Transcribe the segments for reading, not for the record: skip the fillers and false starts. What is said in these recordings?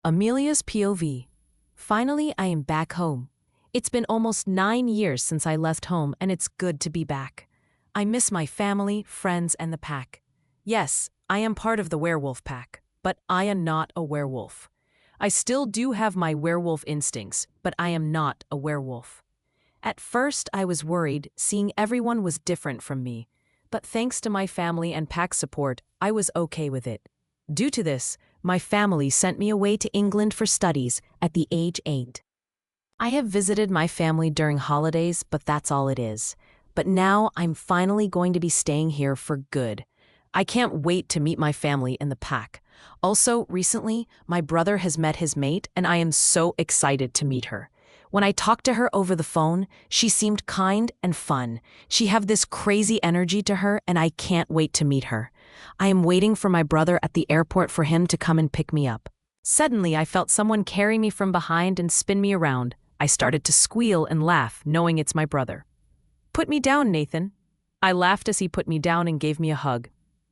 Amelia's POV. Finally, I am back home. It's been almost 9 years since I left home, and it's good to be back. I miss my family, friends, and the pack. Yes, I am part of the werewolf pack, but I am not a werewolf. I still do have my werewolf instincts, but I am not a werewolf. At first, I was worried, seeing everyone was different from me, but thanks to my family and pack support, I was okay with it. Due to this, my family sent me away to England for studies at the age 8. I have visited my family during holidays, but that's all it is. But now I'm finally going to be staying here for good. I can't wait to meet my family in the pack. Also, recently, my brother has met his mate, and I am so excited to meet her. When I talked to her over the phone, she seemed kind and fun. She have this crazy energy to her, and I can't wait to meet her. I am waiting for my brother at the airport for him to come and pick me up. Suddenly, I felt someone carry me from behind and spin me around. I started to squeal and laugh, knowing it's my brother. "Put me down, Nathan." I laughed as he put me down and gave me a hug.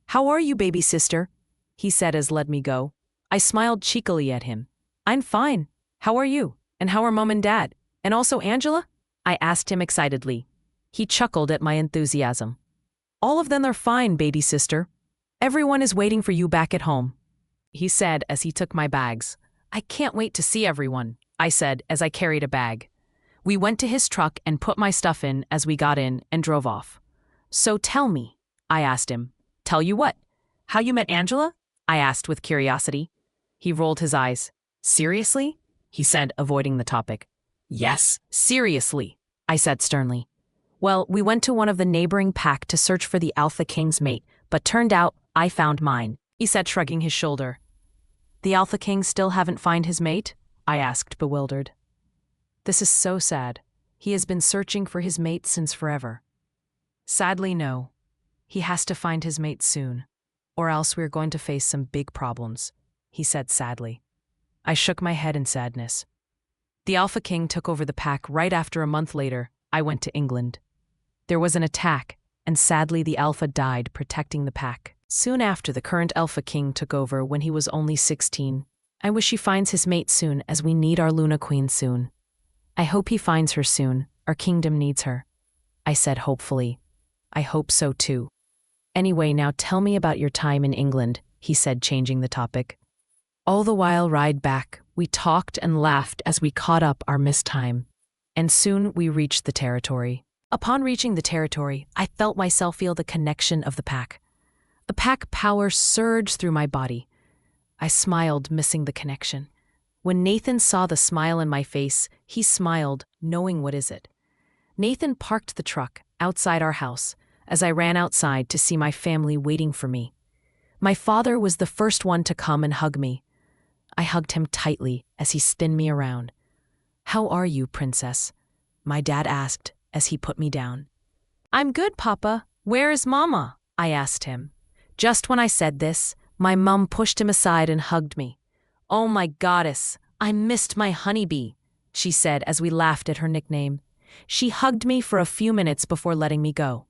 "How are you, baby sister?" he said as let me go. I smiled cheekily at him. "I'm fine. How are you? And how are Mom and Dad? And also Angela?" I asked him excitedly. He chuckled at my enthusiasm. "All of them are fine, baby sister. Everyone is waiting for you back at home," he said as he took my bags. "I can't wait to see everyone," I said as I carried a bag. We went to his truck and put my stuff in as we got in and drove off. "So tell me," I asked him. "Tell you what? How you met Angela?" I asked with curiosity. He rolled his eyes. "Seriously?" he said, avoiding the topic. "Yes, seriously," I said sternly. "Well, we went to one of the neighboring pack to search for the Alpha King's mate, but turned out I found mine," he said, shrugging his shoulder. "The Alpha King still haven't found his mate?" I asked, bewildered. "This is so sad. He has been searching for his mate since forever." "Sadly, no. He has to find his mate soon, or else we're going to face some big problems," he said sadly. I shook my head in sadness. The Alpha King took over the pack right after a month later. I went to England. There was an attack, and sadly the Alpha died protecting the pack. Soon after, the current Alpha King took over when he was only 16. I wish he finds his mate soon, as we need our Luna Queen soon. I hope he finds her soon. Our kingdom needs her, I said hopefully. I hope so too. "Anyway, now tell me about your time in England," he said, changing the topic. All the while ride back, we talked and laughed as we caught up our missed time. And soon we reached the territory. Upon reaching the territory, I felt myself feel the connection of the pack. The pack power surged through my body. I smiled, missing the connection. When Nathan saw the smile in my face, he smiled, knowing what is it. Nathan parked the truck outside our house as I ran outside to see my family waiting for me. My father was the first one to come and hug me. I hugged him tightly as he spun me around. "How are you, princess?" my dad asked as he put me down. "I'm good, Papa. Where is Mama?" I asked him. Just when I said this, my mum pushed him aside and hugged me. "Oh my goddess, I missed my honeybee," she said as we laughed at her nickname. She hugged me for a few minutes before letting me go.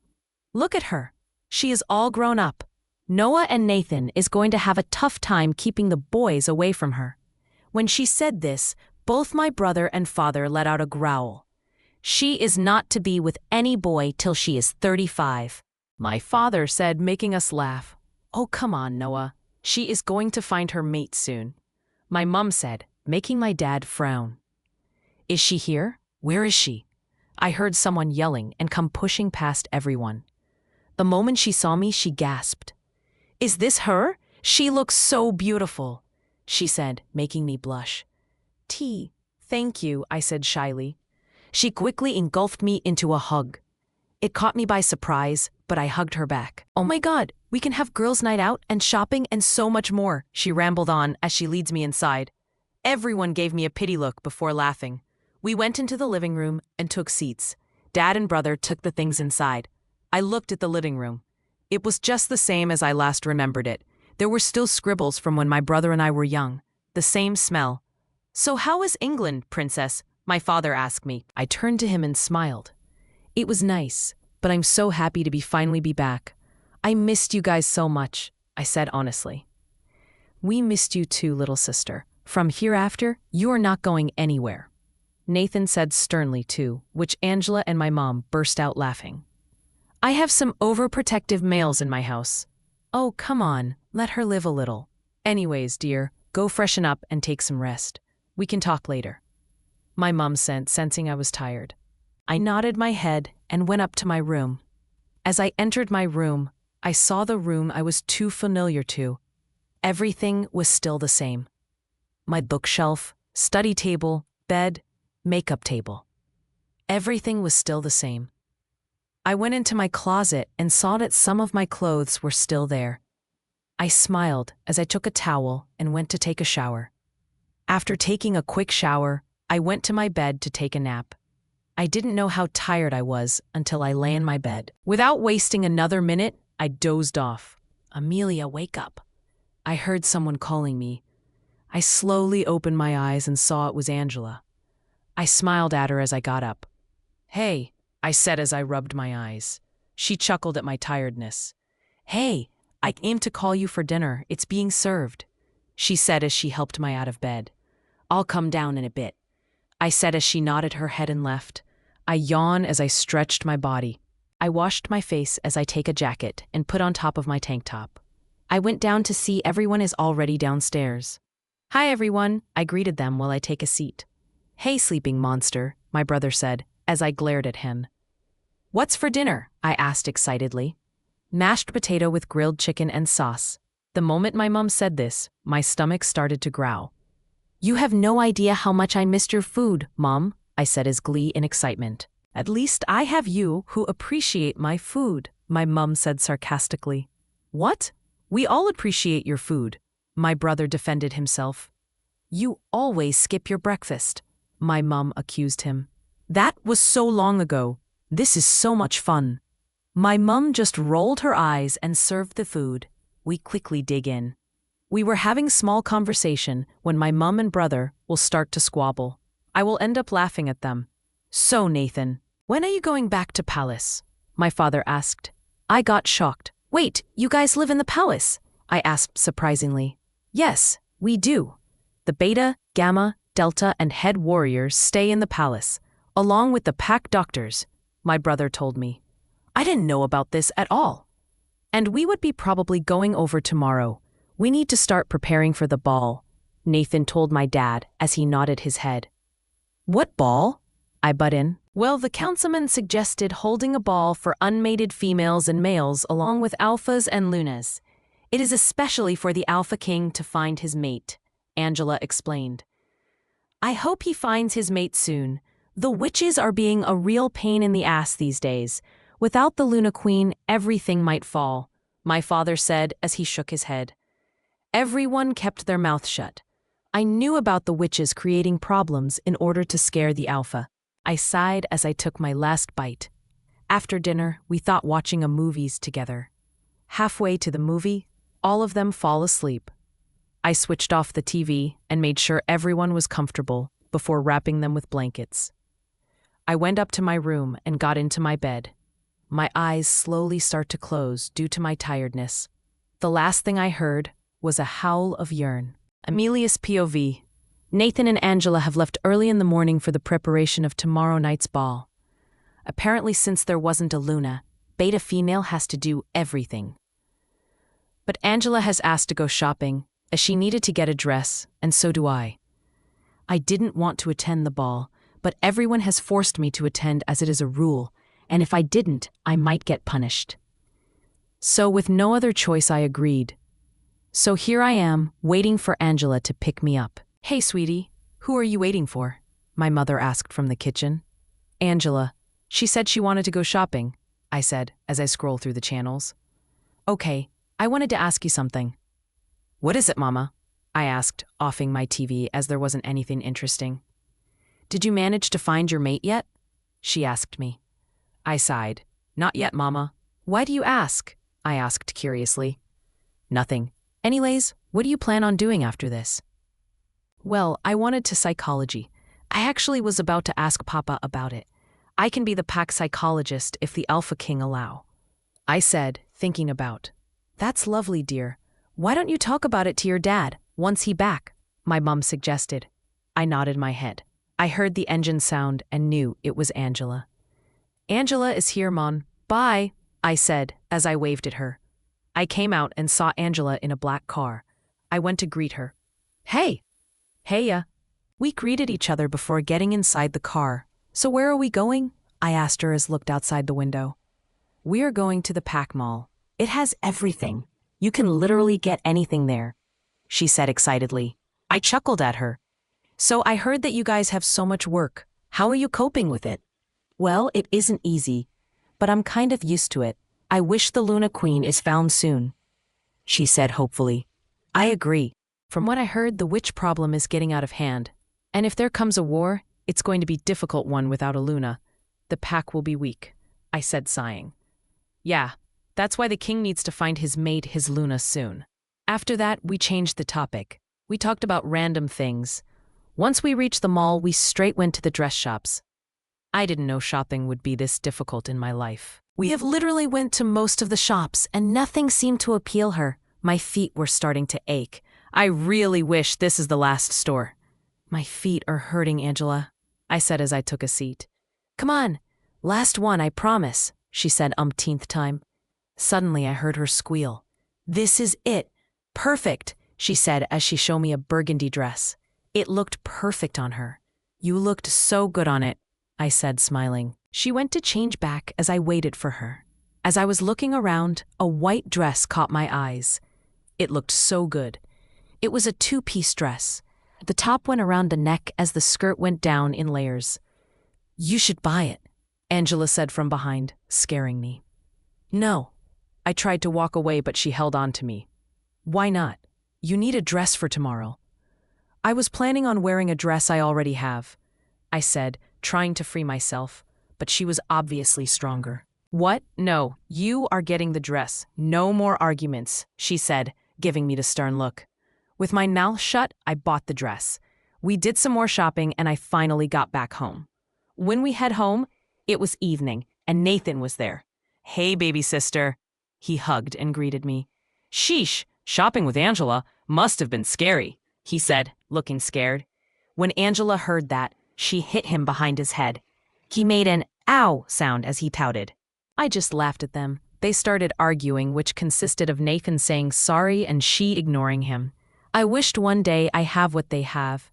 "Look at her. She is all grown up. Noah and Nathan is going to have a tough time keeping the boys away from her." When she said this, both my brother and father let out a growl. "She is not to be with any boy till she is 35. My father said, making us laugh. "Oh, come on, Noah. She is going to find her mate soon." My mum said, making my dad frown. "Is she here? Where is she?" I heard someone yelling and come pushing past everyone. The moment she saw me, she gasped. "Is this her? She looks so beautiful," she said, making me blush. Thank you," I said shyly. She quickly engulfed me into a hug. It caught me by surprise, but I hugged her back. "Oh my God, we can have girls' night out and shopping and so much more," she rambled on as she leads me inside. Everyone gave me a pity look before laughing. We went into the living room and took seats. Dad and brother took the things inside. I looked at the living room. It was just the same as I last remembered it. There were still scribbles from when my brother and I were young. The same smell. "So how is England, princess?" my father asked me. I turned to him and smiled. "It was nice, but I'm so happy to finally be back. I missed you guys so much," I said honestly. "We missed you too, little sister. From hereafter, you are not going anywhere. Nathan said sternly too, which Angela and my mom burst out laughing. I have some overprotective males in my house. Oh, come on, let her live a little. Anyways, dear, go freshen up and take some rest. We can talk later. My mom said, sensing I was tired. I nodded my head and went up to my room. As I entered my room, I saw the room I was too familiar to. Everything was still the same. My bookshelf, study table, bed, makeup table. Everything was still the same. I went into my closet and saw that some of my clothes were still there. I smiled as I took a towel and went to take a shower. After taking a quick shower, I went to my bed to take a nap. I didn't know how tired I was until I lay in my bed. Without wasting another minute, I dozed off. Amelia, wake up. I heard someone calling me. I slowly opened my eyes and saw it was Angela. I smiled at her as I got up. Hey, I said as I rubbed my eyes. She chuckled at my tiredness. Hey, I came to call you for dinner. It's being served, she said as she helped me out of bed. I'll come down in a bit, I said as she nodded her head and left. I yawned as I stretched my body. I washed my face as I take a jacket and put on top of my tank top. I went down to see everyone is already downstairs. Hi everyone, I greeted them while I take a seat. Hey sleeping monster, my brother said, as I glared at him. What's for dinner? I asked excitedly. Mashed potato with grilled chicken and sauce. The moment my mom said this, my stomach started to growl. You have no idea how much I missed your food, Mom, I said as glee in excitement. At least I have you who appreciate my food, my mom said sarcastically. What? We all appreciate your food, my brother defended himself. You always skip your breakfast, my mom accused him. That was so long ago. This is so much fun. My mom just rolled her eyes and served the food. We quickly dig in. We were having small conversation when my mom and brother will start to squabble. I will end up laughing at them. So Nathan, when are you going back to palace? My father asked. I got shocked. Wait, you guys live in the palace? I asked surprisingly. Yes, we do. The Beta, Gamma, Delta, and Head warriors stay in the palace, along with the pack doctors, my brother told me. I didn't know about this at all. And we would be probably going over tomorrow. We need to start preparing for the ball, Nathan told my dad as he nodded his head. What ball? I butt in. Well, the councilman suggested holding a ball for unmated females and males along with alphas and lunas. It is especially for the alpha king to find his mate, Angela explained. I hope he finds his mate soon. The witches are being a real pain in the ass these days. Without the Luna Queen, everything might fall, my father said as he shook his head. Everyone kept their mouth shut. I knew about the witches creating problems in order to scare the alpha. I sighed as I took my last bite. After dinner, we thought watching a movies together. Halfway to the movie, all of them fall asleep. I switched off the TV and made sure everyone was comfortable before wrapping them with blankets. I went up to my room and got into my bed. My eyes slowly start to close due to my tiredness. The last thing I heard was a howl of yearn. Amelia's POV. Nathan and Angela have left early in the morning for the preparation of tomorrow night's ball. Apparently, since there wasn't a Luna, Beta female has to do everything. But Angela has asked to go shopping, as she needed to get a dress, and so do I. I didn't want to attend the ball, but everyone has forced me to attend as it is a rule, and if I didn't, I might get punished. So with no other choice, I agreed. So here I am, waiting for Angela to pick me up. Hey, sweetie, who are you waiting for? My mother asked from the kitchen. Angela. She said she wanted to go shopping, I said as I scrolled through the channels. Okay, I wanted to ask you something. What is it, Mama? I asked, offing my TV as there wasn't anything interesting. Did you manage to find your mate yet? She asked me. I sighed. Not yet, Mama. Why do you ask? I asked curiously. Nothing. Anyways, what do you plan on doing after this? Well, I wanted to psychology. I actually was about to ask Papa about it. I can be the pack psychologist if the Alpha King allow. I said, thinking about. That's lovely, dear. Why don't you talk about it to your dad, once he back? my mom suggested. I nodded my head. I heard the engine sound and knew it was Angela. Angela is here, Mom. Bye, I said as I waved at her. I came out and saw Angela in a black car. I went to greet her. Hey. Heya. We greeted each other before getting inside the car. So where are we going? I asked her as looked outside the window. We are going to the Pack Mall. It has everything. You can literally get anything there, she said excitedly. I chuckled at her. So I heard that you guys have so much work. How are you coping with it? Well, it isn't easy, but I'm kind of used to it. I wish the Luna Queen is found soon, she said hopefully. I agree. From what I heard, the witch problem is getting out of hand. And if there comes a war, it's going to be a difficult one without a Luna. The pack will be weak, I said sighing. Yeah, that's why the king needs to find his mate, his Luna, soon. After that, we changed the topic. We talked about random things. Once we reached the mall, we straight went to the dress shops. I didn't know shopping would be this difficult in my life. We have literally went to most of the shops and nothing seemed to appeal her. My feet were starting to ache. I really wish this is the last store. My feet are hurting, Angela, I said as I took a seat. Come on, last one, I promise, she said umpteenth time. Suddenly I heard her squeal. This is it. Perfect, she said as she showed me a burgundy dress. It looked perfect on her. You looked so good on it, I said smiling. She went to change back as I waited for her. As I was looking around, a white dress caught my eyes. It looked so good. It was a two-piece dress. The top went around the neck as the skirt went down in layers. You should buy it, Angela said from behind, scaring me. No. I tried to walk away, but she held on to me. Why not? You need a dress for tomorrow. I was planning on wearing a dress I already have, I said, trying to free myself, but she was obviously stronger. What? No, you are getting the dress. No more arguments, she said, giving me the stern look. With my mouth shut, I bought the dress. We did some more shopping and I finally got back home. When we head home, it was evening and Nathan was there. Hey, baby sister. He hugged and greeted me. Sheesh, shopping with Angela must have been scary, he said, looking scared. When Angela heard that, she hit him behind his head. He made an ow sound as he pouted. I just laughed at them. They started arguing, which consisted of Nathan saying sorry and she ignoring him. I wished one day I have what they have.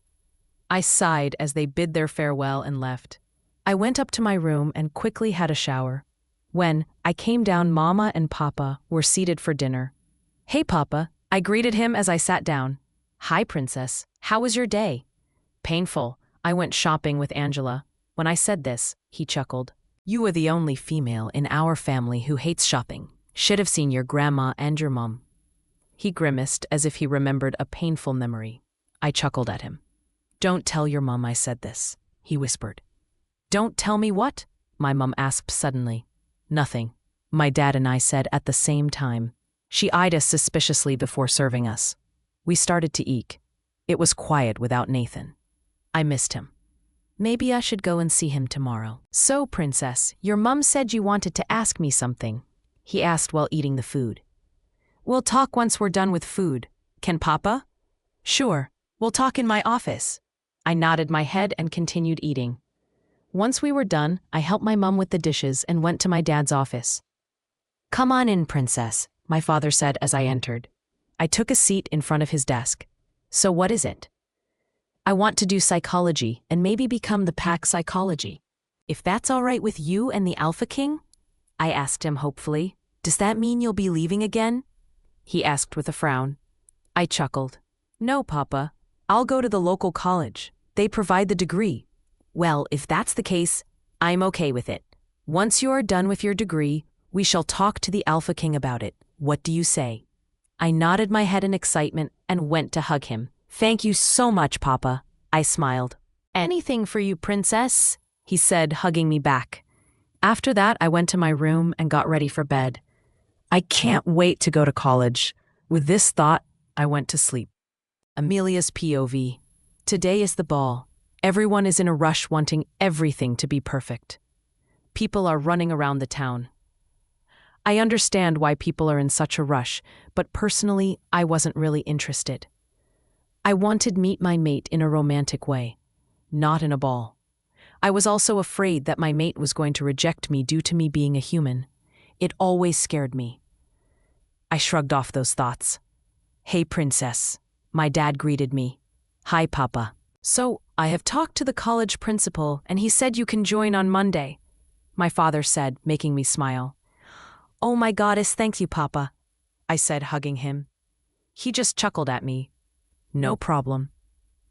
I sighed as they bid their farewell and left. I went up to my room and quickly had a shower. When I came down, Mama and Papa were seated for dinner. Hey, Papa, I greeted him as I sat down. Hi, Princess. How was your day? Painful. I went shopping with Angela. When I said this, he chuckled. You are the only female in our family who hates shopping. Should have seen your grandma and your mom. He grimaced as if he remembered a painful memory. I chuckled at him. Don't tell your mom I said this, he whispered. Don't tell me what? My mom asked suddenly. Nothing, my dad and I said at the same time. She eyed us suspiciously before serving us. We started to eat. It was quiet without Nathan. I missed him. Maybe I should go and see him tomorrow. So, Princess, your mom said you wanted to ask me something, he asked while eating the food. We'll talk once we're done with food. Can Papa? Sure, we'll talk in my office. I nodded my head and continued eating. Once we were done, I helped my mom with the dishes and went to my dad's office. Come on in, Princess, my father said as I entered. I took a seat in front of his desk. So what is it? I want to do psychology and maybe become the pack psychology. If that's all right with you and the Alpha King? I asked him hopefully. Does that mean you'll be leaving again? He asked with a frown. I chuckled. No, Papa. I'll go to the local college. They provide the degree. Well, if that's the case, I'm okay with it. Once you are done with your degree, we shall talk to the Alpha King about it. What do you say? I nodded my head in excitement and went to hug him. Thank you so much, Papa, I smiled. Anything for you, Princess, he said, hugging me back. After that, I went to my room and got ready for bed. I can't wait to go to college. With this thought, I went to sleep. Amelia's POV. Today is the ball. Everyone is in a rush wanting everything to be perfect. People are running around the town. I understand why people are in such a rush, but personally, I wasn't really interested. I wanted to meet my mate in a romantic way, not in a ball. I was also afraid that my mate was going to reject me due to me being a human. It always scared me. I shrugged off those thoughts. "Hey, princess," my dad greeted me. "Hi, Papa." "So, I have talked to the college principal and he said you can join on Monday," my father said, making me smile. "Oh my goddess, thank you, Papa," I said, hugging him. He just chuckled at me. "No problem."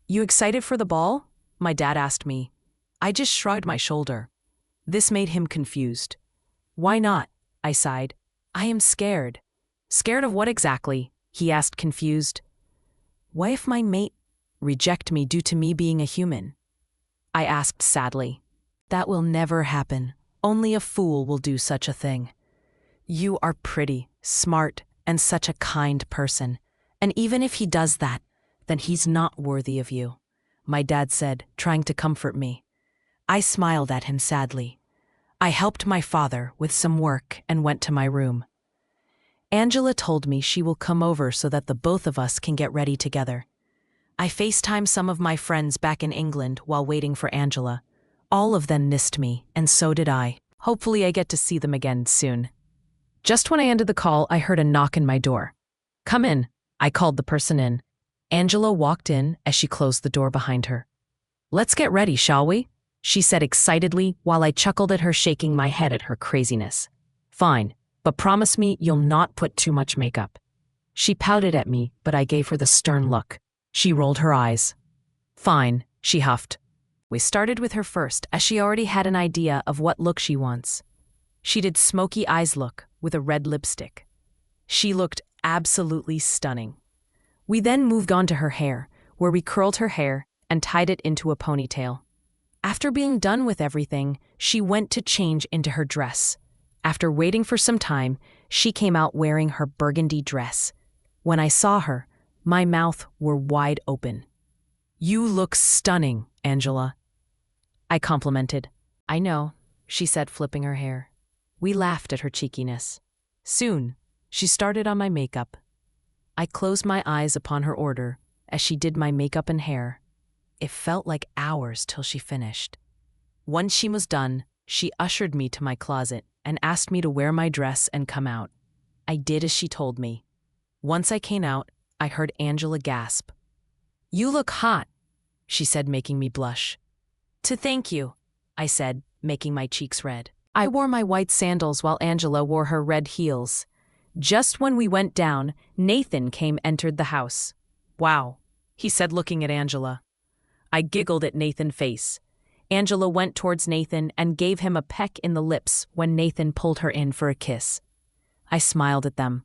"You excited for the ball?" my dad asked me. I just shrugged my shoulder. This made him confused. "Why not?" I sighed. "I am scared." "Scared of what exactly?" he asked, confused. "What if my mate reject me due to me being a human?" I asked sadly. "That will never happen. Only a fool will do such a thing. You are pretty, smart, and such a kind person. And even if he does that, then he's not worthy of you," my dad said, trying to comfort me. I smiled at him sadly. I helped my father with some work and went to my room. Angela told me she will come over so that the both of us can get ready together. I FaceTimed some of my friends back in England while waiting for Angela. All of them missed me, and so did I. Hopefully I get to see them again soon. Just when I ended the call, I heard a knock in my door. "Come in," I called the person in. Angela walked in as she closed the door behind her. "Let's get ready, shall we?" she said excitedly while I chuckled at her, shaking my head at her craziness. "Fine, but promise me you'll not put too much makeup." She pouted at me, but I gave her the stern look. She rolled her eyes. "Fine," she huffed. We started with her first, as she already had an idea of what look she wants. She did smoky eyes look with a red lipstick. She looked absolutely stunning. We then moved on to her hair, where we curled her hair and tied it into a ponytail. After being done with everything, she went to change into her dress. After waiting for some time, she came out wearing her burgundy dress. When I saw her, my mouth were wide open. "You look stunning, Angela," I complimented. "I know," she said, flipping her hair. We laughed at her cheekiness. Soon, she started on my makeup. I closed my eyes upon her order as she did my makeup and hair. It felt like hours till she finished. Once she was done, she ushered me to my closet and asked me to wear my dress and come out. I did as she told me. Once I came out, I heard Angela gasp. "You look hot," she said, making me blush. Thank you," I said, making my cheeks red. I wore my white sandals while Angela wore her red heels. Just when we went down, Nathan entered the house. "Wow," he said, looking at Angela. I giggled at Nathan's face. Angela went towards Nathan and gave him a peck in the lips when Nathan pulled her in for a kiss. I smiled at them.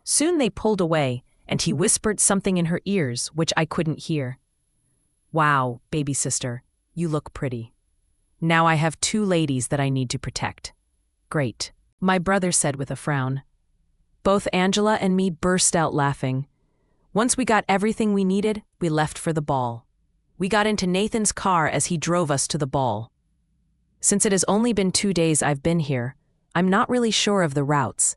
Soon they pulled away, and he whispered something in her ears which I couldn't hear. "Wow, baby sister, you look pretty. Now I have 2 ladies that I need to protect." "Great," my brother said with a frown. Both Angela and me burst out laughing. Once we got everything we needed, we left for the ball. We got into Nathan's car as he drove us to the ball. Since it has only been 2 days I've been here, I'm not really sure of the routes.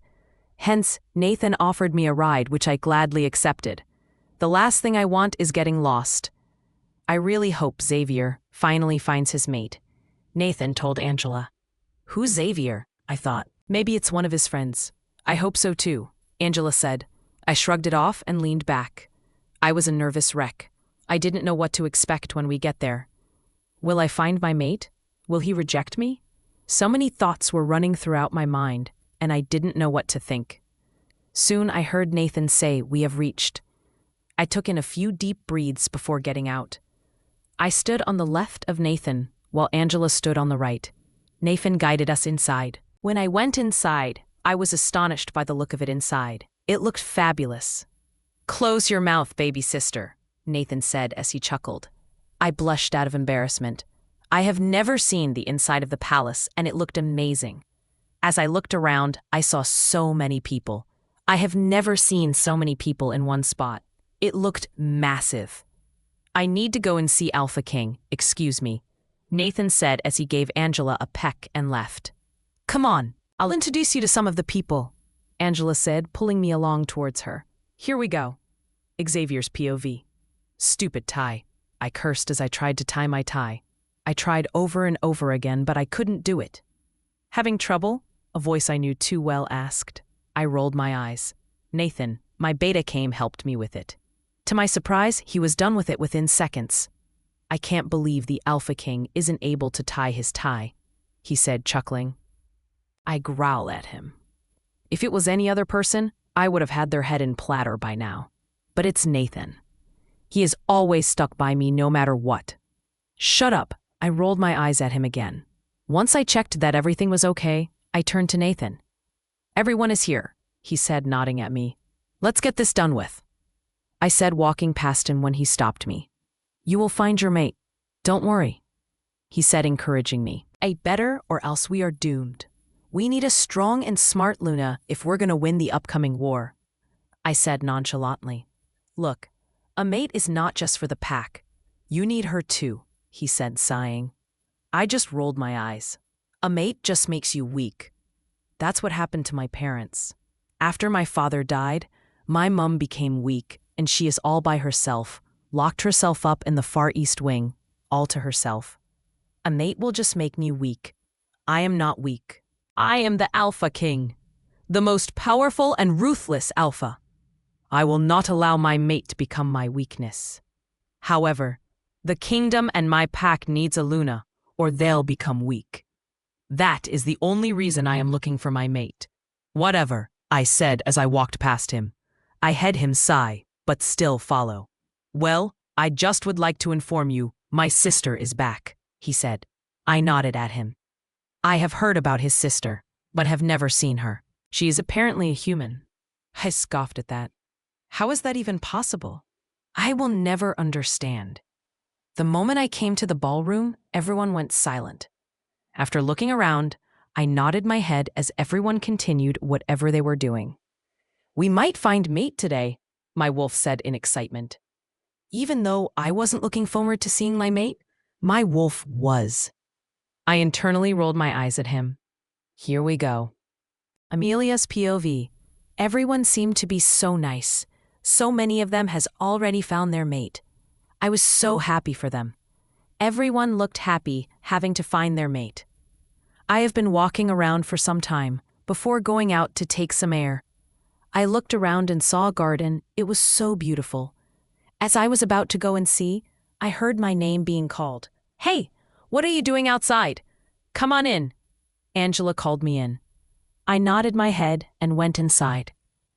Hence, Nathan offered me a ride, which I gladly accepted. The last thing I want is getting lost. I really hope Xavier finally finds his mate, Nathan told Angela. "Who's Xavier?" I thought. "Maybe it's one of his friends." "I hope so too," Angela said. I shrugged it off and leaned back. I was a nervous wreck. I didn't know what to expect when we get there. Will I find my mate? Will he reject me? So many thoughts were running throughout my mind, and I didn't know what to think. Soon I heard Nathan say, "We have reached." I took in a few deep breaths before getting out. I stood on the left of Nathan, while Angela stood on the right. Nathan guided us inside. When I went inside, I was astonished by the look of it inside. It looked fabulous. "Close your mouth, baby sister," Nathan said as he chuckled. I blushed out of embarrassment. I have never seen the inside of the palace, and it looked amazing. As I looked around, I saw so many people. I have never seen so many people in one spot. It looked massive. "I need to go and see Alpha King, excuse me," Nathan said as he gave Angela a peck and left. "Come on, I'll introduce you to some of the people," Angela said, pulling me along towards her. "Here we go." Xavier's POV. Stupid tie. I cursed as I tried to tie my tie. I tried over and over again, but I couldn't do it. Having trouble? A voice I knew too well asked. I rolled my eyes. Nathan, my beta came, helped me with it. To my surprise, he was done with it within seconds. I can't believe the Alpha King isn't able to tie his tie, he said, chuckling. I growl at him. If it was any other person, I would have had their head in platter by now. But it's Nathan. He is always stuck by me no matter what. Shut up. I rolled my eyes at him again. Once I checked that everything was okay, I turned to Nathan. Everyone is here, he said, nodding at me. Let's get this done with. I said, walking past him when he stopped me. You will find your mate. Don't worry, he said, encouraging me. I better, or else we are doomed. We need a strong and smart Luna if we're going to win the upcoming war, I said nonchalantly. Look, a mate is not just for the pack. You need her too, he said, sighing. I just rolled my eyes. A mate just makes you weak. That's what happened to my parents. After my father died, my mum became weak, and she is all by herself, locked herself up in the Far East Wing, all to herself. A mate will just make me weak. I am not weak. I am the Alpha King, the most powerful and ruthless Alpha. I will not allow my mate to become my weakness. However, the kingdom and my pack needs a Luna, or they'll become weak. That is the only reason I am looking for my mate. Whatever, I said as I walked past him. I had him sigh, but still follow. Well, I just would like to inform you, my sister is back, he said. I nodded at him. I have heard about his sister, but have never seen her. She is apparently a human. I scoffed at that. How is that even possible? I will never understand. The moment I came to the ballroom, everyone went silent. After looking around, I nodded my head as everyone continued whatever they were doing. We might find mate today, my wolf said in excitement. Even though I wasn't looking forward to seeing my mate, my wolf was. I internally rolled my eyes at him. Here we go. Amelia's POV. Everyone seemed to be so nice. So many of them has already found their mate. I was so happy for them. Everyone looked happy having to find their mate. I have been walking around for some time before going out to take some air. I looked around and saw a garden. It was so beautiful. As I was about to go and see, I heard my name being called. Hey, what are you doing outside? Come on in. Angela called me in. I nodded my head and went inside.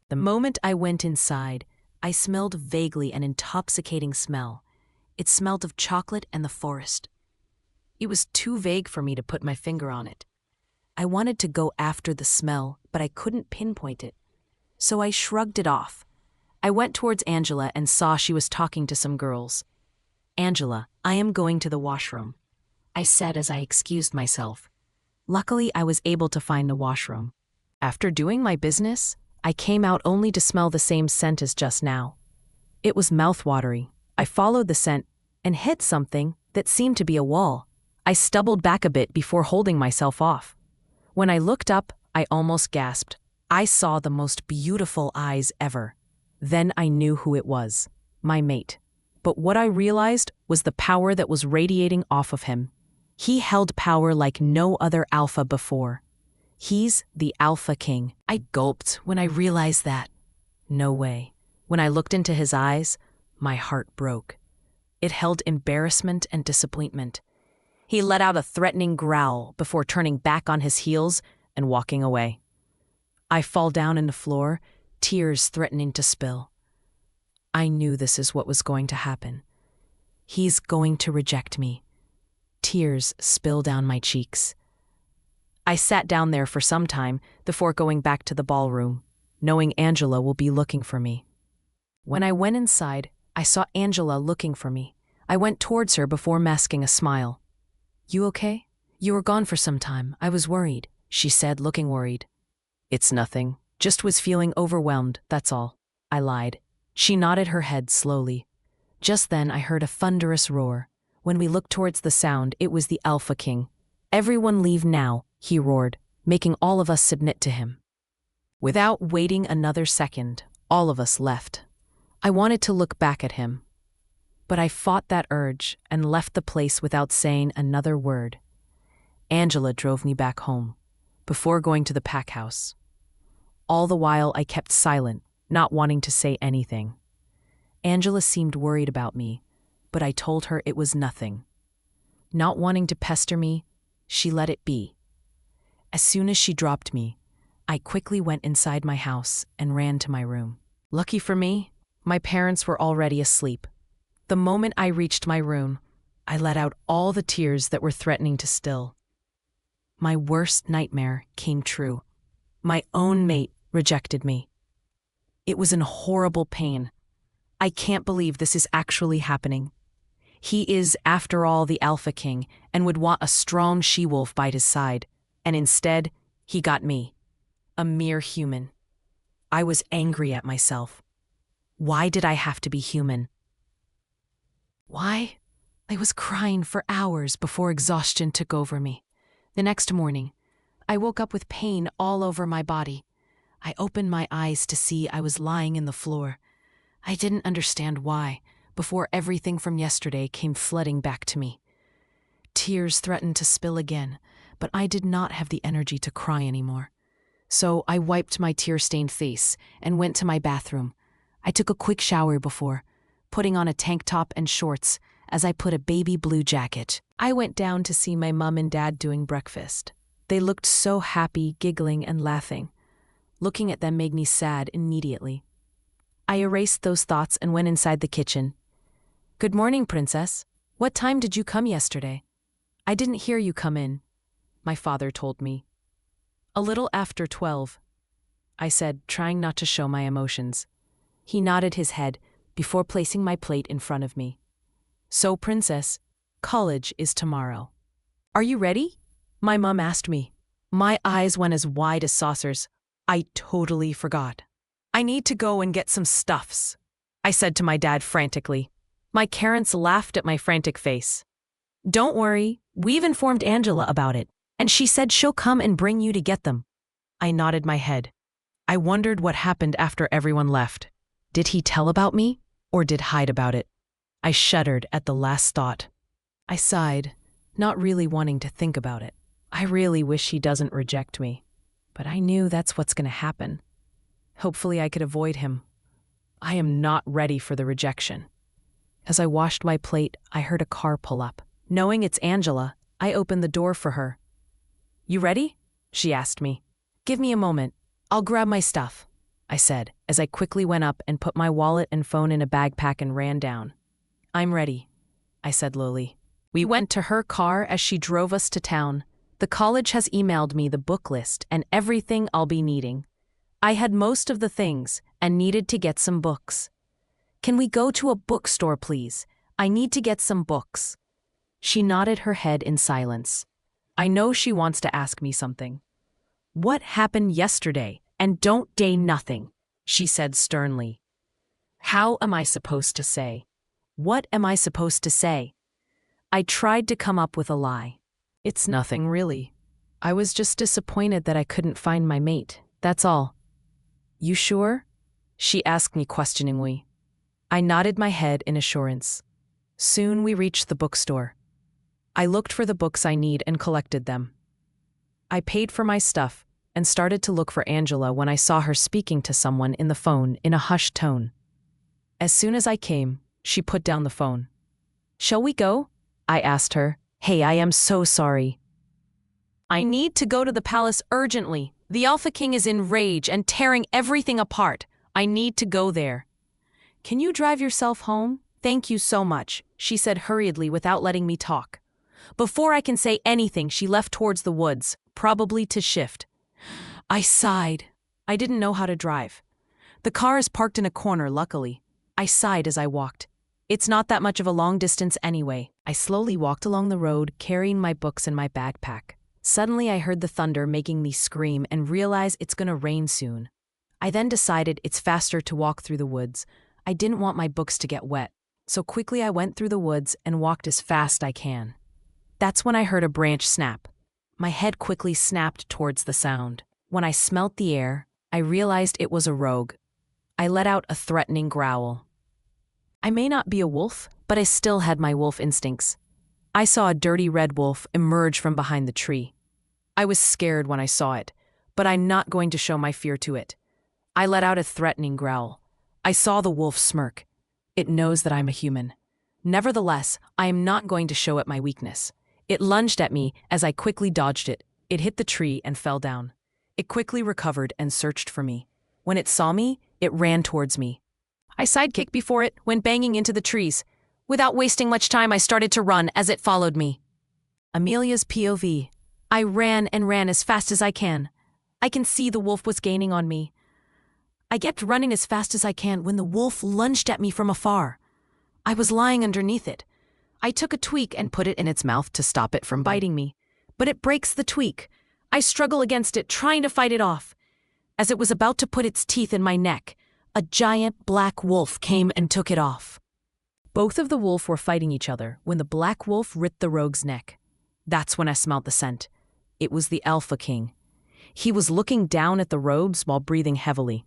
The moment I went inside, I smelled vaguely an intoxicating smell. It smelled of chocolate and the forest. It was too vague for me to put my finger on it. I wanted to go after the smell, but I couldn't pinpoint it. So I shrugged it off. I went towards Angela and saw she was talking to some girls. Angela, I am going to the washroom, I said as I excused myself. Luckily, I was able to find a washroom. After doing my business, I came out only to smell the same scent as just now. It was mouthwatery. I followed the scent and hit something that seemed to be a wall. I stumbled back a bit before holding myself off. When I looked up, I almost gasped. I saw the most beautiful eyes ever. Then I knew who it was, my mate. But what I realized was the power that was radiating off of him. He held power like no other alpha before. He's the Alpha King. I gulped when I realized that. No way. When I looked into his eyes, my heart broke. It held embarrassment and disappointment. He let out a threatening growl before turning back on his heels and walking away. I fall down on the floor, tears threatening to spill. I knew this is what was going to happen. He's going to reject me. Tears spill down my cheeks. I sat down there for some time before going back to the ballroom, knowing Angela will be looking for me. When I went inside, I saw Angela looking for me. I went towards her before masking a smile. You okay? You were gone for some time. I was worried, she said, looking worried. It's nothing. Just was feeling overwhelmed, that's all. I lied. She nodded her head slowly. Just then I heard a thunderous roar. When we looked towards the sound, it was the Alpha King. Everyone leave now, he roared, making all of us submit to him. Without waiting another second, all of us left. I wanted to look back at him. But I fought that urge and left the place without saying another word. Angela drove me back home, before going to the pack house. All the while I kept silent, not wanting to say anything. Angela seemed worried about me, but I told her it was nothing. Not wanting to pester me, she let it be. As soon as she dropped me, I quickly went inside my house and ran to my room. Lucky for me, my parents were already asleep. The moment I reached my room, I let out all the tears that were threatening to still. My worst nightmare came true. My own mate rejected me. It was in horrible pain. I can't believe this is actually happening. He is, after all, the Alpha King and would want a strong she-wolf by his side, and instead, he got me, a mere human. I was angry at myself. Why did I have to be human? Why? I was crying for hours before exhaustion took over me. The next morning, I woke up with pain all over my body. I opened my eyes to see I was lying in the floor. I didn't understand why, before everything from yesterday came flooding back to me. Tears threatened to spill again, but I did not have the energy to cry anymore. So I wiped my tear-stained face and went to my bathroom. I took a quick shower before, putting on a tank top and shorts as I put a baby blue jacket. I went down to see my mom and dad doing breakfast. They looked so happy, giggling and laughing. Looking at them made me sad immediately. I erased those thoughts and went inside the kitchen. "Good morning, Princess. What time did you come yesterday?" "I didn't hear you come in," my father told me. "A little after 12, I said, trying not to show my emotions. He nodded his head before placing my plate in front of me. "So, Princess, college is tomorrow. Are you ready?" my mom asked me. My eyes went as wide as saucers. I totally forgot. "I need to go and get some stuffs," I said to my dad frantically. My parents laughed at my frantic face. "Don't worry, we've informed Angela about it, and she said she'll come and bring you to get them." I nodded my head. I wondered what happened after everyone left. Did he tell about me, or did hide about it? I shuddered at the last thought. I sighed, not really wanting to think about it. I really wish he doesn't reject me, but I knew that's what's going to happen. Hopefully I could avoid him. I am not ready for the rejection. As I washed my plate, I heard a car pull up. Knowing it's Angela, I opened the door for her. "You ready?" she asked me. "Give me a moment. I'll grab my stuff," I said, as I quickly went up and put my wallet and phone in a backpack and ran down. "I'm ready," I said lowly. We went to her car as she drove us to town. The college has emailed me the book list and everything I'll be needing. I had most of the things and needed to get some books. "Can we go to a bookstore, please? I need to get some books." She nodded her head in silence. I know she wants to ask me something. "What happened yesterday? And don't day nothing," she said sternly. How am I supposed to say? What am I supposed to say? I tried to come up with a lie. "It's nothing, really. I was just disappointed that I couldn't find my mate, that's all." "You sure?" she asked me questioningly. I nodded my head in assurance. Soon we reached the bookstore. I looked for the books I need and collected them. I paid for my stuff and started to look for Angela when I saw her speaking to someone in the phone in a hushed tone. As soon as I came, she put down the phone. "Shall we go?" I asked her. "Hey, I am so sorry. I need to go to the palace urgently. The Alpha King is in rage and tearing everything apart. I need to go there." "Can you drive yourself home? Thank you so much," she said hurriedly without letting me talk. Before I can say anything, she left towards the woods, probably to shift. I sighed. I didn't know how to drive. The car is parked in a corner, luckily. I sighed as I walked. It's not that much of a long distance anyway. I slowly walked along the road, carrying my books in my backpack. Suddenly I heard the thunder making me scream and realize it's gonna rain soon. I then decided it's faster to walk through the woods. I didn't want my books to get wet, so quickly I went through the woods and walked as fast I can. That's when I heard a branch snap. My head quickly snapped towards the sound. When I smelt the air, I realized it was a rogue. I let out a threatening growl. I may not be a wolf, but I still had my wolf instincts. I saw a dirty red wolf emerge from behind the tree. I was scared when I saw it, but I'm not going to show my fear to it. I let out a threatening growl. I saw the wolf smirk. It knows that I'm a human. Nevertheless, I am not going to show it my weakness. It lunged at me as I quickly dodged it. It hit the tree and fell down. It quickly recovered and searched for me. When it saw me, it ran towards me. I sidekicked before it went banging into the trees. Without wasting much time, I started to run as it followed me. Amelia's POV. I ran and ran as fast as I can. I can see the wolf was gaining on me. I kept running as fast as I can when the wolf lunged at me from afar. I was lying underneath it. I took a tweak and put it in its mouth to stop it from biting me. But it breaks the tweak. I struggle against it, trying to fight it off. As it was about to put its teeth in my neck, a giant black wolf came and took it off. Both of the wolves were fighting each other when the black wolf ripped the rogue's neck. That's when I smelled the scent. It was the Alpha King. He was looking down at the rogues while breathing heavily.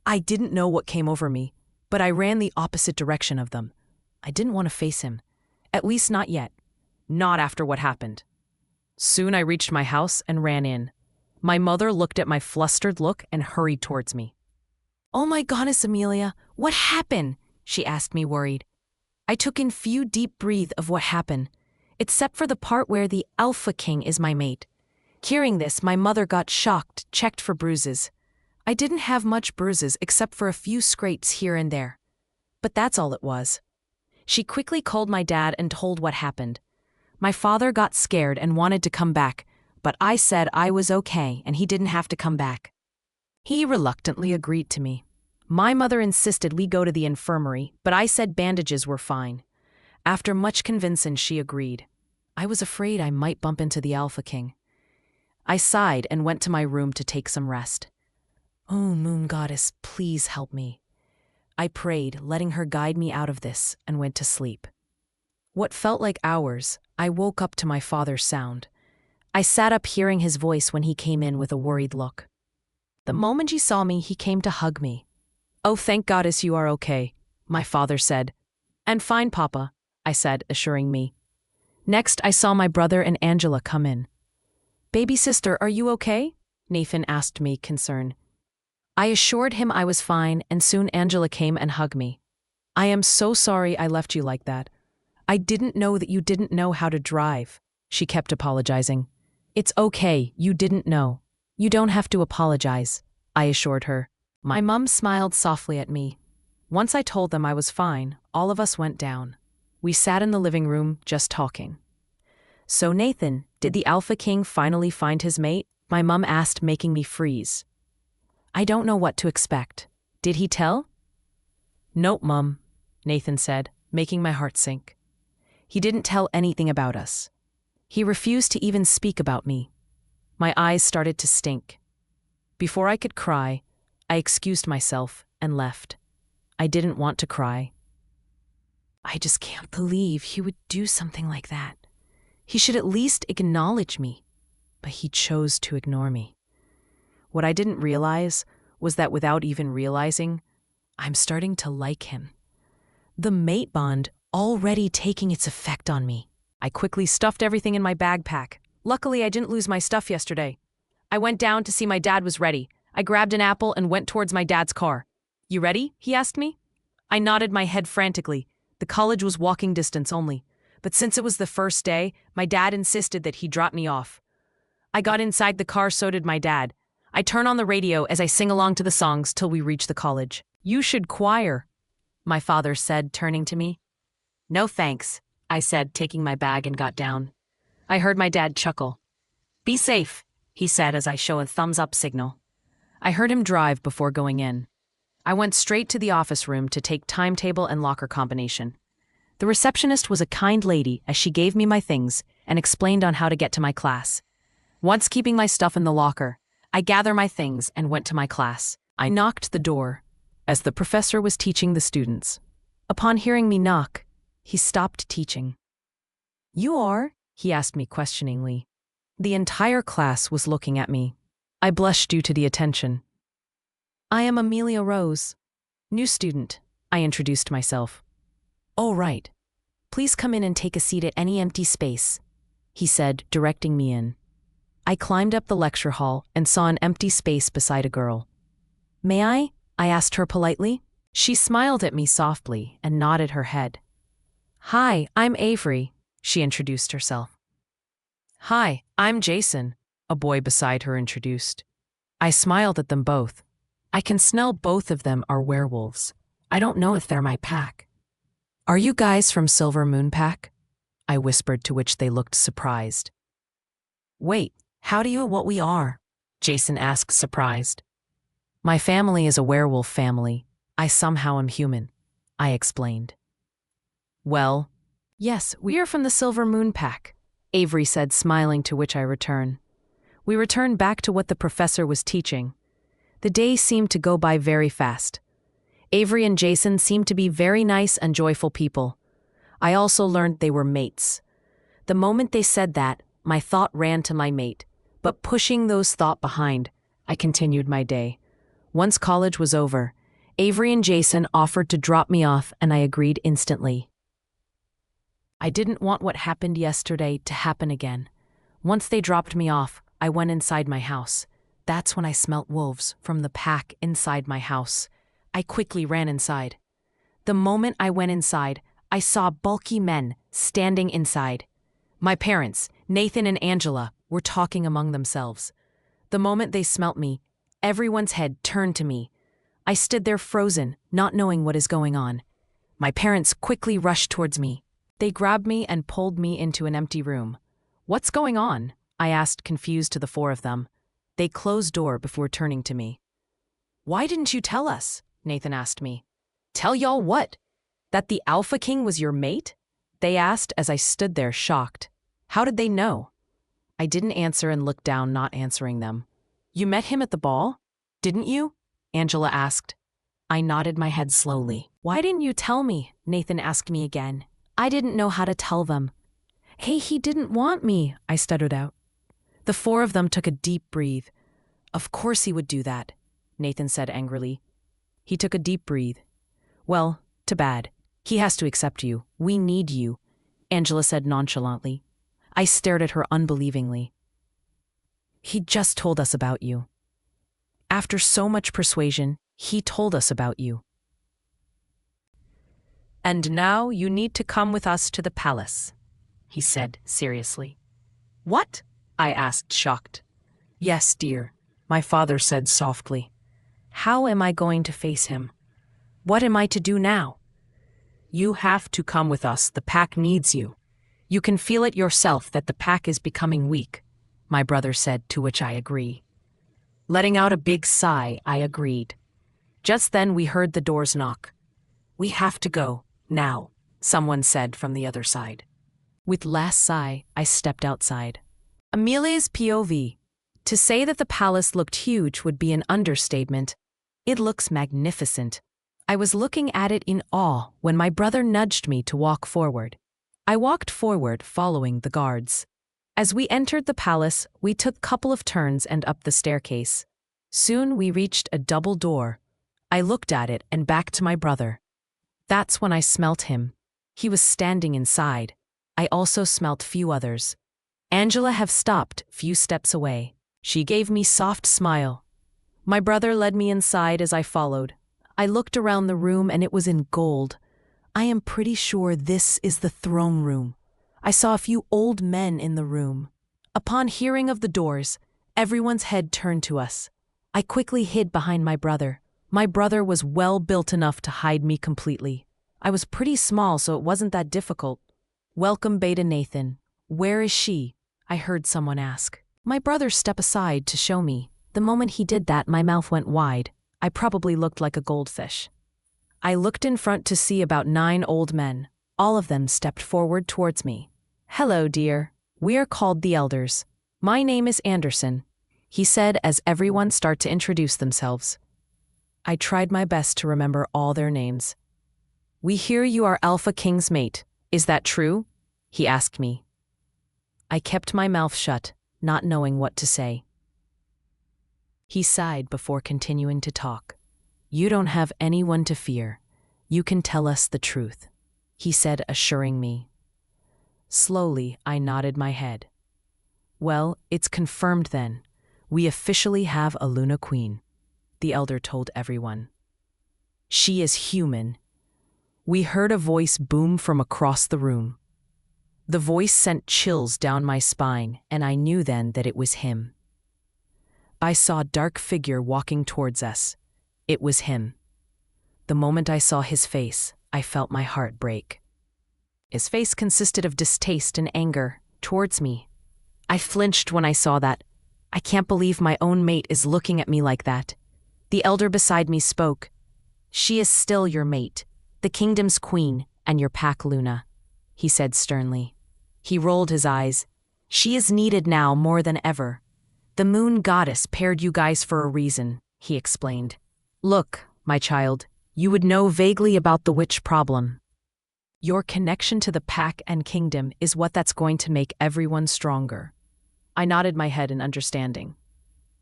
I didn't know what came over me, but I ran the opposite direction of them. I didn't want to face him. At least not yet. Not after what happened. Soon I reached my house and ran in. My mother looked at my flustered look and hurried towards me. "Oh my goodness, Amelia, what happened?" she asked me, worried. I took in few deep breaths of what happened, except for the part where the Alpha King is my mate. Hearing this, my mother got shocked, checked for bruises. I didn't have much bruises except for a few scrapes here and there. But that's all it was. She quickly called my dad and told what happened. My father got scared and wanted to come back, but I said I was okay and he didn't have to come back. He reluctantly agreed to me. My mother insisted we go to the infirmary, but I said bandages were fine. After much convincing, she agreed. I was afraid I might bump into the Alpha King. I sighed and went to my room to take some rest. "Oh, moon goddess, please help me." I prayed, letting her guide me out of this, and went to sleep. What felt like hours, I woke up to my father's sound. I sat up hearing his voice when he came in with a worried look. The moment he saw me, he came to hug me. "Oh, thank goddess you are okay," my father said. "And fine, Papa," I said, assuring me. Next, I saw my brother and Angela come in. "Baby sister, are you okay?" Nathan asked me, concerned. I assured him I was fine, and soon Angela came and hugged me. "I am so sorry I left you like that. I didn't know that you didn't know how to drive," she kept apologizing. "It's okay, you didn't know. You don't have to apologize," I assured her. My mom smiled softly at me. Once I told them I was fine, all of us went down. We sat in the living room, just talking. "So Nathan, did the Alpha King finally find his mate?" my mom asked, making me freeze. "I don't know what to expect. Did he tell?" "Nope, Mum," Nathan said, making my heart sink. "He didn't tell anything about us. He refused to even speak about me." My eyes started to stink. Before I could cry, I excused myself and left. I didn't want to cry. I just can't believe he would do something like that. He should at least acknowledge me, but he chose to ignore me. What I didn't realize was that without even realizing, I'm starting to like him. The mate bond already taking its effect on me. I quickly stuffed everything in my backpack. Luckily, I didn't lose my stuff yesterday. I went down to see my dad was ready. I grabbed an apple and went towards my dad's car. "You ready?" he asked me. I nodded my head frantically. The college was walking distance only. But since it was the first day, my dad insisted that he drop me off. I got inside the car, so did my dad. I turn on the radio as I sing along to the songs till we reach the college. "You should choir," my father said, turning to me. "No thanks," I said, taking my bag and got down. I heard my dad chuckle. "Be safe," he said as I show a thumbs-up signal. I heard him drive before going in. I went straight to the office room to take timetable and locker combination. The receptionist was a kind lady as she gave me my things and explained on how to get to my class. Once keeping my stuff in the locker, I gathered my things and went to my class. I knocked the door as the professor was teaching the students. Upon hearing me knock, he stopped teaching. "You are?" he asked me questioningly. The entire class was looking at me. I blushed due to the attention. "I am Amelia Rose, new student," I introduced myself. "Oh, right. Please come in and take a seat at any empty space," he said, directing me in. I climbed up the lecture hall and saw an empty space beside a girl. "May I?" I asked her politely. She smiled at me softly and nodded her head. "Hi, I'm Avery," she introduced herself. "Hi, I'm Jason," a boy beside her introduced. I smiled at them both. I can smell both of them are werewolves. I don't know if they're my pack. "Are you guys from Silver Moon Pack?" I whispered, to which they looked surprised. "Wait, how do you know what we are?" Jason asked, surprised. "My family is a werewolf family. I somehow am human," I explained. "Well, yes, we are from the Silver Moon Pack," Avery said, smiling, to which I returned. We returned back to what the professor was teaching. The day seemed to go by very fast. Avery and Jason seemed to be very nice and joyful people. I also learned they were mates. The moment they said that, my thought ran to my mate, but pushing those thoughts behind, I continued my day. Once college was over, Avery and Jason offered to drop me off, and I agreed instantly. I didn't want what happened yesterday to happen again. Once they dropped me off, I went inside my house. That's when I smelt wolves from the pack inside my house. I quickly ran inside. The moment I went inside, I saw bulky men standing inside. My parents, Nathan and Angela, were talking among themselves. The moment they smelt me, everyone's head turned to me. I stood there frozen, not knowing what is going on. My parents quickly rushed towards me. They grabbed me and pulled me into an empty room. "What's going on?" I asked, confused, to the four of them. They closed door before turning to me. "Why didn't you tell us?" Nathan asked me. "Tell y'all what? That the Alpha King was your mate?" they asked as I stood there shocked. "How did they know?" I didn't answer and looked down, not answering them. "You met him at the ball, didn't you?" Angela asked. I nodded my head slowly. "Why didn't you tell me?" Nathan asked me again. I didn't know how to tell them. "Hey, he didn't want me," I stuttered out. The four of them took a deep breath. "Of course he would do that," Nathan said angrily. He took a deep breath. "Well, too bad. He has to accept you. We need you," Angela said nonchalantly. I stared at her unbelievingly. "He just told us about you. After so much persuasion, he told us about you. And now you need to come with us to the palace," he said seriously. "What?" I asked, shocked. "Yes, dear," my father said softly. "How am I going to face him? What am I to do now?" "You have to come with us. The pack needs you. You can feel it yourself that the pack is becoming weak," my brother said, to which I agree. Letting out a big sigh, I agreed. Just then we heard the doors knock. "We have to go, now," someone said from the other side. With last sigh, I stepped outside. Amelia's POV. To say that the palace looked huge would be an understatement. It looks magnificent. I was looking at it in awe when my brother nudged me to walk forward. I walked forward, following the guards. As we entered the palace, we took a couple of turns and up the staircase. Soon we reached a double door. I looked at it and back to my brother. That's when I smelt him. He was standing inside. I also smelt few others. Angela have stopped few steps away. She gave me soft smile. My brother led me inside as I followed. I looked around the room and it was in gold. I am pretty sure this is the throne room. I saw a few old men in the room. Upon hearing of the doors, everyone's head turned to us. I quickly hid behind my brother. My brother was well built enough to hide me completely. I was pretty small, so it wasn't that difficult. "Welcome, Beta Nathan. Where is she?" I heard someone ask. My brother stepped aside to show me. The moment he did that, my mouth went wide. I probably looked like a goldfish. I looked in front to see about 9 old men. All of them stepped forward towards me. "Hello, dear. We are called the Elders. My name is Anderson," he said as everyone started to introduce themselves. I tried my best to remember all their names. "We hear you are Alpha King's mate. Is that true?" he asked me. I kept my mouth shut, not knowing what to say. He sighed before continuing to talk. "You don't have anyone to fear. You can tell us the truth." he said, assuring me. Slowly, I nodded my head. Well, it's confirmed then. We officially have a Luna Queen, the elder told everyone. She is human. We heard a voice boom from across the room. The voice sent chills down my spine, and I knew then that it was him. I saw a dark figure walking towards us. It was him. The moment I saw his face, I felt my heart break. His face consisted of distaste and anger towards me. I flinched when I saw that. I can't believe my own mate is looking at me like that. The elder beside me spoke. She is still your mate, the kingdom's queen, and your pack, Luna, he said sternly. He rolled his eyes. She is needed now more than ever. The moon goddess paired you guys for a reason, he explained. Look, my child, you would know vaguely about the witch problem. Your connection to the pack and kingdom is what that's going to make everyone stronger. I nodded my head in understanding.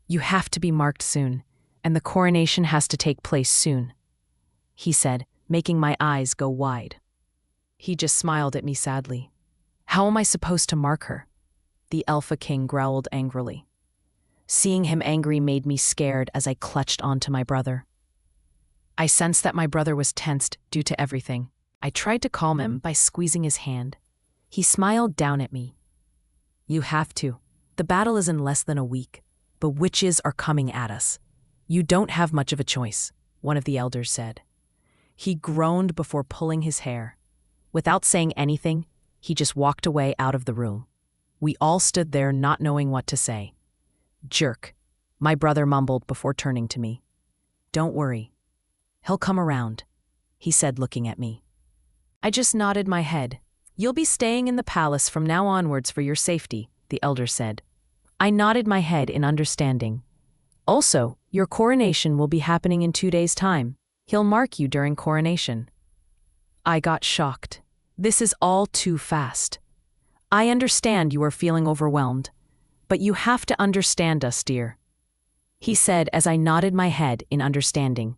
You have to be marked soon, and the coronation has to take place soon, he said, making my eyes go wide. He just smiled at me sadly. How am I supposed to mark her? The Alpha King growled angrily. Seeing him angry made me scared as I clutched onto my brother. I sensed that my brother was tensed due to everything. I tried to calm him by squeezing his hand. He smiled down at me. You have to. The battle is in less than a week, but witches are coming at us. You don't have much of a choice, one of the elders said. He groaned before pulling his hair. Without saying anything, he just walked away out of the room. We all stood there not knowing what to say. Jerk, my brother mumbled before turning to me. Don't worry. He'll come around, he said, looking at me. I just nodded my head. You'll be staying in the palace from now onwards for your safety, the elder said. I nodded my head in understanding. Also, your coronation will be happening in 2 days' time. He'll mark you during coronation. I got shocked. This is all too fast. I understand you are feeling overwhelmed, but you have to understand us, dear, he said as I nodded my head in understanding.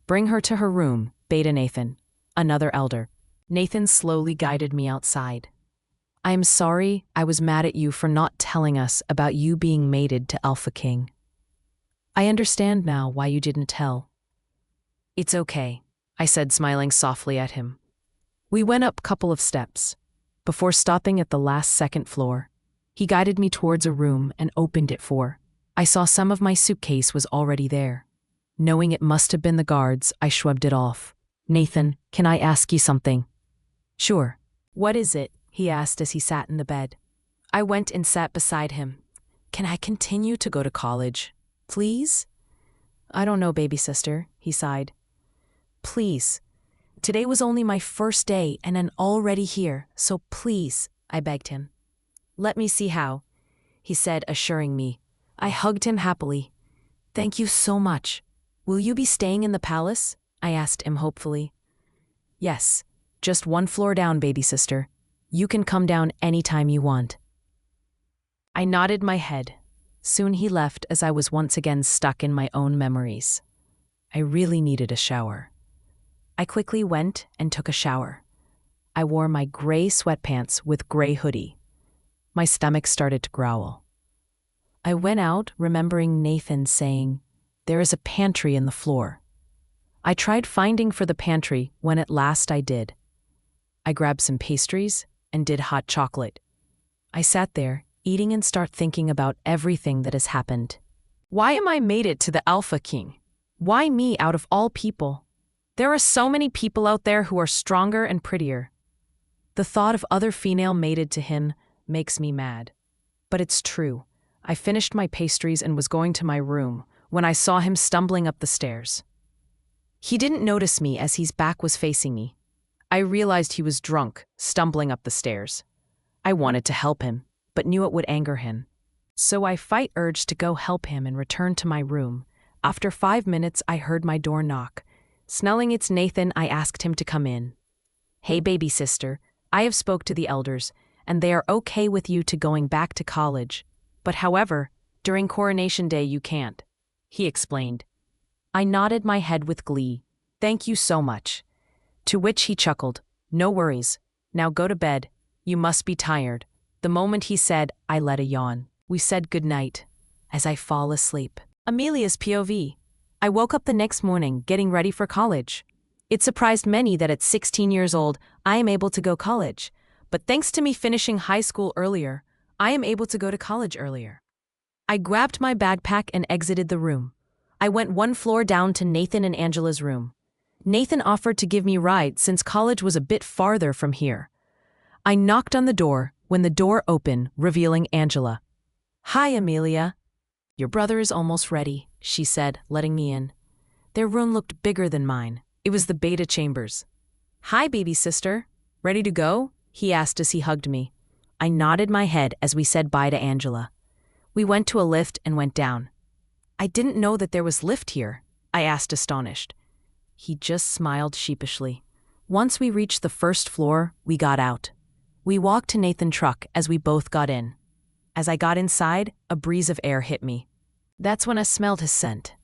Bring her to her room, bade Nathan, another elder. Nathan slowly guided me outside. I am sorry I was mad at you for not telling us about you being mated to Alpha King. I understand now why you didn't tell. It's okay, I said, smiling softly at him. We went up a couple of steps. Before stopping at the last second floor, he guided me towards a room and opened it for. I saw some of my suitcase was already there. Knowing it must have been the guards, I shrugged it off. Nathan, can I ask you something? Sure. What is it? He asked as he sat in the bed. I went and sat beside him. Can I continue to go to college? Please? I don't know, baby sister, he sighed. Please. Today was only my first day and I'm already here, so please, I begged him. Let me see how, he said, assuring me. I hugged him happily. Thank you so much. Will you be staying in the palace? I asked him hopefully. Yes, just 1 floor down, baby sister. You can come down anytime you want. I nodded my head. Soon he left as I was once again stuck in my own memories. I really needed a shower. I quickly went and took a shower. I wore my gray sweatpants with gray hoodie. My stomach started to growl. I went out remembering Nathan saying, "There is a pantry in the floor." I tried finding for the pantry when at last I did. I grabbed some pastries and did hot chocolate. I sat there, eating and start thinking about everything that has happened. Why am I mated to the Alpha King? Why me out of all people? There are so many people out there who are stronger and prettier. The thought of other female mated to him makes me mad. But it's true. I finished my pastries and was going to my room when I saw him stumbling up the stairs. He didn't notice me as his back was facing me. I realized he was drunk, stumbling up the stairs. I wanted to help him, but knew it would anger him. So I fight urge to go help him and return to my room. After 5 minutes, I heard my door knock. Smelling it's Nathan, I asked him to come in. Hey, baby sister, I have spoke to the elders, and they are okay with you to going back to college. But however, during coronation day you can't, he explained. I nodded my head with glee. Thank you so much. To which he chuckled. No worries. Now go to bed. You must be tired. The moment he said, I let a yawn. We said goodnight. As I fall asleep. Amelia's POV. I woke up the next morning getting ready for college. It surprised many that at 16 years old, I am able to go college. But thanks to me finishing high school earlier, I am able to go to college earlier. I grabbed my backpack and exited the room. I went one floor down to Nathan and Angela's room. Nathan offered to give me a ride since college was a bit farther from here. I knocked on the door when the door opened, revealing Angela. Hi, Amelia. Your brother is almost ready, she said, letting me in. Their room looked bigger than mine. It was the beta chambers. Hi, baby sister. Ready to go? He asked as he hugged me. I nodded my head as we said bye to Angela. We went to a lift and went down. I didn't know that there was lift here, I asked astonished. He just smiled sheepishly. Once we reached the first floor, we got out. We walked to Nathan's truck as we both got in. As I got inside, a breeze of air hit me. That's when I smelled his scent.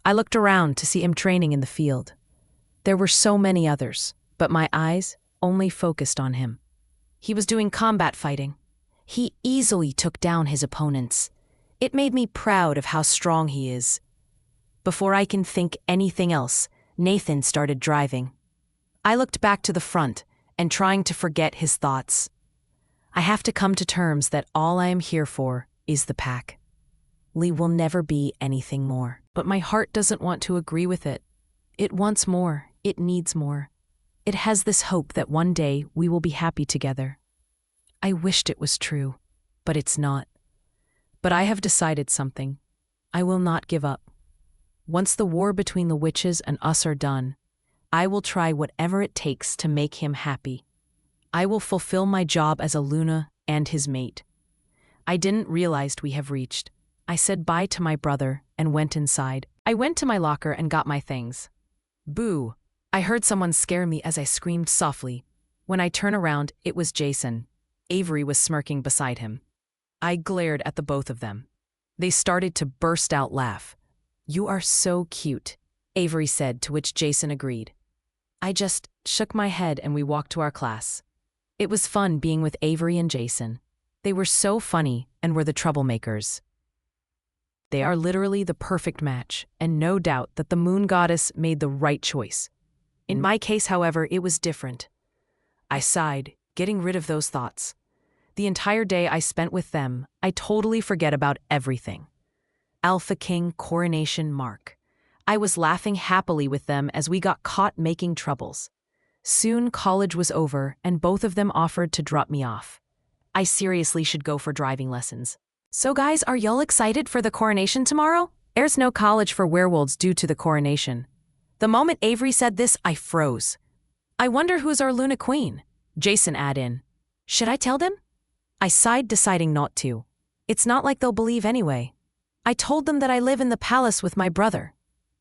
I looked around to see him training in the field. There were so many others, but my eyes only focused on him. He was doing combat fighting. He easily took down his opponents. It made me proud of how strong he is. Before I can think anything else, Nathan started driving. I looked back to the front and trying to forget his thoughts. I have to come to terms that all I am here for is the pack. Lee will never be anything more. But my heart doesn't want to agree with it. It wants more. It needs more. It has this hope that one day we will be happy together. I wished it was true, but it's not. But I have decided something. I will not give up. Once the war between the witches and us are done, I will try whatever it takes to make him happy. I will fulfill my job as a Luna and his mate. I didn't realize we have reached. I said bye to my brother and went inside. I went to my locker and got my things. Boo! I heard someone scare me as I screamed softly. When I turned around, it was Jason. Avery was smirking beside him. I glared at the both of them. They started to burst out laugh. You are so cute, Avery said, to which Jason agreed. I just shook my head and we walked to our class. It was fun being with Avery and Jason. They were so funny and were the troublemakers. They are literally the perfect match, and no doubt that the moon goddess made the right choice. In my case, however, it was different. I sighed, getting rid of those thoughts. The entire day I spent with them, I totally forget about everything. Alpha King Coronation Mark. I was laughing happily with them as we got caught making troubles. Soon college was over and both of them offered to drop me off. I seriously should go for driving lessons. So guys, are y'all excited for the coronation tomorrow? There's no college for werewolves due to the coronation. The moment Avery said this, I froze. I wonder who's our Luna Queen? Jason added in. Should I tell them? I sighed, deciding not to. It's not like they'll believe anyway. I told them that I live in the palace with my brother.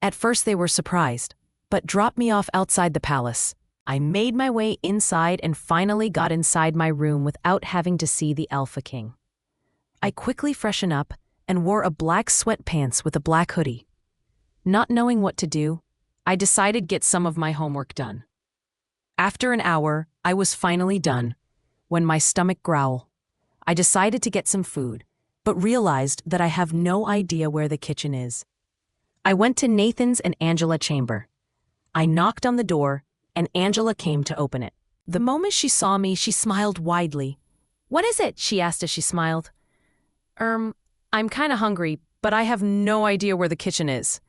At first they were surprised, but dropped me off outside the palace. I made my way inside and finally got inside my room without having to see the Alpha King. I quickly freshened up and wore a black sweatpants with a black hoodie. Not knowing what to do, I decided to get some of my homework done. After an hour, I was finally done. When my stomach growled, I decided to get some food, but realized that I have no idea where the kitchen is. I went to Nathan's and Angela's chamber. I knocked on the door, and Angela came to open it. The moment she saw me, she smiled widely. What is it? She asked as she smiled. I'm kinda hungry, but I have no idea where the kitchen is,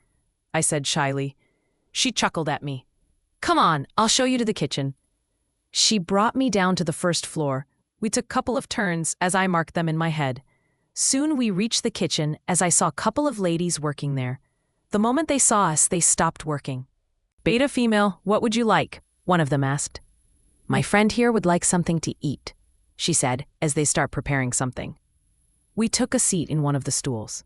I said shyly. She chuckled at me. Come on, I'll show you to the kitchen. She brought me down to the first floor. We took a couple of turns as I marked them in my head. Soon we reached the kitchen as I saw a couple of ladies working there. The moment they saw us, they stopped working. Beta female, what would you like? One of them asked. My friend here would like something to eat, she said as they start preparing something. We took a seat in one of the stools.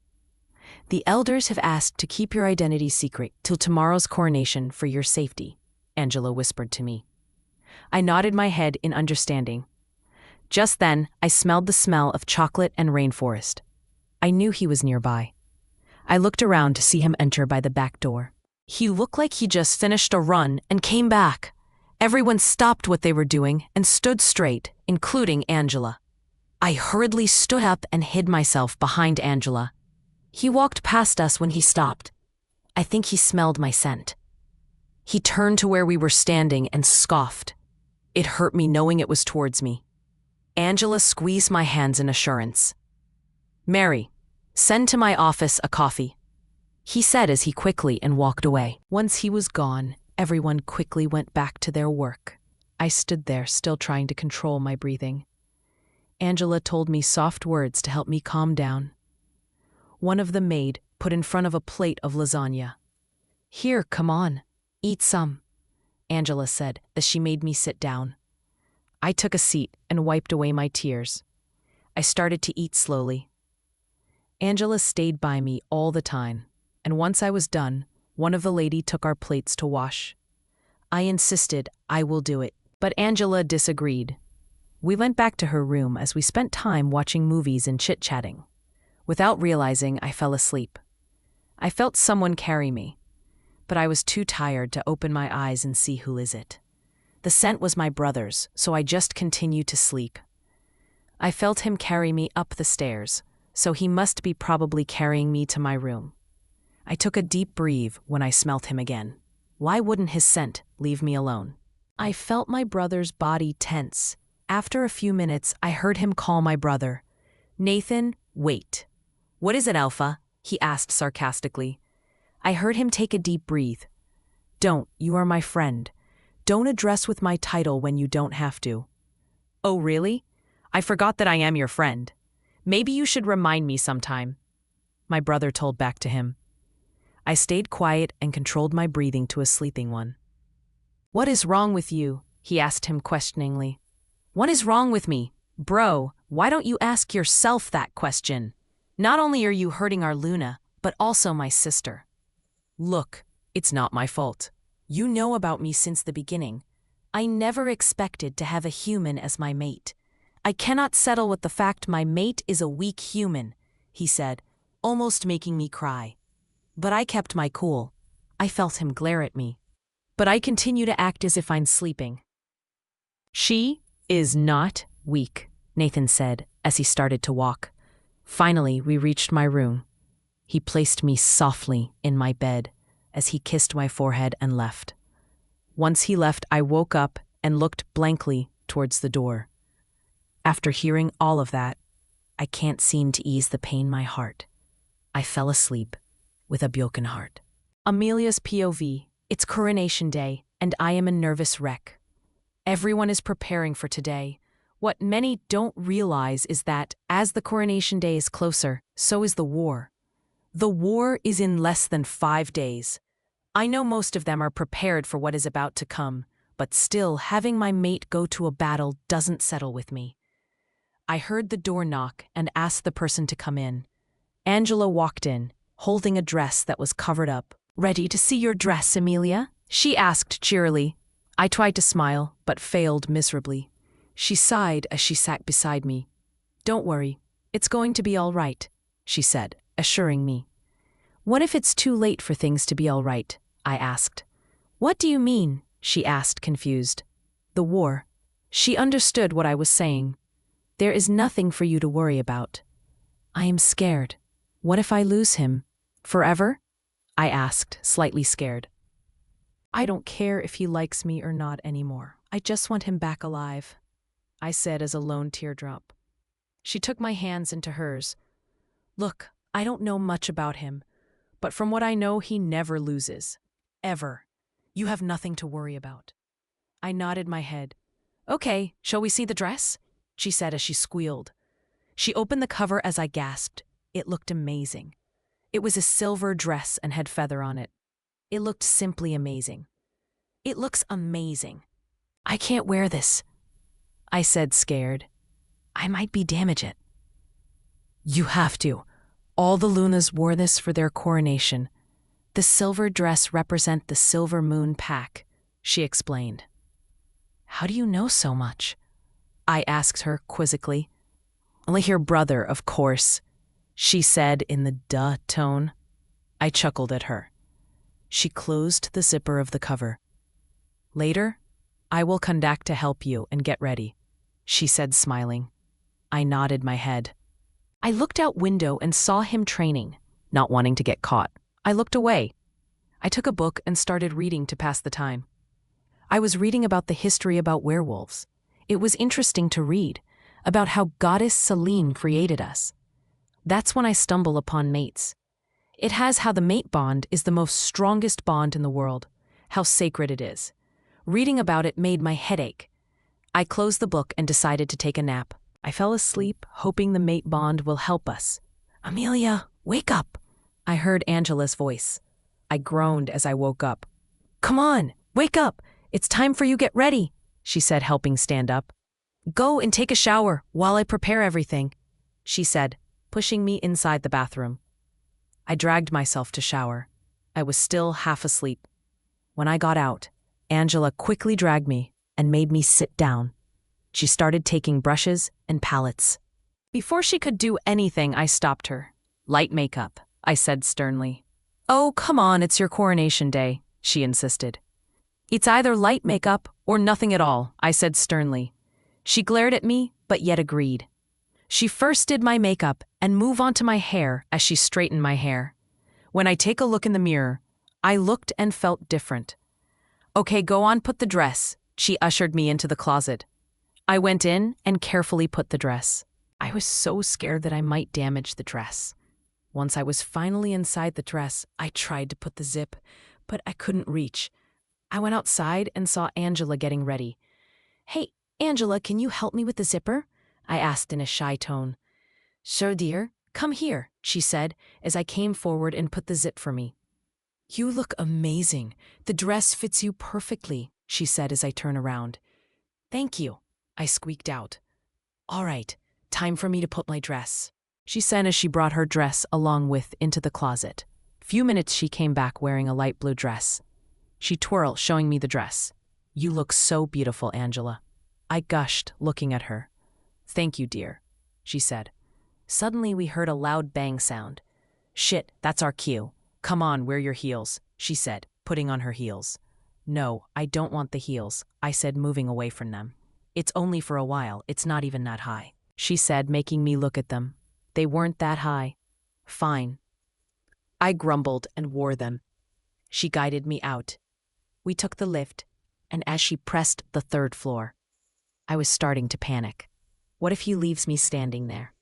The elders have asked to keep your identity secret till tomorrow's coronation for your safety, Angela whispered to me. I nodded my head in understanding. Just then, I smelled the smell of chocolate and rainforest. I knew he was nearby. I looked around to see him enter by the back door. He looked like he just finished a run and came back. Everyone stopped what they were doing and stood straight, including Angela. I hurriedly stood up and hid myself behind Angela. He walked past us when he stopped. I think he smelled my scent. He turned to where we were standing and scoffed. It hurt me knowing it was towards me. Angela squeezed my hands in assurance. "Mary, send to my office a coffee," he said as he quickly and walked away. Once he was gone, everyone quickly went back to their work. I stood there, still trying to control my breathing. Angela told me soft words to help me calm down. One of the maid put in front of a plate of lasagna. "Here, come on, eat some," Angela said as she made me sit down. I took a seat and wiped away my tears. I started to eat slowly. Angela stayed by me all the time, and once I was done, one of the lady took our plates to wash. I insisted I will do it, but Angela disagreed. We went back to her room as we spent time watching movies and chit-chatting. Without realizing, I fell asleep. I felt someone carry me, but I was too tired to open my eyes and see who is it. The scent was my brother's, so I just continued to sleep. I felt him carry me up the stairs, so he must be probably carrying me to my room. I took a deep breath when I smelt him again. Why wouldn't his scent leave me alone? I felt my brother's body tense. After a few minutes, I heard him call my brother. "Nathan, wait." "What is it, Alpha?" he asked sarcastically. I heard him take a deep breath. "Don't, you are my friend. Don't address with my title when you don't have to." "Oh, really? I forgot that I am your friend. Maybe you should remind me sometime," my brother told back to him. I stayed quiet and controlled my breathing to a sleeping one. "What is wrong with you?" he asked him questioningly. "What is wrong with me? Bro, why don't you ask yourself that question? Not only are you hurting our Luna, but also my sister." "Look, it's not my fault. You know about me since the beginning. I never expected to have a human as my mate. I cannot settle with the fact my mate is a weak human," he said, almost making me cry. But I kept my cool. I felt him glare at me. But I continue to act as if I'm sleeping. "She is not weak," Nathan said as he started to walk. Finally, we reached my room. He placed me softly in my bed as he kissed my forehead and left. Once he left, I woke up and looked blankly towards the door. After hearing all of that, I can't seem to ease the pain in my heart. I fell asleep with a broken heart. Amelia's POV. It's coronation day, and I am a nervous wreck. Everyone is preparing for today. What many don't realize is that, as the coronation day is closer, so is the war. The war is in less than 5 days. I know most of them are prepared for what is about to come, but still, having my mate go to a battle doesn't settle with me. I heard the door knock and asked the person to come in. Angela walked in, holding a dress that was covered up. "Ready to see your dress, Amelia?" she asked cheerily. I tried to smile, but failed miserably. She sighed as she sat beside me. "Don't worry, it's going to be all right," she said, assuring me. "What if it's too late for things to be all right?" I asked. "What do you mean?" she asked, confused. "The war." She understood what I was saying. "There is nothing for you to worry about." "I am scared. What if I lose him? Forever?" I asked, slightly scared. "I don't care if he likes me or not anymore. I just want him back alive," I said as a lone teardrop. She took my hands into hers. "Look, I don't know much about him, but from what I know, he never loses. Ever. You have nothing to worry about." I nodded my head. "Okay, shall we see the dress?" she said as she squealed. She opened the cover as I gasped. It looked amazing. It was a silver dress and had feather on it. It looked simply amazing. "It looks amazing." "I can't wear this," I said, scared. "I might be damage it." "You have to. All the Lunas wore this for their coronation. The silver dress represent the Silver Moon Pack," she explained. "How do you know so much?" I asked her quizzically. "Only your brother, of course," she said in the duh tone. I chuckled at her. She closed the zipper of the cover. Later, I will come back to help you and get ready, she said, smiling. I nodded my head. I looked out window and saw him training, not wanting to get caught. I looked away. I took a book and started reading to pass the time. I was reading about the history about werewolves. It was interesting to read about how goddess Selene created us. That's when I stumble upon mates. It has how the mate bond is the most strongest bond in the world, how sacred it is. Reading about it made my head ache. I closed the book and decided to take a nap. I fell asleep, hoping the mate bond will help us. Amelia, wake up! I heard Angela's voice. I groaned as I woke up. Come on, wake up! It's time for you to get ready, she said, helping stand up. Go and take a shower while I prepare everything, she said, pushing me inside the bathroom. I dragged myself to shower. I was still half asleep. When I got out, Angela quickly dragged me and made me sit down. She started taking brushes and palettes. Before she could do anything, I stopped her. Light makeup, I said sternly. Oh, come on, it's your coronation day, she insisted. It's either light makeup or nothing at all, I said sternly. She glared at me, but yet agreed. She first did my makeup and moved on to my hair as she straightened my hair. When I take a look in the mirror, I looked and felt different. Okay, go on, put the dress. She ushered me into the closet. I went in and carefully put the dress. I was so scared that I might damage the dress. Once I was finally inside the dress, I tried to put the zip, but I couldn't reach. I went outside and saw Angela getting ready. Hey, Angela, can you help me with the zipper? I asked in a shy tone. Sure, dear. Come here, she said, as I came forward and put the zip for me. You look amazing. The dress fits you perfectly, she said as I turned around. Thank you, I squeaked out. All right, time for me to put my dress, she said as she brought her dress along with into the closet. Few minutes she came back wearing a light blue dress. She twirled, showing me the dress. You look so beautiful, Angela. I gushed, looking at her. Thank you, dear, she said. Suddenly we heard a loud bang sound. Shit, that's our cue. Come on, wear your heels, she said, putting on her heels. No, I don't want the heels, I said, moving away from them. It's only for a while, it's not even that high, she said, making me look at them. They weren't that high. Fine. I grumbled and wore them. She guided me out. We took the lift, and as she pressed the 3rd floor, I was starting to panic. What if he leaves me standing there?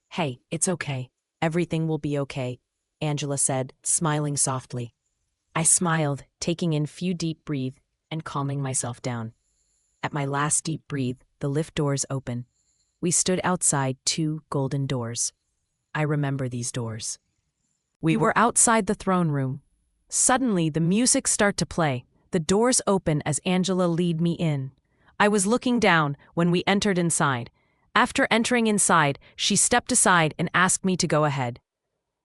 Hey, it's okay. Everything will be okay, Angela said, smiling softly. I smiled, taking in few deep breaths and calming myself down. At my last deep breath, the lift doors opened. We stood outside 2 golden doors. I remember these doors. We were outside the throne room. Suddenly, the music started to play. The doors opened as Angela led me in. I was looking down when we entered inside. After entering inside, she stepped aside and asked me to go ahead.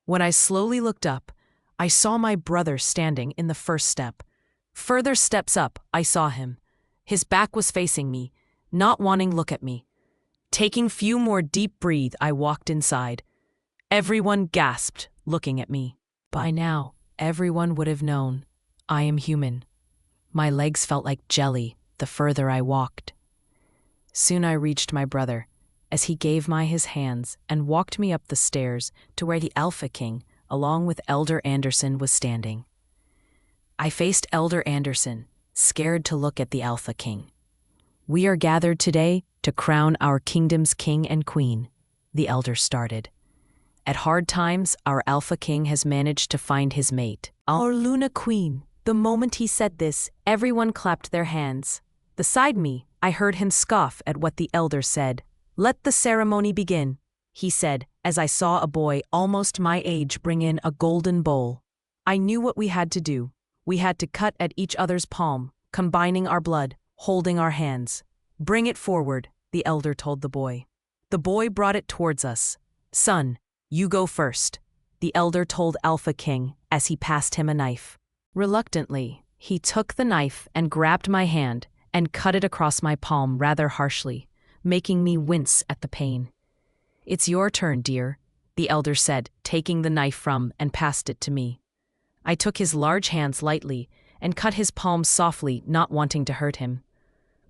When I slowly looked up, I saw my brother standing in the first step. Further steps up, I saw him. His back was facing me, not wanting to look at me. Taking few more deep breaths, I walked inside. Everyone gasped, looking at me. By now, everyone would have known. I am human. My legs felt like jelly the further I walked. Soon I reached my brother, as he gave me his hands and walked me up the stairs to where the Alpha King, along with Elder Anderson, was standing. I faced Elder Anderson, scared to look at the Alpha King. We are gathered today to crown our kingdom's king and queen, the elder started. At hard times, our Alpha King has managed to find his mate, our Luna Queen. The moment he said this, everyone clapped their hands. Beside me, I heard him scoff at what the elder said. Let the ceremony begin, he said, as I saw a boy almost my age bring in a golden bowl. I knew what we had to do. We had to cut at each other's palm, combining our blood, holding our hands. Bring it forward, the elder told the boy. The boy brought it towards us. Son, you go first, the elder told Alpha King as he passed him a knife. Reluctantly, he took the knife and grabbed my hand and cut it across my palm rather harshly, making me wince at the pain. It's your turn, dear, the elder said, taking the knife from and passed it to me. I took his large hands lightly and cut his palm softly, not wanting to hurt him.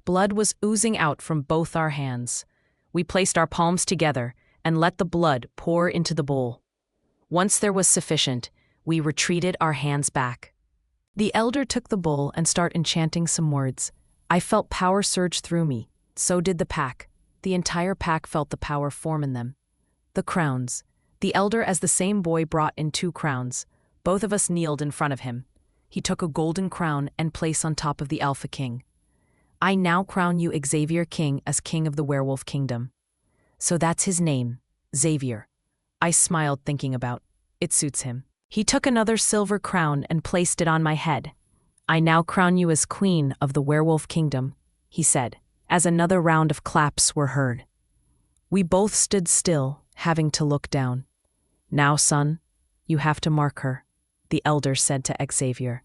Blood was oozing out from both our hands. We placed our palms together and let the blood pour into the bowl. Once there was sufficient, we retreated our hands back. The elder took the bowl and started enchanting some words. I felt power surge through me. So did the pack. The entire pack felt the power form in them. The crowns. The elder, as the same boy, brought in 2 crowns. Both of us kneeled in front of him. He took a golden crown and placed on top of the Alpha King. I now crown you Xavier King as king of the werewolf kingdom. So that's his name, Xavier. I smiled, thinking about it suits him. He took another silver crown and placed it on my head. I now crown you as queen of the werewolf kingdom, he said, as another round of claps were heard. We both stood still, having to look down. Now, son, you have to mark her, the elder said to Xavier.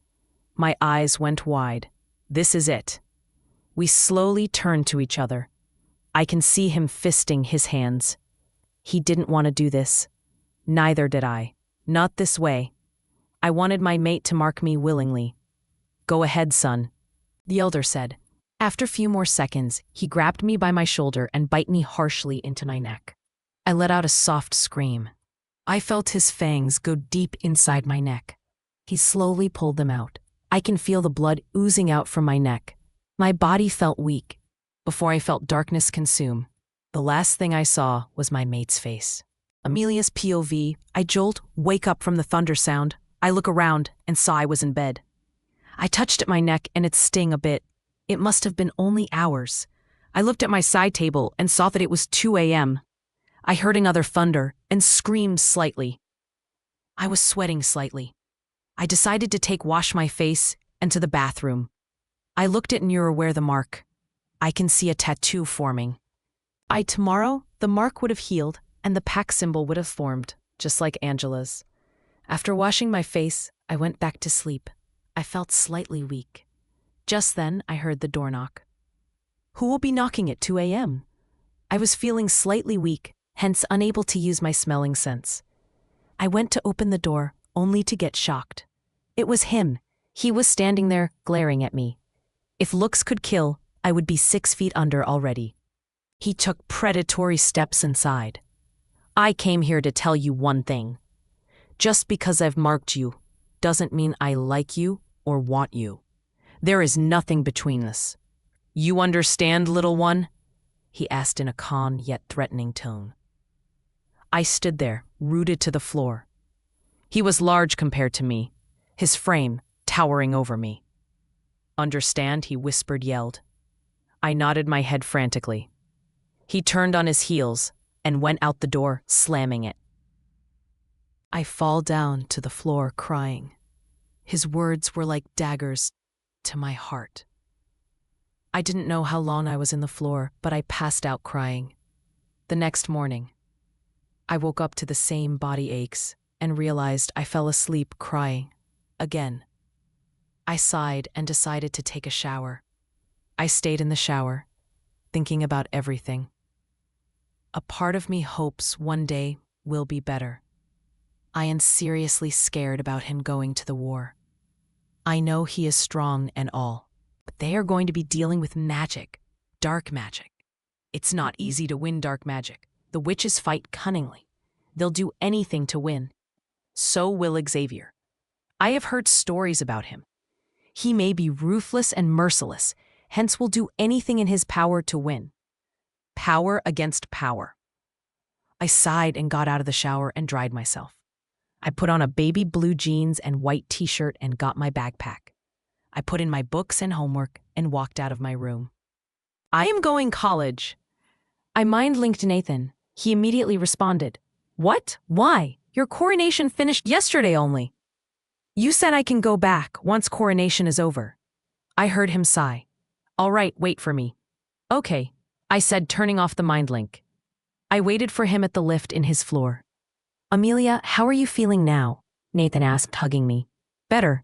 My eyes went wide. This is it. We slowly turned to each other. I can see him fisting his hands. He didn't want to do this. Neither did I. Not this way. I wanted my mate to mark me willingly. Go ahead, son, the elder said. After a few more seconds, he grabbed me by my shoulder and bit me harshly into my neck. I let out a soft scream. I felt his fangs go deep inside my neck. He slowly pulled them out. I can feel the blood oozing out from my neck. My body felt weak. Before I felt darkness consume, the last thing I saw was my mate's face. Amelia's POV, I jolt, wake up from the thunder sound. I look around and saw I was in bed. I touched at my neck and it sting a bit. It must have been only hours. I looked at my side table and saw that it was 2 a.m. I heard another thunder and screamed slightly. I was sweating slightly. I decided to wash my face and to the bathroom. I looked at Nura where the mark. I can see a tattoo forming. Tomorrow, the mark would have healed and the pack symbol would have formed, just like Angela's. After washing my face, I went back to sleep. I felt slightly weak. Just then, I heard the door knock. Who will be knocking at 2 a.m.? I was feeling slightly weak, hence unable to use my smelling sense. I went to open the door, only to get shocked. It was him. He was standing there, glaring at me. If looks could kill, I would be 6 feet under already. He took predatory steps inside. I came here to tell you one thing. Just because I've marked you doesn't mean I like you or want you. There is nothing between us. You understand, little one? He asked in a calm yet threatening tone. I stood there, rooted to the floor. He was large compared to me, his frame towering over me. Understand, he whispered, yelled. I nodded my head frantically. He turned on his heels and went out the door, slamming it. I fall down to the floor crying. His words were like daggers to my heart. I didn't know how long I was in the floor, but I passed out crying. The next morning, I woke up to the same body aches and realized I fell asleep crying again. I sighed and decided to take a shower. I stayed in the shower, thinking about everything. A part of me hopes one day will be better. I am seriously scared about him going to the war. I know he is strong and all, but they are going to be dealing with magic, dark magic. It's not easy to win dark magic. The witches fight cunningly. They'll do anything to win. So will Xavier. I have heard stories about him. He may be ruthless and merciless, hence will do anything in his power to win. Power against power. I sighed and got out of the shower and dried myself. I put on a baby blue jeans and white t-shirt and got my backpack. I put in my books and homework and walked out of my room. I am going college. I mind-linked Nathan. He immediately responded. What? Why? Your coronation finished yesterday only. You said I can go back once coronation is over. I heard him sigh. All right, wait for me. Okay, I said, turning off the mind link. I waited for him at the lift in his floor. Amelia, how are you feeling now? Nathan asked, hugging me. Better.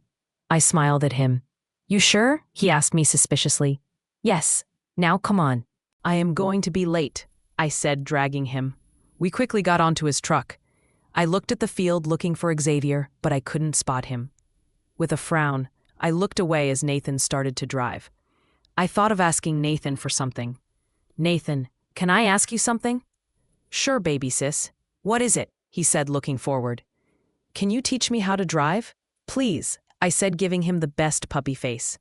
I smiled at him. You sure? He asked me suspiciously. Yes. Now come on. I am going to be late, I said, dragging him. We quickly got onto his truck. I looked at the field looking for Xavier, but I couldn't spot him. With a frown, I looked away as Nathan started to drive. I thought of asking Nathan for something. Nathan, can I ask you something? Sure, baby sis. What is it? He said, looking forward. Can you teach me how to drive? Please, I said, giving him the best puppy face.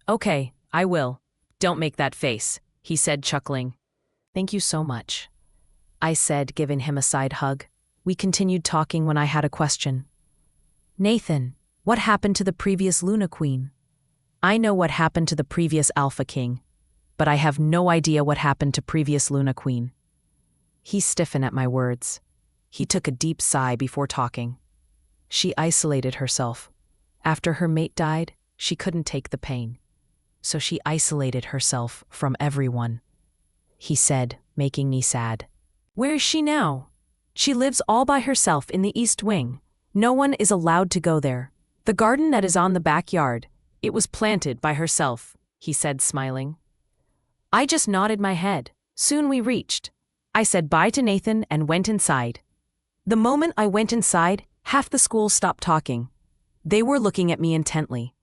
Okay, I will. Don't make that face, he said, chuckling. Thank you so much, I said, giving him a side hug. We continued talking when I had a question. Nathan, what happened to the previous Luna Queen? I know what happened to the previous Alpha King, but I have no idea what happened to previous Luna Queen. He stiffened at my words. He took a deep sigh before talking. She isolated herself. After her mate died, she couldn't take the pain. So she isolated herself from everyone. He said, making me sad. Where is she now? She lives all by herself in the East Wing. No one is allowed to go there. The garden that is on the backyard, it was planted by herself, he said, smiling. I just nodded my head. Soon we reached. I said bye to Nathan and went inside. The moment I went inside, half the school stopped talking. They were looking at me intently.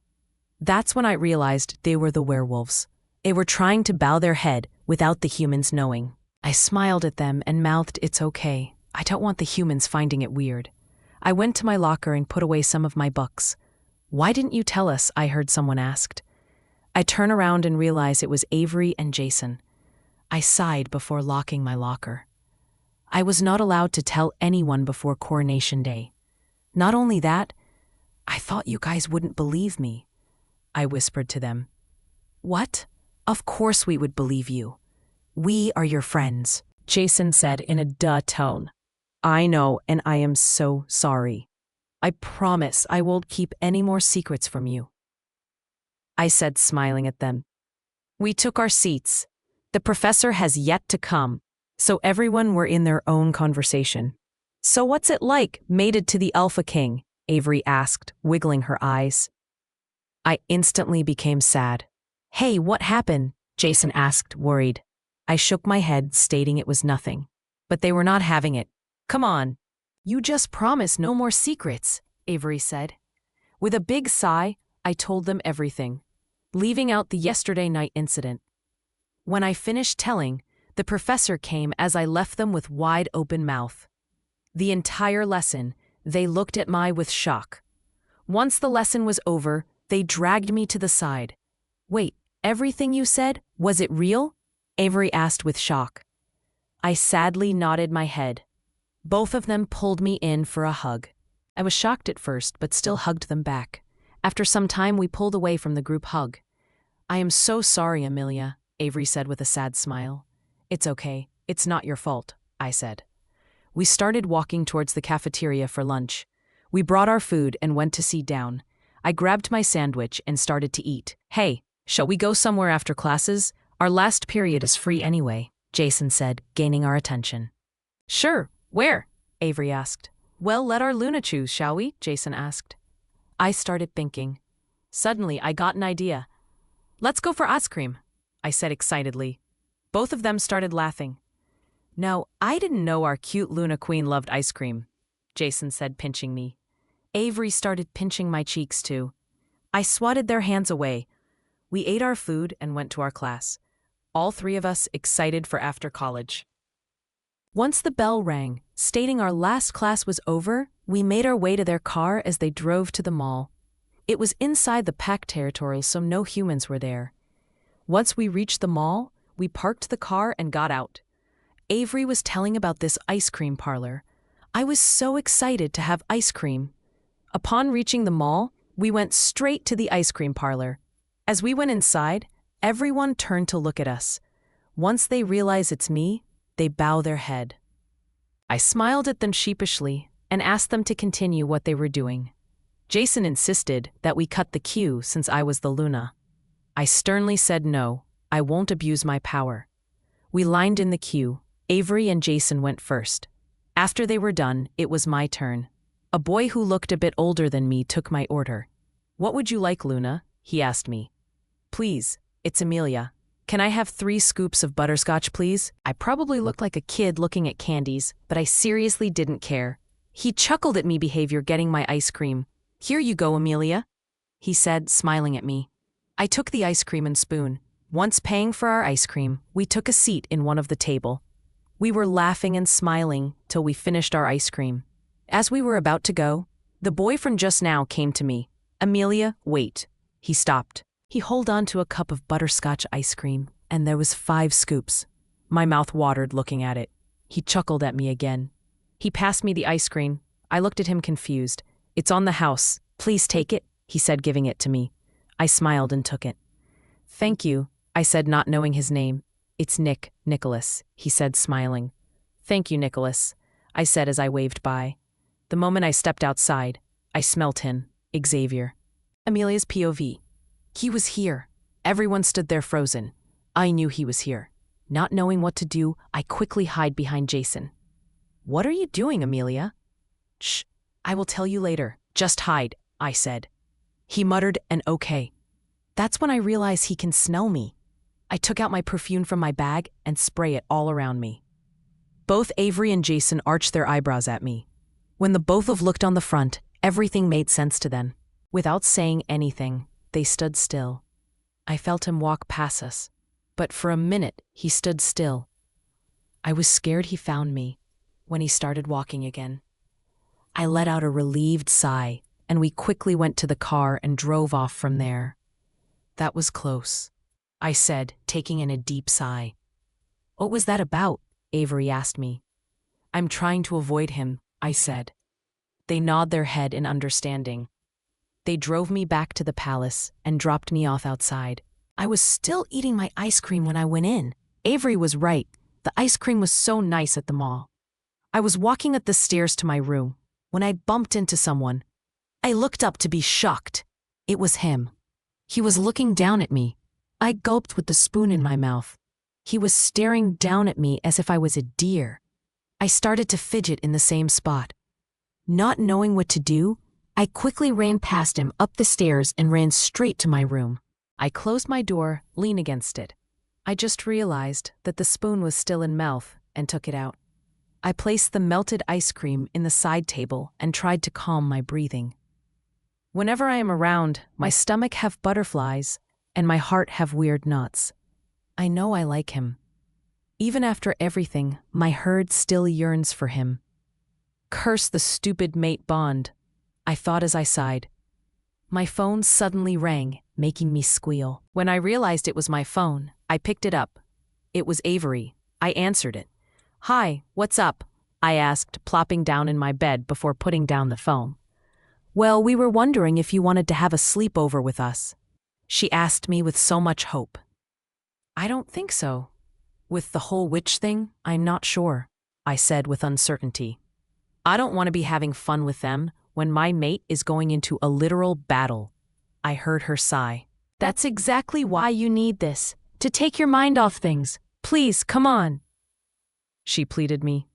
That's when I realized they were the werewolves. They were trying to bow their head without the humans knowing. I smiled at them and mouthed, "It's okay. I don't want the humans finding it weird." I went to my locker and put away some of my books. "Why didn't you tell us?" I heard someone asked. I turned around and realized it was Avery and Jason. I sighed before locking my locker. I was not allowed to tell anyone before Coronation Day. Not only that, I thought you guys wouldn't believe me, I whispered to them. What? Of course we would believe you. We are your friends, Jason said in a duh tone. I know, and I am so sorry. I promise I won't keep any more secrets from you, I said, smiling at them. We took our seats. The professor has yet to come, so everyone were in their own conversation. So what's it like, mated to the Alpha King? Avery asked, wiggling her eyes. I instantly became sad. Hey, what happened? Jason asked, worried. I shook my head, stating it was nothing. But they were not having it. Come on. You just promised no more secrets, Avery said. With a big sigh, I told them everything, leaving out the yesterday night incident. When I finished telling, the professor came as I left them with wide open mouth. The entire lesson, they looked at me with shock. Once the lesson was over, they dragged me to the side. Wait, everything you said, was it real? Avery asked with shock. I sadly nodded my head. Both of them pulled me in for a hug. I was shocked at first, but still hugged them back. After some time, we pulled away from the group hug. I am so sorry, Amelia, Avery said with a sad smile. It's okay. It's not your fault, I said. We started walking towards the cafeteria for lunch. We brought our food and went to sit down. I grabbed my sandwich and started to eat. Hey, shall we go somewhere after classes? Our last period is free anyway, Jason said, gaining our attention. Sure, where? Avery asked. Well, let our Luna choose, shall we? Jason asked. I started thinking. Suddenly, I got an idea. Let's go for ice cream, I said excitedly. Both of them started laughing. No, I didn't know our cute Luna Queen loved ice cream, Jason said, pinching me. Avery started pinching my cheeks too. I swatted their hands away. We ate our food and went to our class. All three of us excited for after college. Once the bell rang, stating our last class was over, we made our way to their car as they drove to the mall. It was inside the packed territory, so no humans were there. Once we reached the mall, we parked the car and got out. Avery was telling about this ice cream parlor. I was so excited to have ice cream. Upon reaching the mall, we went straight to the ice cream parlor. As we went inside, everyone turned to look at us. Once they realize it's me, they bow their head. I smiled at them sheepishly and asked them to continue what they were doing. Jason insisted that we cut the queue since I was the Luna. I sternly said no, I won't abuse my power. We lined in the queue. Avery and Jason went first. After they were done, it was my turn. A boy who looked a bit older than me took my order. What would you like, Luna? He asked me. Please, it's Amelia. Can I have 3 scoops of butterscotch, please? I probably looked like a kid looking at candies, but I seriously didn't care. He chuckled at me behavior getting my ice cream. Here you go, Amelia, he said, smiling at me. I took the ice cream and spoon. Once paying for our ice cream, we took a seat in one of the table. We were laughing and smiling till we finished our ice cream. As we were about to go, the boy from just now came to me. Amelia, wait. He stopped. He held on to a cup of butterscotch ice cream, and there was 5 scoops. My mouth watered looking at it. He chuckled at me again. He passed me the ice cream. I looked at him confused. It's on the house. Please take it, he said, giving it to me. I smiled and took it. Thank you, I said, not knowing his name. It's Nicholas, he said, smiling. Thank you, Nicholas, I said as I waved by. The moment I stepped outside, I smelt him, Xavier. Amelia's POV. He was here. Everyone stood there frozen. I knew he was here. Not knowing what to do, I quickly hid behind Jason. What are you doing, Amelia? Shh, I will tell you later. Just hide, I said. He muttered an okay. That's when I realized he can smell me. I took out my perfume from my bag and spray it all around me. Both Avery and Jason arched their eyebrows at me. When the both of looked on the front, everything made sense to them. Without saying anything, they stood still. I felt him walk past us, but for a minute he stood still. I was scared he found me when he started walking again. I let out a relieved sigh, and we quickly went to the car and drove off from there. That was close, I said, taking in a deep sigh. What was that about? Avery asked me. I'm trying to avoid him, I said. They nodded their head in understanding. They drove me back to the palace and dropped me off outside. I was still eating my ice cream when I went in. Avery was right. The ice cream was so nice at the mall. I was walking up the stairs to my room when I bumped into someone. I looked up to be shocked. It was him. He was looking down at me. I gulped with the spoon in my mouth. He was staring down at me as if I was a deer. I started to fidget in the same spot. Not knowing what to do, I quickly ran past him up the stairs and ran straight to my room. I closed my door, leaned against it. I just realized that the spoon was still in mouth and took it out. I placed the melted ice cream in the side table and tried to calm my breathing. Whenever I am around, my stomach have butterflies and my heart have weird knots. I know I like him. Even after everything, my herd still yearns for him. Curse the stupid mate bond, I thought as I sighed. My phone suddenly rang, making me squeal. When I realized it was my phone, I picked it up. It was Avery. I answered it. Hi, what's up? I asked, plopping down in my bed before putting down the phone. Well, we were wondering if you wanted to have a sleepover with us. She asked me with so much hope. I don't think so. With the whole witch thing, I'm not sure, I said with uncertainty. I don't want to be having fun with them when my mate is going into a literal battle. I heard her sigh. That's exactly why you need this, to take your mind off things. Please, come on. She pleaded me.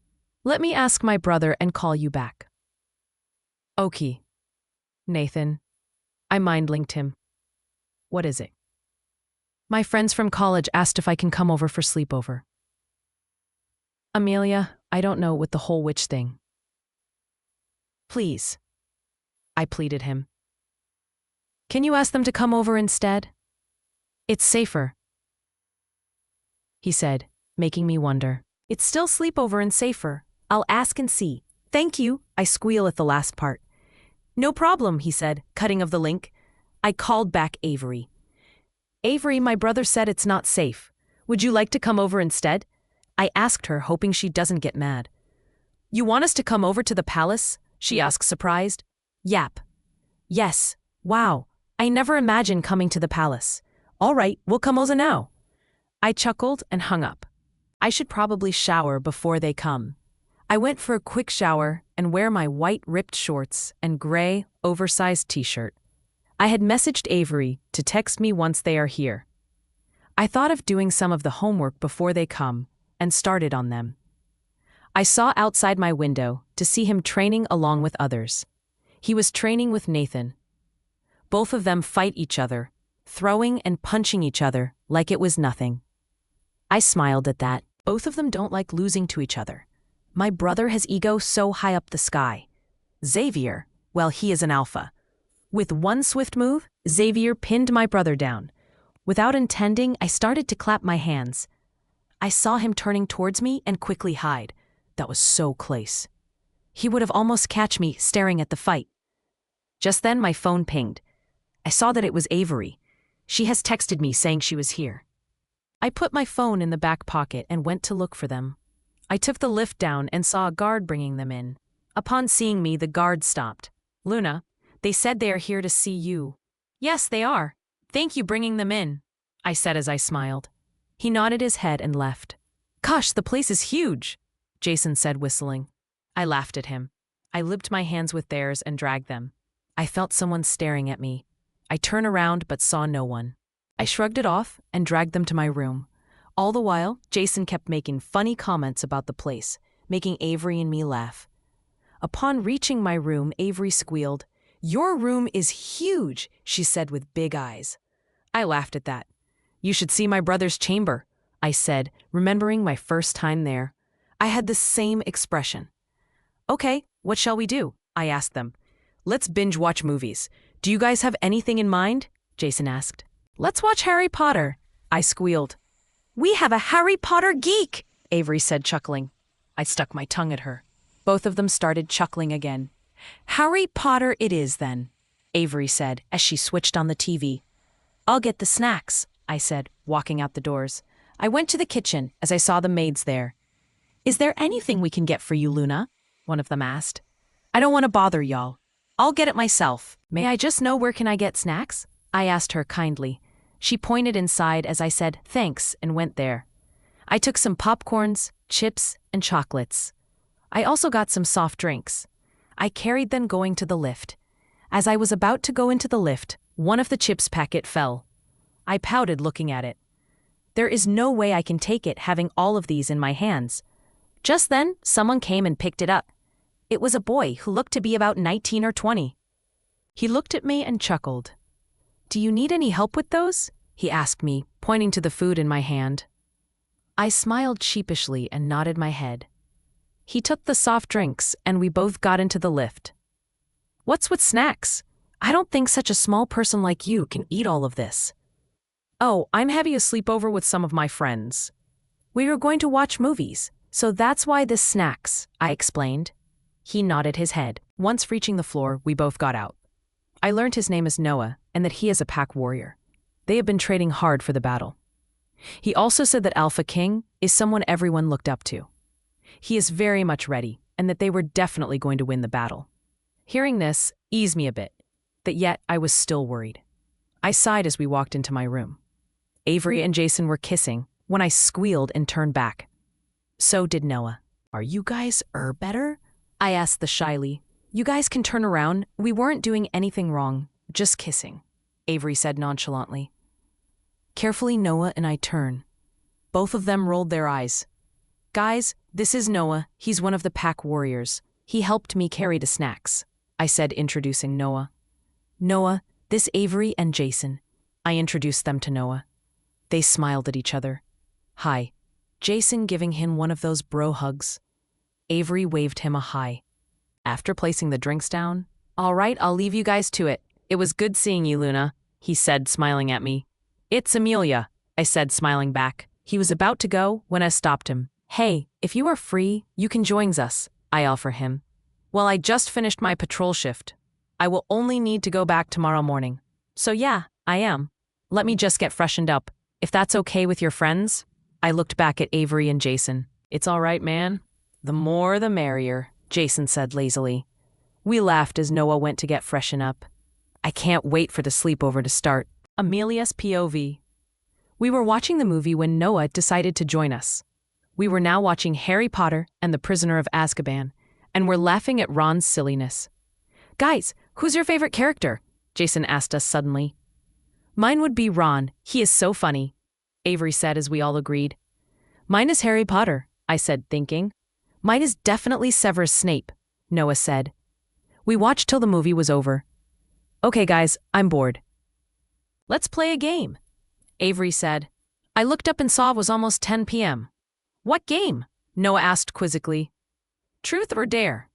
Let me ask my brother and call you back. Okay. Nathan. I mind-linked him. What is it? My friends from college asked if I can come over for sleepover. Amelia, I don't know with the whole witch thing. Please. I pleaded him. Can you ask them to come over instead? It's safer. He said, making me wonder. It's still sleepover and safer. I'll ask and see. Thank you, I squeal at the last part. No problem, he said, cutting of the link. I called back Avery. Avery, my brother said it's not safe. Would you like to come over instead? I asked her, hoping she doesn't get mad. You want us to come over to the palace? She asked, surprised. Yap. Yes. Wow. I never imagined coming to the palace. All right, we'll come over now. I chuckled and hung up. I should probably shower before they come. I went for a quick shower and wear my white ripped shorts and gray, oversized t-shirt. I had messaged Avery to text me once they are here. I thought of doing some of the homework before they come and started on them. I saw outside my window to see him training along with others. He was training with Nathan. Both of them fight each other, throwing and punching each other like it was nothing. I smiled at that. Both of them don't like losing to each other. My brother has ego so high up the sky. Xavier, well, he is an alpha. With one swift move, Xavier pinned my brother down. Without intending, I started to clap my hands. I saw him turning towards me and quickly hide. That was so close. He would have almost catch me staring at the fight. Just then my phone pinged. I saw that it was Avery. She has texted me saying she was here. I put my phone in the back pocket and went to look for them. I took the lift down and saw a guard bringing them in. Upon seeing me, the guard stopped. Luna, they said they are here to see you. Yes, they are. Thank you bringing them in, I said as I smiled. He nodded his head and left. Gosh, the place is huge, Jason said, whistling. I laughed at him. I lipped my hands with theirs and dragged them. I felt someone staring at me. I turned around but saw no one. I shrugged it off and dragged them to my room. All the while, Jason kept making funny comments about the place, making Avery and me laugh. Upon reaching my room, Avery squealed. Your room is huge, she said with big eyes. I laughed at that. You should see my brother's chamber, I said, remembering my first time there. I had the same expression. Okay, what shall we do? I asked them. Let's binge watch movies. Do you guys have anything in mind? Jason asked. Let's watch Harry Potter, I squealed. We have a Harry Potter geek, Avery said, chuckling. I stuck my tongue at her. Both of them started chuckling again. Harry Potter it is then, Avery said as she switched on the TV. I'll get the snacks, I said, walking out the doors. I went to the kitchen as I saw the maids there. Is there anything we can get for you, Luna? One of them asked. I don't want to bother y'all. I'll get it myself. May I just know where can I get snacks? I asked her kindly. She pointed inside as I said thanks and went there. I took some popcorns, chips, and chocolates. I also got some soft drinks. I carried them going to the lift. As I was about to go into the lift, one of the chips packet fell. I pouted looking at it. There is no way I can take it having all of these in my hands. Just then, someone came and picked it up. It was a boy who looked to be about 19 or 20. He looked at me and chuckled. Do you need any help with those? He asked me, pointing to the food in my hand. I smiled sheepishly and nodded my head. He took the soft drinks and we both got into the lift. What's with snacks? I don't think such a small person like you can eat all of this. Oh, I'm having a sleepover with some of my friends. We were going to watch movies, so that's why this snacks, I explained. He nodded his head. Once reaching the floor, we both got out. I learned his name is Noah and that he is a pack warrior. They have been training hard for the battle. He also said that Alpha King is someone everyone looked up to. He is very much ready and that they were definitely going to win the battle. Hearing this eased me a bit, but yet I was still worried. I sighed as we walked into my room. Avery and Jason were kissing when I squealed and turned back. So did Noah. Are you guys better? I asked the shyly. You guys can turn around. We weren't doing anything wrong, just kissing, Avery said nonchalantly. Carefully, Noah and I turn. Both of them rolled their eyes. Guys, this is Noah. He's one of the pack warriors. He helped me carry the snacks, I said, introducing Noah. Noah, this Avery and Jason. I introduced them to Noah. They smiled at each other. Hi. Jason giving him one of those bro hugs. Avery waved him a hi. After placing the drinks down, all right, I'll leave you guys to it. It was good seeing you, Luna, he said, smiling at me. It's Amelia, I said, smiling back. He was about to go when I stopped him. Hey, if you are free, you can join us, I offer him. Well, I just finished my patrol shift. I will only need to go back tomorrow morning. So yeah, I am. Let me just get freshened up. If that's okay with your friends? I looked back at Avery and Jason. It's all right, man. The more the merrier, Jason said lazily. We laughed as Noah went to get freshen up. I can't wait for the sleepover to start. Amelia's POV. We were watching the movie when Noah decided to join us. We were now watching Harry Potter and the Prisoner of Azkaban, and we're laughing at Ron's silliness. Guys, who's your favorite character? Jason asked us suddenly. Mine would be Ron. He is so funny, Avery said as we all agreed. Mine is Harry Potter, I said, thinking. Mine is definitely Severus Snape, Noah said. We watched till the movie was over. Okay, guys, I'm bored. Let's play a game, Avery said. I looked up and saw it was almost 10 p.m. What game? Noah asked quizzically. Truth or dare?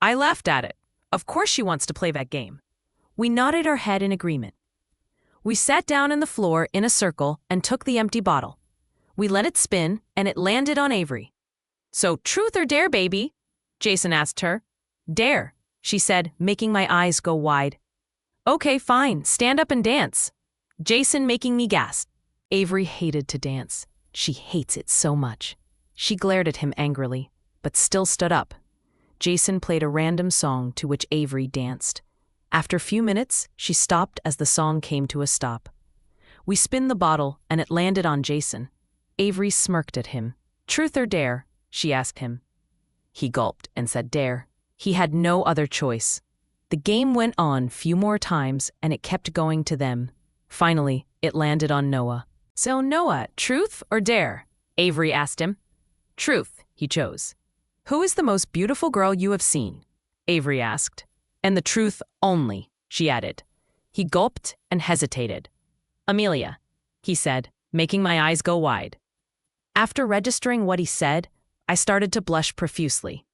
I laughed at it. Of course she wants to play that game. We nodded our head in agreement. We sat down on the floor in a circle and took the empty bottle. We let it spin, and it landed on Avery. "So, truth or dare, baby?" Jason asked her. "Dare," she said, making my eyes go wide. "Okay, fine, stand up and dance." Jason making me gasp. Avery hated to dance. She hates it so much. She glared at him angrily, but still stood up. Jason played a random song to which Avery danced. After a few minutes, she stopped as the song came to a stop. We spun the bottle, and it landed on Jason. Avery smirked at him. "Truth or dare?" she asked him. He gulped and said dare. He had no other choice. The game went on few more times, and it kept going to them. Finally, it landed on Noah. "So Noah, truth or dare?" Avery asked him. "Truth," he chose. "Who is the most beautiful girl you have seen?" Avery asked. "And the truth only," she added. He gulped and hesitated. "Amelia," he said, making my eyes go wide. After registering what he said, I started to blush profusely.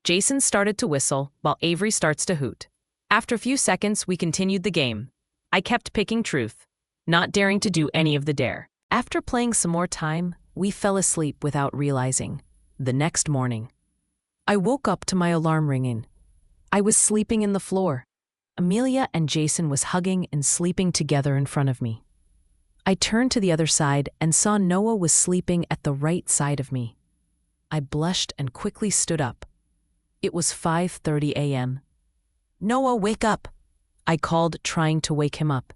Jason started to whistle while Avery starts to hoot. After a few seconds, we continued the game. I kept picking truth, not daring to do any of the dare. After playing some more time, we fell asleep without realizing. The next morning, I woke up to my alarm ringing. I was sleeping in the floor. Amelia and Jason was hugging and sleeping together in front of me. I turned to the other side and saw Noah was sleeping at the right side of me. I blushed and quickly stood up. It was 5:30 a.m. "Noah, wake up!" I called, trying to wake him up.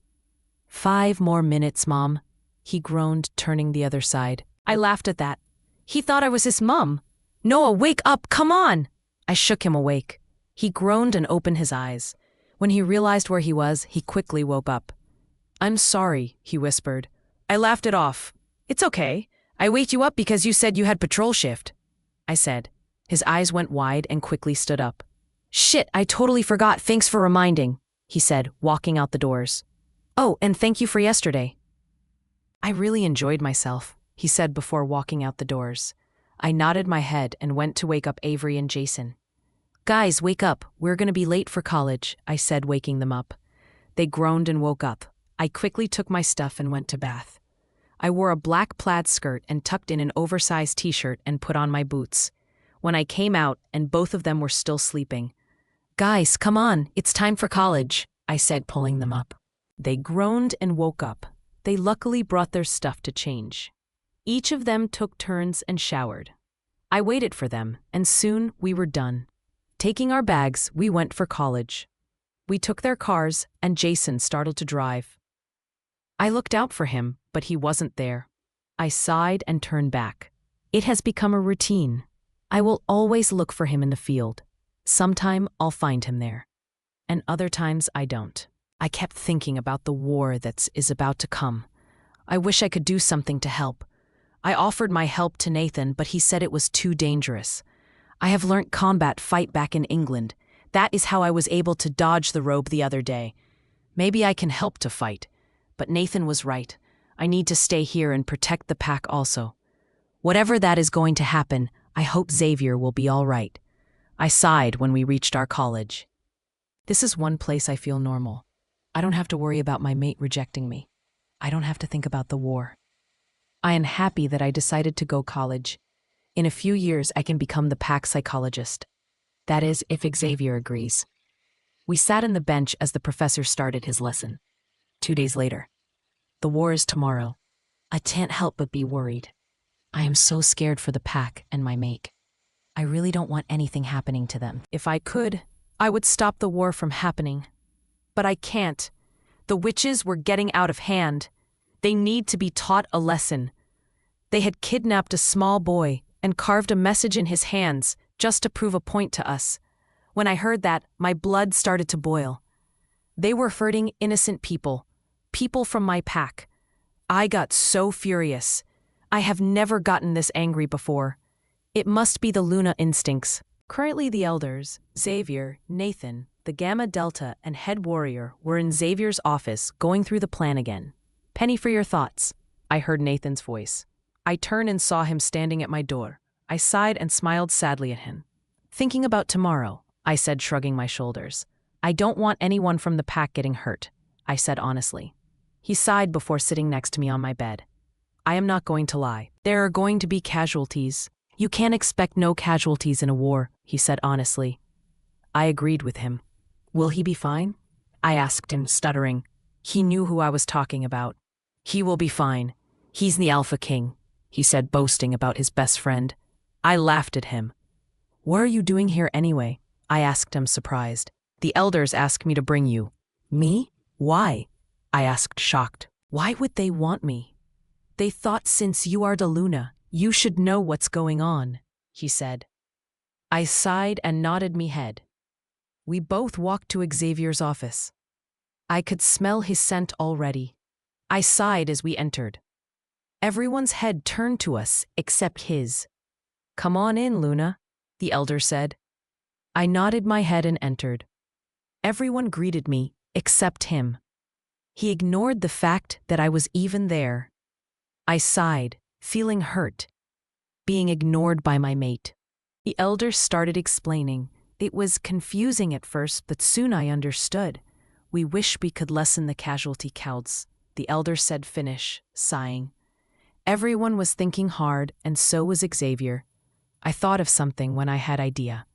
"5 more minutes, Mom," he groaned, turning the other side. I laughed at that. He thought I was his mom. "Noah, wake up, come on!" I shook him awake. He groaned and opened his eyes. When he realized where he was, he quickly woke up. "I'm sorry," he whispered. I laughed it off. "It's okay. I waked you up because you said you had patrol shift," I said. His eyes went wide and quickly stood up. "Shit, I totally forgot. Thanks for reminding," he said, walking out the doors. "Oh, and thank you for yesterday." "I really enjoyed myself," he said before walking out the doors. I nodded my head and went to wake up Avery and Jason. "Guys, wake up. We're going to be late for college," I said, waking them up. They groaned and woke up. I quickly took my stuff and went to bath. I wore a black plaid skirt and tucked in an oversized t-shirt and put on my boots. When I came out, and both of them were still sleeping. "Guys, come on, it's time for college," I said, pulling them up. They groaned and woke up. They luckily brought their stuff to change. Each of them took turns and showered. I waited for them, and soon we were done. Taking our bags, we went for college. We took their cars, and Jason started to drive. I looked out for him, but he wasn't there. I sighed and turned back. It has become a routine. I will always look for him in the field. Sometime I'll find him there, and other times I don't. I kept thinking about the war that is about to come. I wish I could do something to help. I offered my help to Nathan, but he said it was too dangerous. I have learnt combat fight back in England. That is how I was able to dodge the robe the other day. Maybe I can help to fight. But Nathan was right. I need to stay here and protect the pack also. Whatever that is going to happen, I hope Xavier will be all right. I sighed when we reached our college. This is one place I feel normal. I don't have to worry about my mate rejecting me. I don't have to think about the war. I am happy that I decided to go college. In a few years, I can become the pack psychologist. That is, if Xavier agrees. We sat on the bench as the professor started his lesson. 2 days later. The war is tomorrow. I can't help but be worried. I am so scared for the pack and my mate. I really don't want anything happening to them. If I could, I would stop the war from happening. But I can't. The witches were getting out of hand. They need to be taught a lesson. They had kidnapped a small boy and carved a message in his hands just to prove a point to us. When I heard that, my blood started to boil. They were hurting innocent people from my pack. I got so furious. I have never gotten this angry before. It must be the Luna instincts. Currently the elders, Xavier, Nathan, the Gamma Delta, and Head Warrior were in Xavier's office going through the plan again. "Penny, for your thoughts," I heard Nathan's voice. I turned and saw him standing at my door. I sighed and smiled sadly at him. "Thinking about tomorrow," I said, shrugging my shoulders. "I don't want anyone from the pack getting hurt," I said honestly. He sighed before sitting next to me on my bed. I am not going to lie. There are going to be casualties. You can't expect no casualties in a war, he said honestly. I agreed with him. Will he be fine? I asked him, stuttering. He knew who I was talking about. He will be fine. He's the Alpha King, he said, boasting about his best friend. I laughed at him. What are you doing here anyway? I asked him, surprised. The elders asked me to bring you. Me? Why? I asked, shocked. Why would they want me? They thought since you are the Luna, you should know what's going on, he said. I sighed and nodded me head. We both walked to Xavier's office. I could smell his scent already. I sighed as we entered. Everyone's head turned to us except his. Come on in, Luna, the elder said. I nodded my head and entered. Everyone greeted me except him. He ignored the fact that I was even there. I sighed, feeling hurt, being ignored by my mate. The elder started explaining. It was confusing at first, but soon I understood. We wish we could lessen the casualty counts, the elder said, sighing. Everyone was thinking hard, and so was Xavier. I thought of something when I had idea.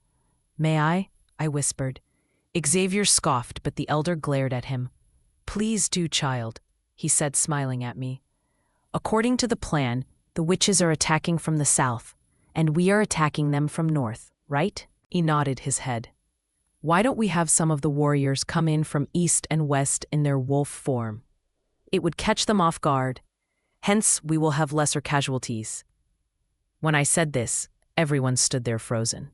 May I? I whispered. Xavier scoffed, but the elder glared at him. Please do, child, he said, smiling at me. According to the plan, the witches are attacking from the south, and we are attacking them from north, right? He nodded his head. Why don't we have some of the warriors come in from east and west in their wolf form? It would catch them off guard. Hence, we will have lesser casualties. When I said this, everyone stood there frozen.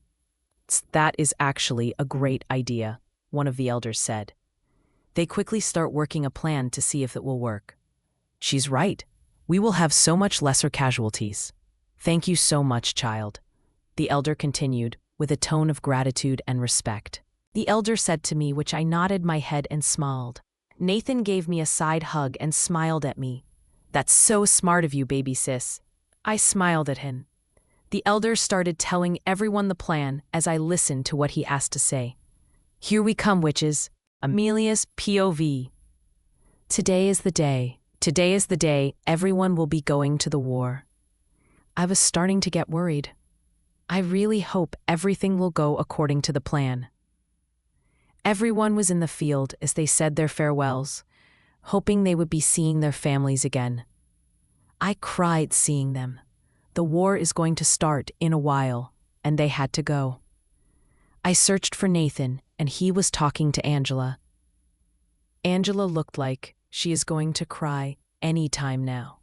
That is actually a great idea, one of the elders said. They quickly start working a plan to see if it will work. She's right. We will have so much lesser casualties. Thank you so much, child, the elder continued, with a tone of gratitude and respect. The elder said to me, which I nodded my head and smiled. Nathan gave me a side hug and smiled at me. That's so smart of you, baby sis. I smiled at him. The elder started telling everyone the plan as I listened to what he asked to say. Here we come, witches. Amelia's POV. Today is the day. Today is the day everyone will be going to the war. I was starting to get worried. I really hope everything will go according to the plan. Everyone was in the field as they said their farewells, hoping they would be seeing their families again. I cried seeing them. The war is going to start in a while, and they had to go. I searched for Nathan, and he was talking to Angela. Angela looked like she is going to cry any time now.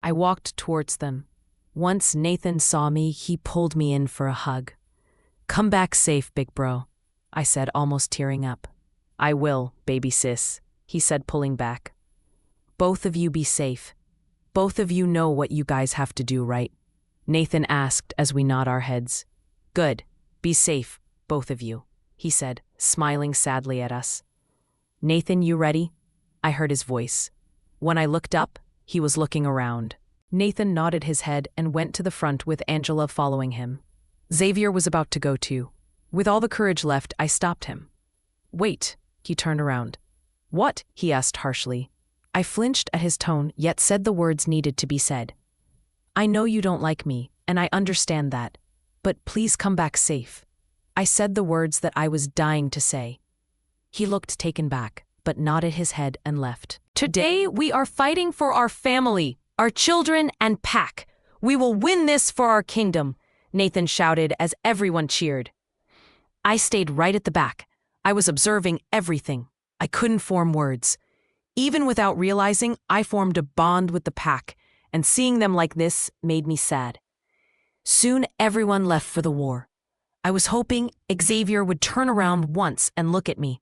I walked towards them. Once Nathan saw me, he pulled me in for a hug. Come back safe, big bro, I said, almost tearing up. I will, baby sis, he said, pulling back. Both of you be safe. Both of you know what you guys have to do, right? Nathan asked as we nod our heads. Good. Be safe, both of you, he said, smiling sadly at us. Nathan, you ready? I heard his voice. When I looked up, he was looking around. Nathan nodded his head and went to the front with Angela following him. Xavier was about to go too. With all the courage left, I stopped him. Wait, he turned around. What? He asked harshly. I flinched at his tone, yet said the words needed to be said. I know you don't like me, and I understand that, but please come back safe. I said the words that I was dying to say. He looked taken back, but nodded his head and left. Today we are fighting for our family, our children and pack. We will win this for our kingdom, Nathan shouted as everyone cheered. I stayed right at the back. I was observing everything. I couldn't form words. Even without realizing, I formed a bond with the pack, and seeing them like this made me sad. Soon everyone left for the war. I was hoping Xavier would turn around once and look at me.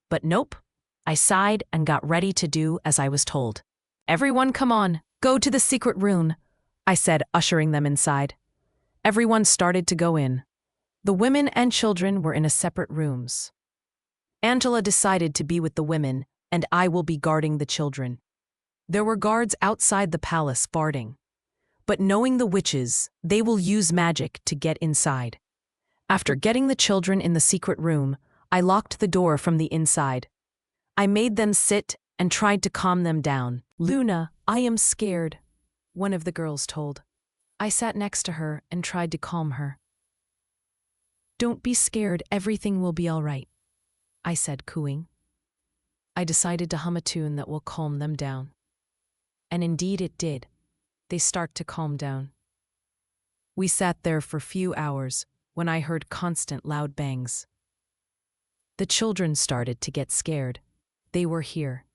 But nope. I sighed and got ready to do as I was told. Everyone come on, go to the secret room, I said, ushering them inside. Everyone started to go in. The women and children were in a separate rooms. Angela decided to be with the women, and I will be guarding the children. There were guards outside the palace guarding. But knowing the witches, they will use magic to get inside. After getting the children in the secret room, I locked the door from the inside. I made them sit and tried to calm them down. Luna, I am scared, one of the girls told. I sat next to her and tried to calm her. Don't be scared, everything will be all right, I said, cooing. I decided to hum a tune that will calm them down. And indeed it did. They start to calm down. We sat there for few hours when I heard constant loud bangs. The children started to get scared. They were here.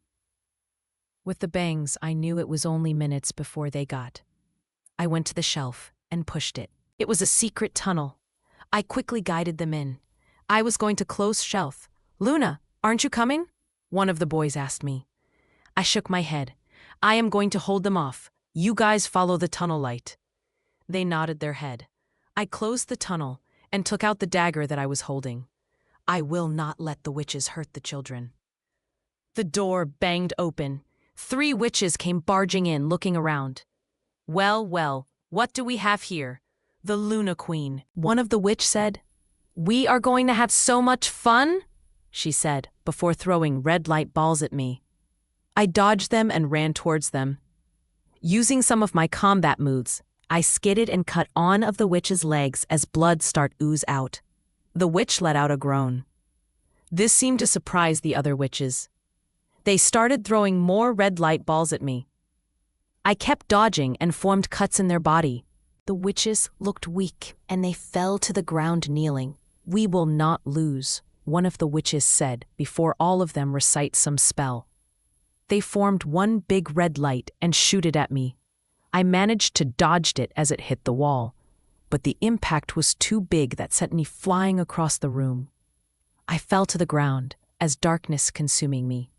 With the bangs, I knew it was only minutes before they got. I went to the shelf and pushed it. It was a secret tunnel. I quickly guided them in. I was going to close shelf. Luna, aren't you coming? One of the boys asked me. I shook my head. I am going to hold them off. You guys follow the tunnel light. They nodded their head. I closed the tunnel and took out the dagger that I was holding. I will not let the witches hurt the children. The door banged open. 3 witches came barging in, looking around. Well, well, what do we have here? The Luna Queen, one of the witch said. We are going to have so much fun, she said, before throwing red light balls at me. I dodged them and ran towards them. Using some of my combat moves, I skidded and cut one of the witch's legs as blood started to ooze out. The witch let out a groan. This seemed to surprise the other witches. They started throwing more red light balls at me. I kept dodging and formed cuts in their body. The witches looked weak and they fell to the ground kneeling. We will not lose, one of the witches said before all of them recite some spell. They formed one big red light and shooted at me. I managed to dodge it as it hit the wall, but the impact was too big that sent me flying across the room. I fell to the ground as darkness consuming me.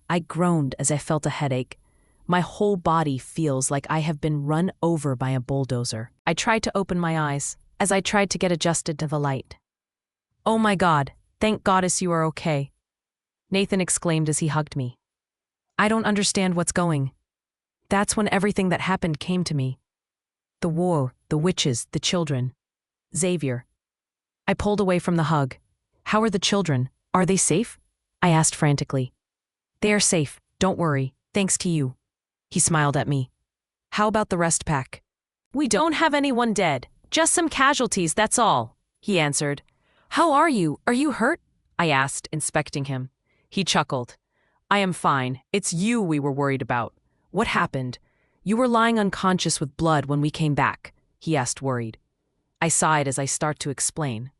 I groaned as I felt a headache. My whole body feels like I have been run over by a bulldozer. I tried to open my eyes as I tried to get adjusted to the light. Oh my God, thank Goddess you are okay, Nathan exclaimed as he hugged me. I don't understand what's going. That's when everything that happened came to me. The war, the witches, the children. Xavier. I pulled away from the hug. How are the children? Are they safe? I asked frantically. They are safe, don't worry, thanks to you. He smiled at me. How about the rest pack? We don't have anyone dead, just some casualties, that's all, he answered. How are you? Are you hurt? I asked, inspecting him. He chuckled. I am fine, it's you we were worried about. What happened? You were lying unconscious with blood when we came back, he asked, worried. I sighed as I start to explain.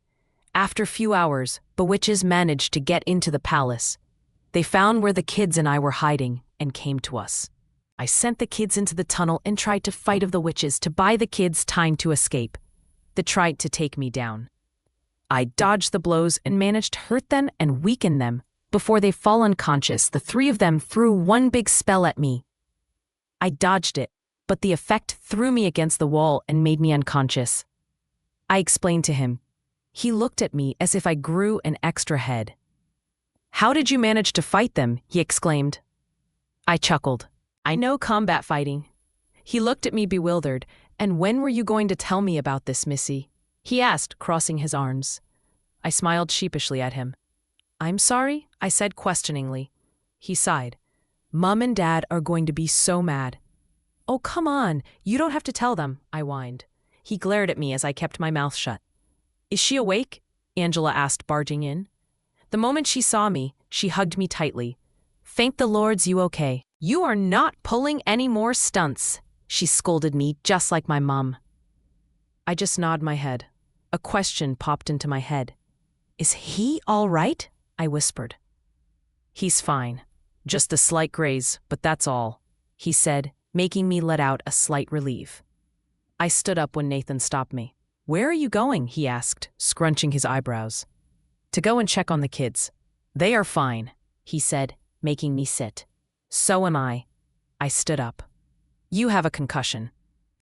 After a few hours, the witches managed to get into the palace. They found where the kids and I were hiding and came to us. I sent the kids into the tunnel and tried to fight of the witches to buy the kids time to escape. They tried to take me down. I dodged the blows and managed to hurt them and weaken them. Before they fall unconscious, the 3 of them threw one big spell at me. I dodged it, but the effect threw me against the wall and made me unconscious. I explained to him. He looked at me as if I grew an extra head. How did you manage to fight them? He exclaimed. I chuckled. I know combat fighting. He looked at me bewildered. And when were you going to tell me about this, Missy? He asked, crossing his arms. I smiled sheepishly at him. I'm sorry, I said questioningly. He sighed. Mom and Dad are going to be so mad. Oh, come on, you don't have to tell them, I whined. He glared at me as I kept my mouth shut. Is she awake? Angela asked, barging in. The moment she saw me, she hugged me tightly. Thank the Lord's you okay. You are not pulling any more stunts, she scolded me just like my mom. I just nodded my head. A question popped into my head. Is he all right? I whispered. He's fine. Just a slight graze, but that's all, he said, making me let out a slight relief. I stood up when Nathan stopped me. Where are you going? He asked, scrunching his eyebrows. To go and check on the kids. They are fine, he said, making me sit. So am I. I stood up. You have a concussion.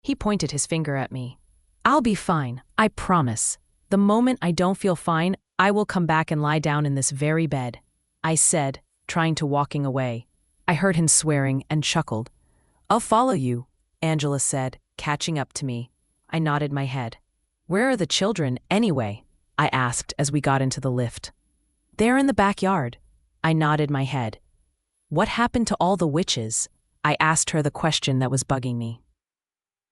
He pointed his finger at me. I'll be fine, I promise. The moment I don't feel fine, I will come back and lie down in this very bed, I said, trying to walking away. I heard him swearing and chuckled. I'll follow you, Angela said, catching up to me. I nodded my head. Where are the children, anyway? I asked as we got into the lift. They're in the backyard. I nodded my head. What happened to all the witches? I asked her the question that was bugging me.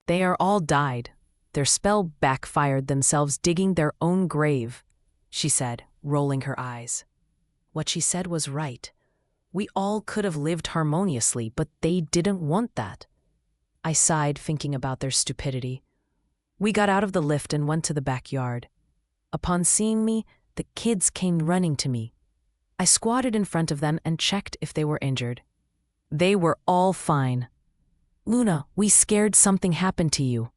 They are all died. Their spell backfired themselves digging their own grave, she said, rolling her eyes. What she said was right. We all could have lived harmoniously, but they didn't want that. I sighed, thinking about their stupidity. We got out of the lift and went to the backyard. Upon seeing me, the kids came running to me. I squatted in front of them and checked if they were injured. They were all fine. Luna, we scared something happened to you.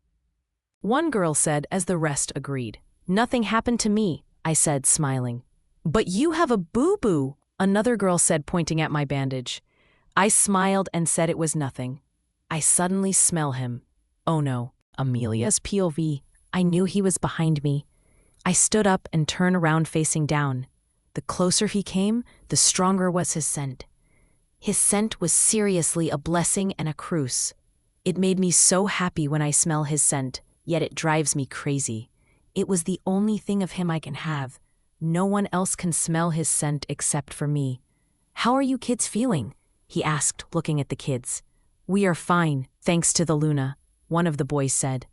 One girl said as the rest agreed. Nothing happened to me, I said, smiling. But you have a boo-boo, another girl said, pointing at my bandage. I smiled and said it was nothing. I suddenly smell him. Oh no, Amelia's POV. I knew he was behind me. I stood up and turned around facing down. The closer he came, the stronger was his scent. His scent was seriously a blessing and a curse. It made me so happy when I smell his scent, yet it drives me crazy. It was the only thing of him I can have. No one else can smell his scent except for me. How are you kids feeling? He asked, looking at the kids. We are fine, thanks to the Luna, one of the boys said.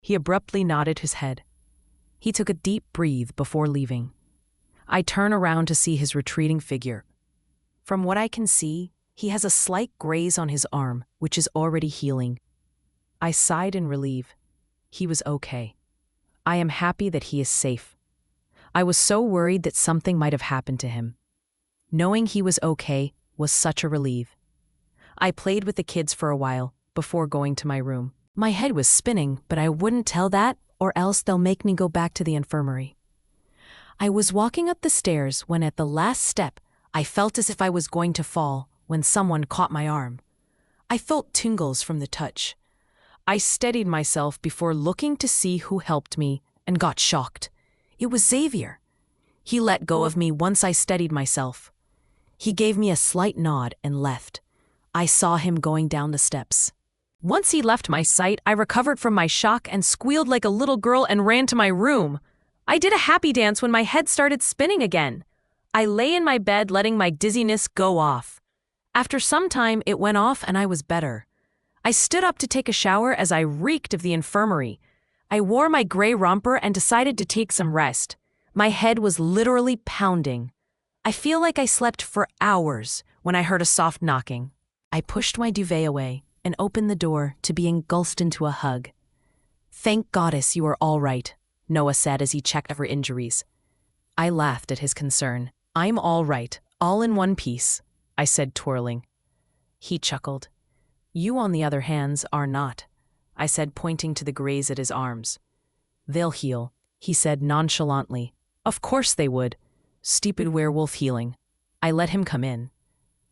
He abruptly nodded his head. He took a deep breath before leaving. I turn around to see his retreating figure. From what I can see, he has a slight graze on his arm, which is already healing. I sighed in relief. He was okay. I am happy that he is safe. I was so worried that something might have happened to him. Knowing he was okay was such a relief. I played with the kids for a while before going to my room. My head was spinning, but I wouldn't tell that, or else they'll make me go back to the infirmary. I was walking up the stairs when at the last step, I felt as if I was going to fall when someone caught my arm. I felt tingles from the touch. I steadied myself before looking to see who helped me and got shocked. It was Xavier. He let go of me once I steadied myself. He gave me a slight nod and left. I saw him going down the steps. Once he left my sight, I recovered from my shock and squealed like a little girl and ran to my room. I did a happy dance when my head started spinning again. I lay in my bed letting my dizziness go off. After some time, it went off and I was better. I stood up to take a shower as I reeked of the infirmary. I wore my gray romper and decided to take some rest. My head was literally pounding. I feel like I slept for hours when I heard a soft knocking. I pushed my duvet away and opened the door to be engulfed into a hug. Thank goddess you are all right, Noah said as he checked for injuries. I laughed at his concern. I'm all right, all in one piece, I said, twirling. He chuckled. You, on the other hand, are not, I said, pointing to the graze at his arms. They'll heal, he said nonchalantly. Of course they would. Stupid werewolf healing. I let him come in.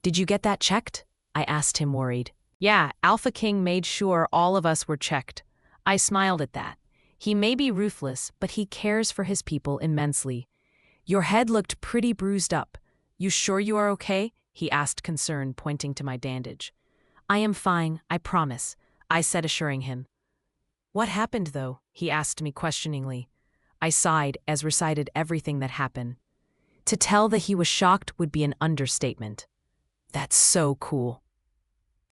Did you get that checked? I asked him, worried. Yeah, Alpha King made sure all of us were checked. I smiled at that. He may be ruthless, but he cares for his people immensely. Your head looked pretty bruised up. You sure you are okay? He asked, concerned, pointing to my bandage. I am fine, I promise, I said, assuring him. What happened, though? He asked me questioningly. I sighed as recited everything that happened. To tell that he was shocked would be an understatement. That's so cool.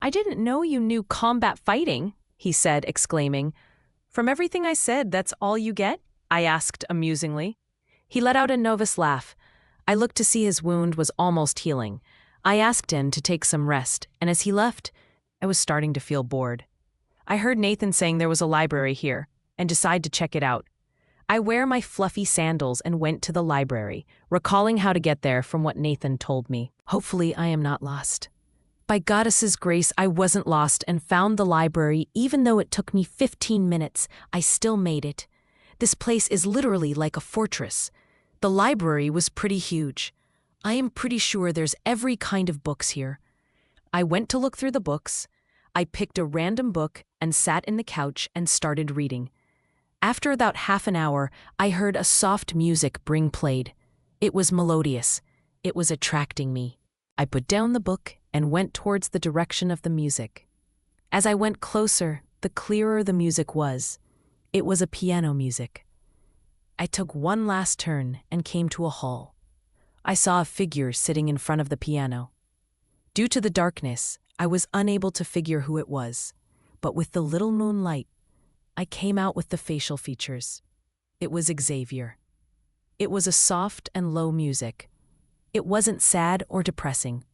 I didn't know you knew combat fighting, he said, exclaiming. From everything I said, that's all you get? I asked amusingly. He let out a nervous laugh. I looked to see his wound was almost healing. I asked him to take some rest, and as he left, I was starting to feel bored. I heard Nathan saying there was a library here, and decided to check it out. I wear my fluffy sandals and went to the library, recalling how to get there from what Nathan told me. Hopefully I am not lost. By goddess's grace, I wasn't lost and found the library. Even though it took me 15 minutes, I still made it. This place is literally like a fortress. The library was pretty huge. I am pretty sure there's every kind of books here. I went to look through the books. I picked a random book and sat in the couch and started reading. After about half an hour, I heard a soft music being played. It was melodious. It was attracting me. I put down the book and went towards the direction of the music. As I went closer, the clearer the music was. It was a piano music. I took one last turn and came to a hall. I saw a figure sitting in front of the piano. Due to the darkness, I was unable to figure who it was, but with the little moonlight, I came out with the facial features. It was Xavier. It was a soft and low music. It wasn't sad or depressing,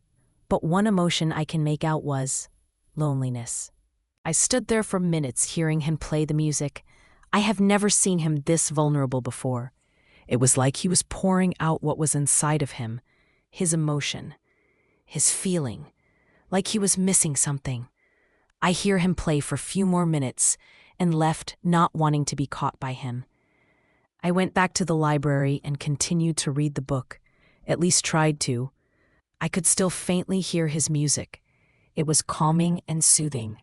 but one emotion I can make out was loneliness. I stood there for minutes hearing him play the music. I have never seen him this vulnerable before. It was like he was pouring out what was inside of him, his emotion, his feeling, like he was missing something. I hear him play for a few more minutes and left not wanting to be caught by him. I went back to the library and continued to read the book, at least tried to. I could still faintly hear his music. It was calming and soothing.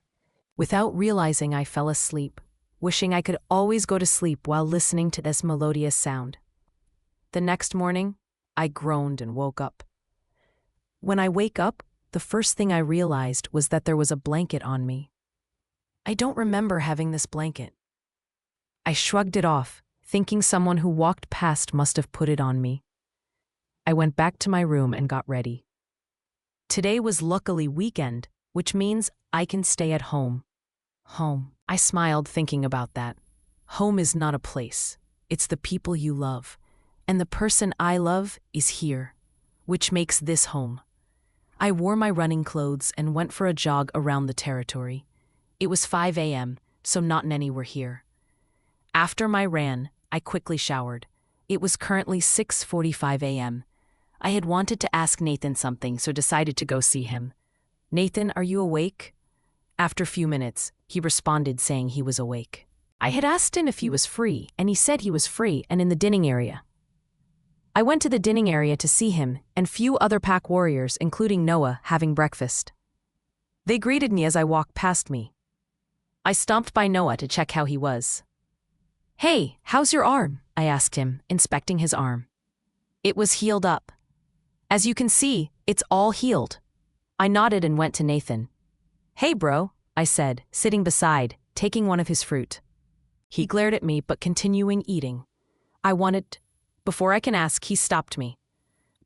Without realizing, I fell asleep, wishing I could always go to sleep while listening to this melodious sound. The next morning, I groaned and woke up. When I wake up, the first thing I realized was that there was a blanket on me. I don't remember having this blanket. I shrugged it off, thinking someone who walked past must have put it on me. I went back to my room and got ready. Today was luckily weekend, which means I can stay at home. Home. I smiled thinking about that. Home is not a place. It's the people you love. And the person I love is here, which makes this home. I wore my running clothes and went for a jog around the territory. It was 5 a.m., so not many were here. After my ran, I quickly showered. It was currently 6:45 a.m. I had wanted to ask Nathan something, so decided to go see him. "Nathan, are you awake?" After a few minutes, he responded saying he was awake. I had asked him if he was free, and he said he was free and in the dining area. I went to the dining area to see him and few other pack warriors, including Noah, having breakfast. They greeted me as I walked past me. I stopped by Noah to check how he was. "Hey, how's your arm?" I asked him, inspecting his arm. It was healed up. "As you can see, it's all healed." I nodded and went to Nathan. "Hey bro," I said, sitting beside, taking one of his fruit. He glared at me but continuing eating. Before I can ask, he stopped me.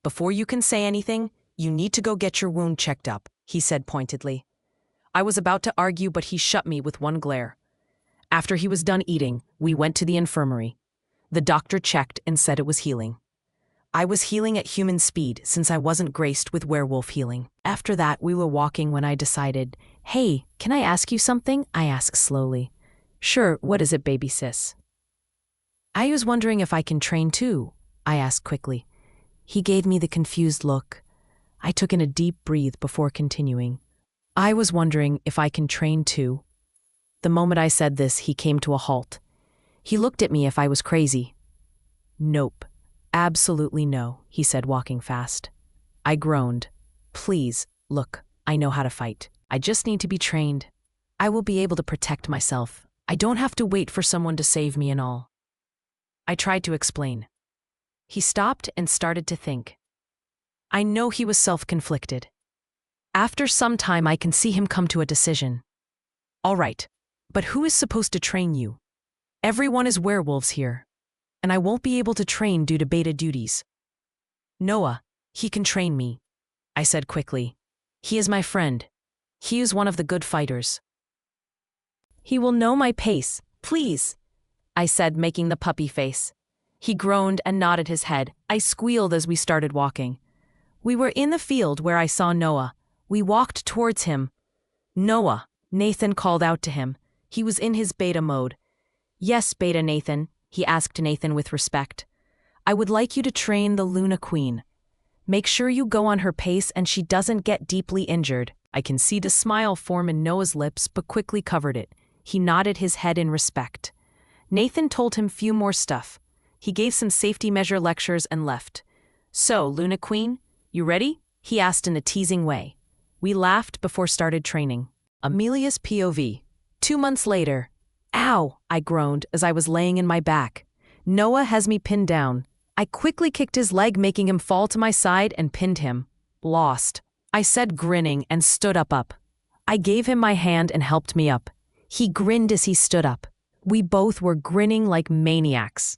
"Before you can say anything, you need to go get your wound checked up," he said pointedly. I was about to argue, but he shut me with one glare. After he was done eating, we went to the infirmary. The doctor checked and said it was healing. I was healing at human speed since I wasn't graced with werewolf healing. After that, we were walking when I decided, "Hey, can I ask you something?" I asked slowly. "Sure, what is it, baby sis?" "I was wondering if I can train too," I asked quickly. He gave me the confused look. I took in a deep breath before continuing. "I was wondering if I can train too." The moment I said this, he came to a halt. He looked at me if I was crazy. "Nope. Absolutely no," he said, walking fast. I groaned. "Please, look, I know how to fight. I just need to be trained. I will be able to protect myself. I don't have to wait for someone to save me and all." I tried to explain. He stopped and started to think. I know he was self-conflicted. After some time, I can see him come to a decision. "All right, but who is supposed to train you? Everyone is werewolves here, and I won't be able to train due to beta duties." "Noah, he can train me," I said quickly. "He is my friend. He is one of the good fighters. He will know my pace, please," I said, making the puppy face. He groaned and nodded his head. I squealed as we started walking. We were in the field where I saw Noah. We walked towards him. "Noah," Nathan called out to him. He was in his beta mode. "Yes, Beta Nathan," he asked Nathan with respect. "I would like you to train the Luna Queen. Make sure you go on her pace and she doesn't get deeply injured." I can see the smile form in Noah's lips but quickly covered it. He nodded his head in respect. Nathan told him few more stuff. He gave some safety measure lectures and left. "So, Luna Queen, you ready?" he asked in a teasing way. We laughed before started training. Amelia's POV. 2 months later. "Ow," I groaned as I was laying in my back. Noah has me pinned down. I quickly kicked his leg, making him fall to my side, and pinned him. "Lost," I said, grinning, and stood up. I gave him my hand and helped me up. He grinned as he stood up. We both were grinning like maniacs.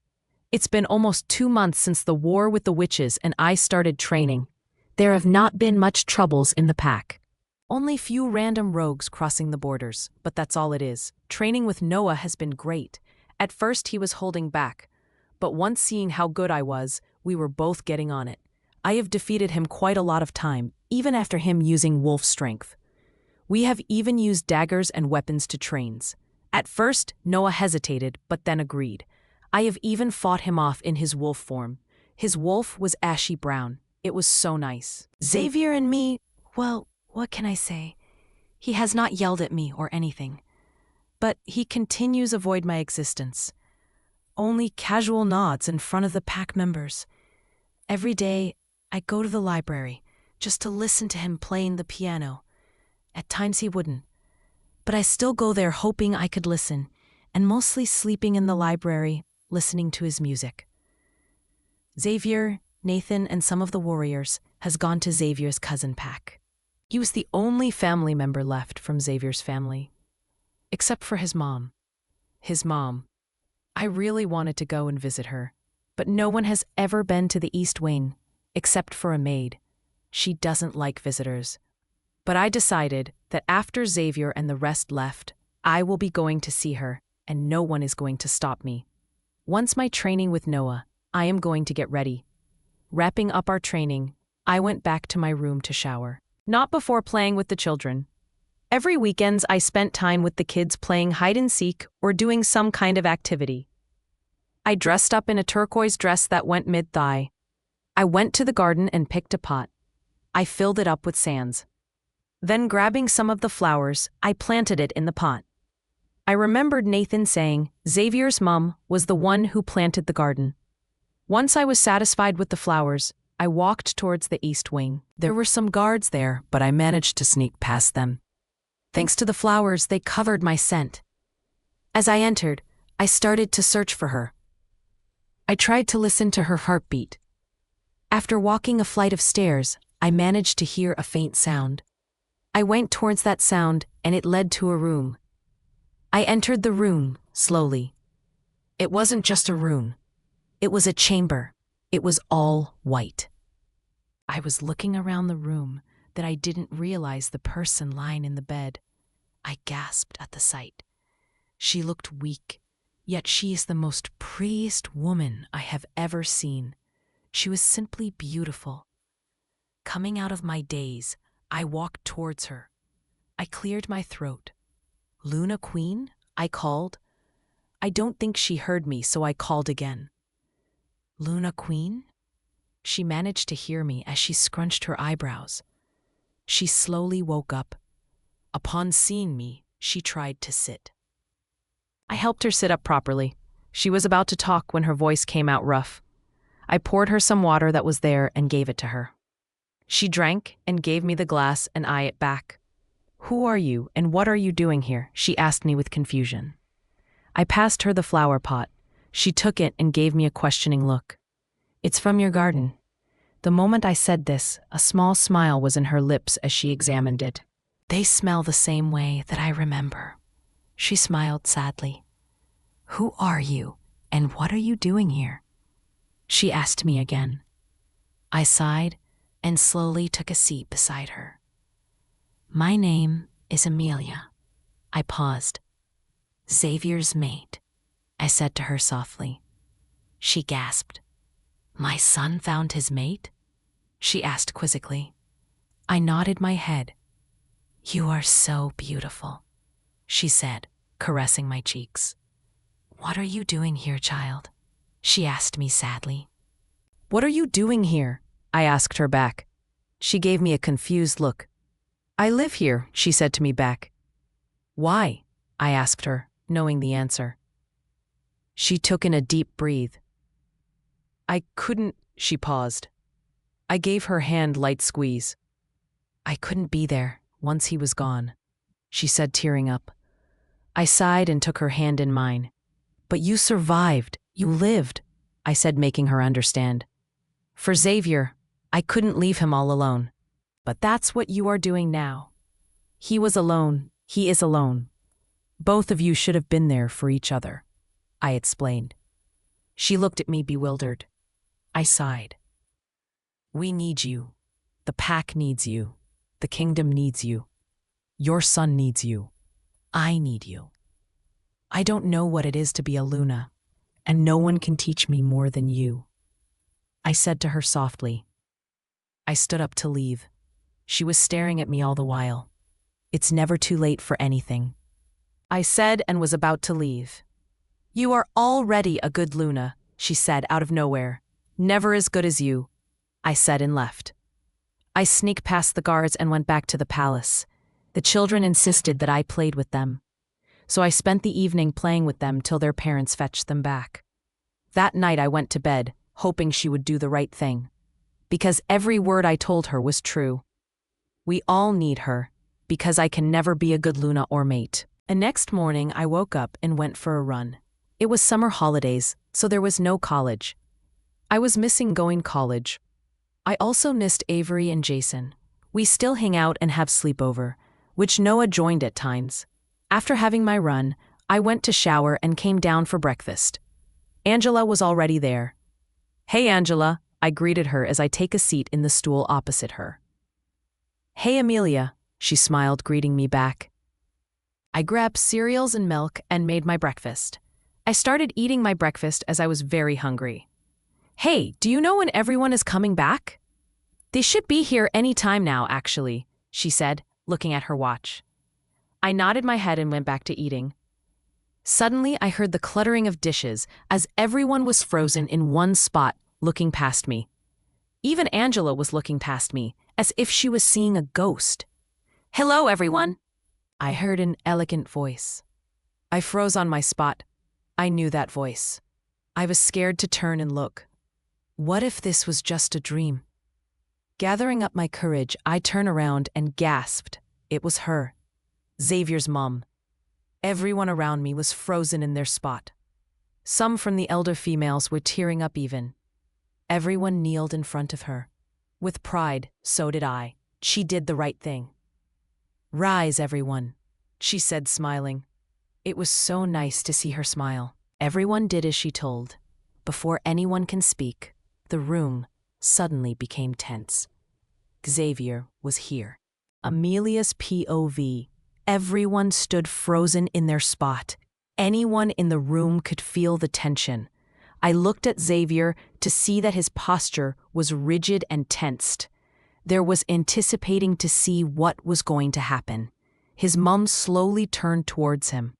It's been almost 2 months since the war with the witches and I started training. There have not been much troubles in the pack. Only few random rogues crossing the borders, but that's all it is. Training with Noah has been great. At first he was holding back, but once seeing how good I was, we were both getting on it. I have defeated him quite a lot of time, even after him using wolf strength. We have even used daggers and weapons to trains. At first, Noah hesitated, but then agreed. I have even fought him off in his wolf form. His wolf was ashy brown. It was so nice. Xavier and me, well, what can I say? He has not yelled at me or anything. But he continues to avoid my existence. Only casual nods in front of the pack members. Every day, I go to the library just to listen to him playing the piano. At times he wouldn't. But I still go there hoping I could listen, and mostly sleeping in the library, listening to his music. Xavier, Nathan, and some of the warriors has gone to Xavier's cousin pack. He was the only family member left from Xavier's family. Except for his mom. His mom. I really wanted to go and visit her, but no one has ever been to the East Wing, except for a maid. She doesn't like visitors. But I decided that after Xavier and the rest left, I will be going to see her, and no one is going to stop me. Once my training with Noah, I am going to get ready. Wrapping up our training, I went back to my room to shower. Not before playing with the children. Every weekends I spent time with the kids playing hide and seek or doing some kind of activity. I dressed up in a turquoise dress that went mid-thigh. I went to the garden and picked a pot. I filled it up with sands. Then grabbing some of the flowers, I planted it in the pot. I remembered Nathan saying Xavier's mom was the one who planted the garden. Once I was satisfied with the flowers, I walked towards the East Wing. There were some guards there, but I managed to sneak past them. Thanks to the flowers, they covered my scent. As I entered, I started to search for her. I tried to listen to her heartbeat. After walking a flight of stairs, I managed to hear a faint sound. I went towards that sound, and it led to a room. I entered the room, slowly. It wasn't just a room. It was a chamber. It was all white. I was looking around the room that I didn't realize the person lying in the bed. I gasped at the sight. She looked weak, yet she is the most prettiest woman I have ever seen. She was simply beautiful. Coming out of my daze, I walked towards her. I cleared my throat. Luna Queen? I called. I don't think she heard me, so I called again. Luna Queen? She managed to hear me as she scrunched her eyebrows. She slowly woke up. Upon seeing me, she tried to sit. I helped her sit up properly. She was about to talk when her voice came out rough. I poured her some water that was there and gave it to her. She drank and gave me the glass and I it back. "Who are you and what are you doing here?" she asked me with confusion. I passed her the flower pot. She took it and gave me a questioning look. "It's from your garden." The moment I said this, a small smile was in her lips as she examined it. "They smell the same way that I remember." She smiled sadly. "Who are you and what are you doing here?" she asked me again. I sighed and slowly took a seat beside her. "My name is Amelia." I paused. "Xavier's mate," I said to her softly. She gasped. "My son found his mate?" she asked quizzically. I nodded my head. "You are so beautiful," she said, caressing my cheeks. "What are you doing here, child?" she asked me sadly. "What are you doing here?" I asked her back. She gave me a confused look. "I live here," she said to me back. "Why?" I asked her, knowing the answer. She took in a deep breath. "I couldn't," she paused. I gave her hand light squeeze. "I couldn't be there once he was gone," she said, tearing up. I sighed and took her hand in mine. "But you survived. You lived," I said, making her understand. "For Xavier, I couldn't leave him all alone. But that's what you are doing now. He was alone. He is alone. Both of you should have been there for each other," I explained. She looked at me bewildered. I sighed. "We need you. The pack needs you. The kingdom needs you," Your son needs you. I need you. I don't know what it is to be a Luna, and no one can teach me more than you, I said to her softly. I stood up to leave. She was staring at me all the while. It's never too late for anything, I said, and was about to leave. You are already a good Luna, she said out of nowhere. Never as good as you, I said, and left. I sneaked past the guards and went back to the palace. The children insisted that I played with them, so I spent the evening playing with them till their parents fetched them back. That night I went to bed, hoping she would do the right thing, because every word I told her was true. We all need her, because I can never be a good Luna or mate. And next morning I woke up and went for a run. It was summer holidays, so there was no college. I was missing going college. I also missed Avery and Jason. We still hang out and have sleepover, which Noah joined at times. After having my run, I went to shower and came down for breakfast. Angela was already there. Hey Angela, I greeted her as I take a seat in the stool opposite her. Hey Amelia, she smiled, greeting me back. I grabbed cereals and milk and made my breakfast. I started eating my breakfast as I was very hungry. Hey, do you know when everyone is coming back? They should be here any time now, actually, she said, looking at her watch. I nodded my head and went back to eating. Suddenly, I heard the cluttering of dishes as everyone was frozen in one spot, looking past me. Even Angela was looking past me, as if she was seeing a ghost. Hello, everyone, I heard an elegant voice. I froze on my spot. I knew that voice. I was scared to turn and look. What if this was just a dream? Gathering up my courage, I turned around and gasped. It was her, Xavier's mom. Everyone around me was frozen in their spot. Some from the elder females were tearing up even. Everyone kneeled in front of her. With pride, so did I. She did the right thing. Rise, everyone, she said, smiling. It was so nice to see her smile. Everyone did as she told. Before anyone can speak, the room suddenly became tense. Xavier was here. Amelia's POV. Everyone stood frozen in their spot. Anyone in the room could feel the tension. I looked at Xavier to see that his posture was rigid and tensed. There was anticipating to see what was going to happen. His mom slowly turned towards him.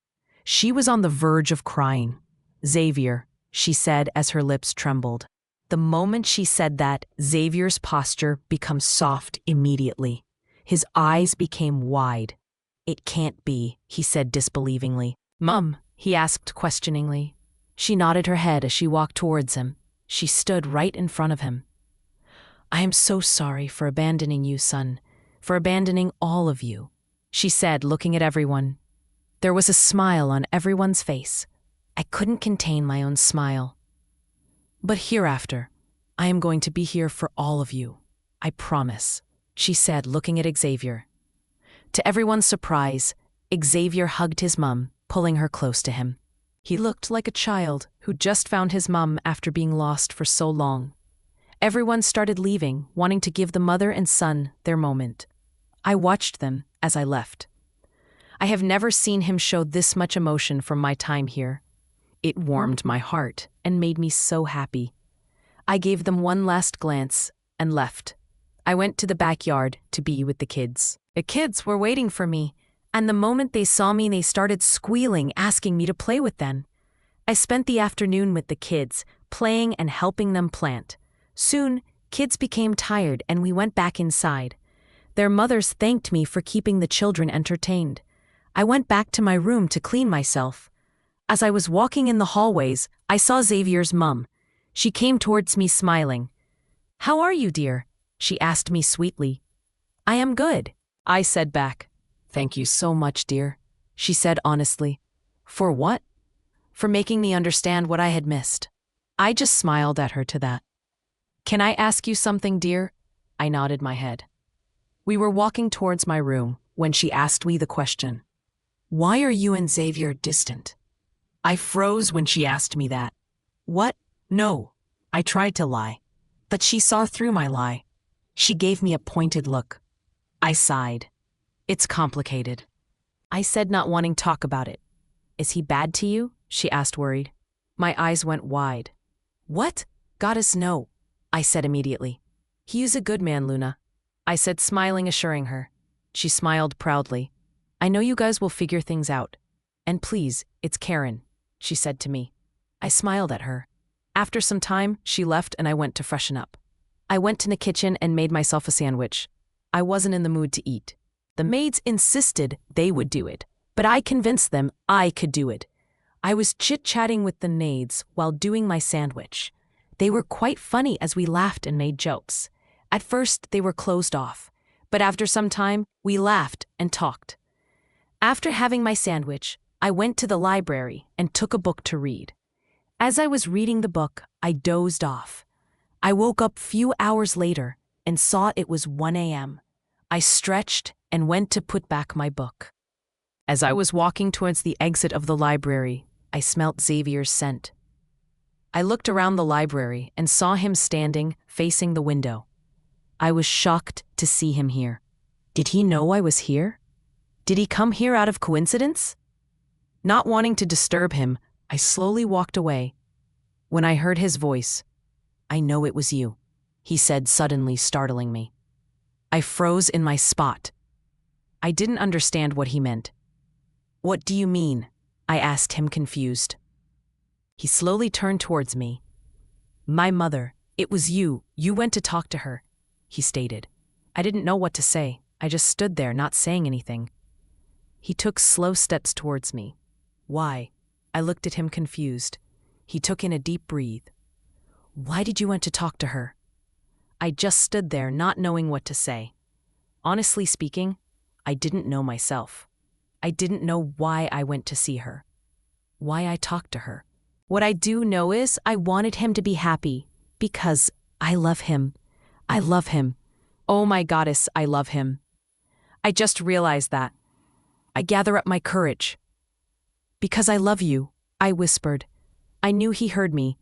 She was on the verge of crying. Xavier, she said as her lips trembled. The moment she said that, Xavier's posture became soft immediately. His eyes became wide. It can't be, he said disbelievingly. Mom, he asked questioningly. She nodded her head as she walked towards him. She stood right in front of him. I am so sorry for abandoning you, son, for abandoning all of you, she said, looking at everyone. There was a smile on everyone's face. I couldn't contain my own smile. But hereafter, I am going to be here for all of you. I promise, she said, looking at Xavier. To everyone's surprise, Xavier hugged his mum, pulling her close to him. He looked like a child who just found his mum after being lost for so long. Everyone started leaving, wanting to give the mother and son their moment. I watched them as I left. I have never seen him show this much emotion from my time here. It warmed my heart and made me so happy. I gave them one last glance and left. I went to the backyard to be with the kids. The kids were waiting for me, and the moment they saw me, they started squealing, asking me to play with them. I spent the afternoon with the kids, playing and helping them plant. Soon, kids became tired and we went back inside. Their mothers thanked me for keeping the children entertained. I went back to my room to clean myself. As I was walking in the hallways, I saw Xavier's mum. She came towards me smiling. How are you, dear? She asked me sweetly. I am good, I said back. Thank you so much, dear, she said honestly. For what? For making me understand what I had missed. I just smiled at her to that. Can I ask you something, dear? I nodded my head. We were walking towards my room when she asked me the question. Why are you and Xavier distant? I froze when she asked me that. What? No. I tried to lie. But she saw through my lie. She gave me a pointed look. I sighed. It's complicated. I said, not wanting to talk about it. Is he bad to you? She asked, worried. My eyes went wide. What? Goddess, no, I said immediately. He is a good man, Luna, I said, smiling, assuring her. She smiled proudly. I know you guys will figure things out. And please, it's Karen, she said to me. I smiled at her. After some time, she left and I went to freshen up. I went to the kitchen and made myself a sandwich. I wasn't in the mood to eat. The maids insisted they would do it, but I convinced them I could do it. I was chit-chatting with the maids while doing my sandwich. They were quite funny as we laughed and made jokes. At first, they were closed off, but after some time, we laughed and talked. After having my sandwich, I went to the library and took a book to read. As I was reading the book, I dozed off. I woke up few hours later and saw it was 1 a.m. I stretched and went to put back my book. As I was walking towards the exit of the library, I smelt Xavier's scent. I looked around the library and saw him standing, facing the window. I was shocked to see him here. Did he know I was here? Did he come here out of coincidence? Not wanting to disturb him, I slowly walked away. When I heard his voice, I know it was you, he said, suddenly startling me. I froze in my spot. I didn't understand what he meant. What do you mean? I asked him, confused. He slowly turned towards me. My mother, it was you. You went to talk to her, he stated. I didn't know what to say. I just stood there, not saying anything. He took slow steps towards me. Why? I looked at him, confused. He took in a deep breath. Why did you want to talk to her? I just stood there, not knowing what to say. Honestly speaking, I didn't know myself. I didn't know why I went to see her. Why I talked to her. What I do know is I wanted him to be happy because I love him. I love him. Oh my goddess, I love him. I just realized that. I gather up my courage. Because I love you, I whispered. I knew he heard me.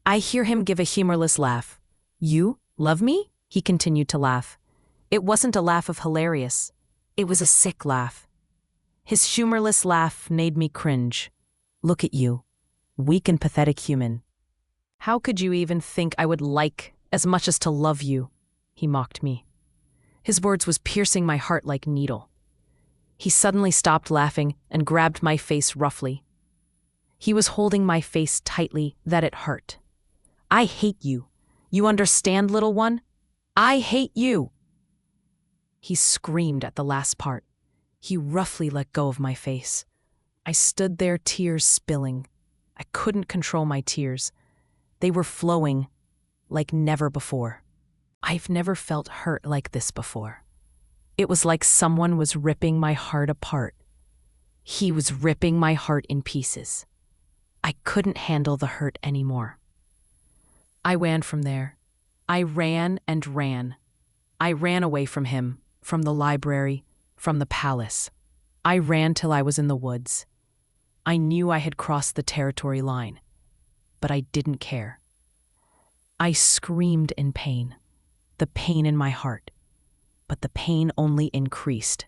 I hear him give a humorless laugh. You love me? He continued to laugh. It wasn't a laugh of hilarious. It was a sick laugh. His humorless laugh made me cringe. Look at you, weak and pathetic human. How could you even think I would like as much as to love you? He mocked me. His words was piercing my heart like needle. He suddenly stopped laughing and grabbed my face roughly. He was holding my face tightly that it hurt. I hate you. You understand, little one? I hate you. He screamed at the last part. He roughly let go of my face. I stood there, tears spilling. I couldn't control my tears. They were flowing like never before. I've never felt hurt like this before. It was like someone was ripping my heart apart. He was ripping my heart in pieces. I couldn't handle the hurt anymore. I ran from there. I ran and ran. I ran away from him, from the library, from the palace. I ran till I was in the woods. I knew I had crossed the territory line, but I didn't care. I screamed in pain, the pain in my heart, but the pain only increased.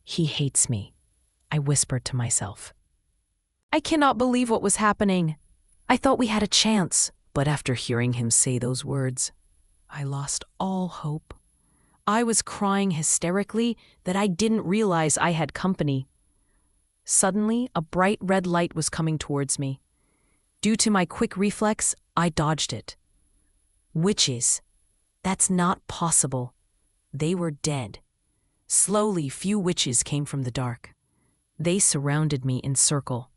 He hates me, I whispered to myself. I cannot believe what was happening. I thought we had a chance, but after hearing him say those words, I lost all hope. I was crying hysterically that I didn't realize I had company. Suddenly, a bright red light was coming towards me. Due to my quick reflex, I dodged it. Witches. That's not possible. They were dead. Slowly, few witches came from the dark. They surrounded me in circle.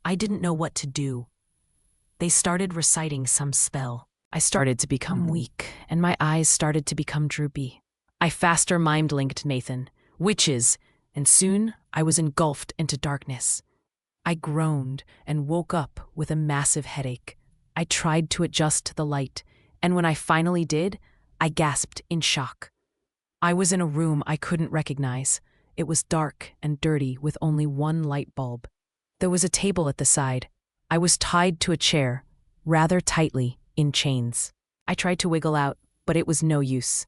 I didn't know what to do. They started reciting some spell. I started to become weak, and my eyes started to become droopy. I faster mind-linked Nathan. Witches! And soon I was engulfed into darkness. I groaned and woke up with a massive headache. I tried to adjust to the light, and when I finally did, I gasped in shock. I was in a room I couldn't recognize. It was dark and dirty with only one light bulb. There was a table at the side. I was tied to a chair, rather tightly, in chains. I tried to wiggle out, but it was no use.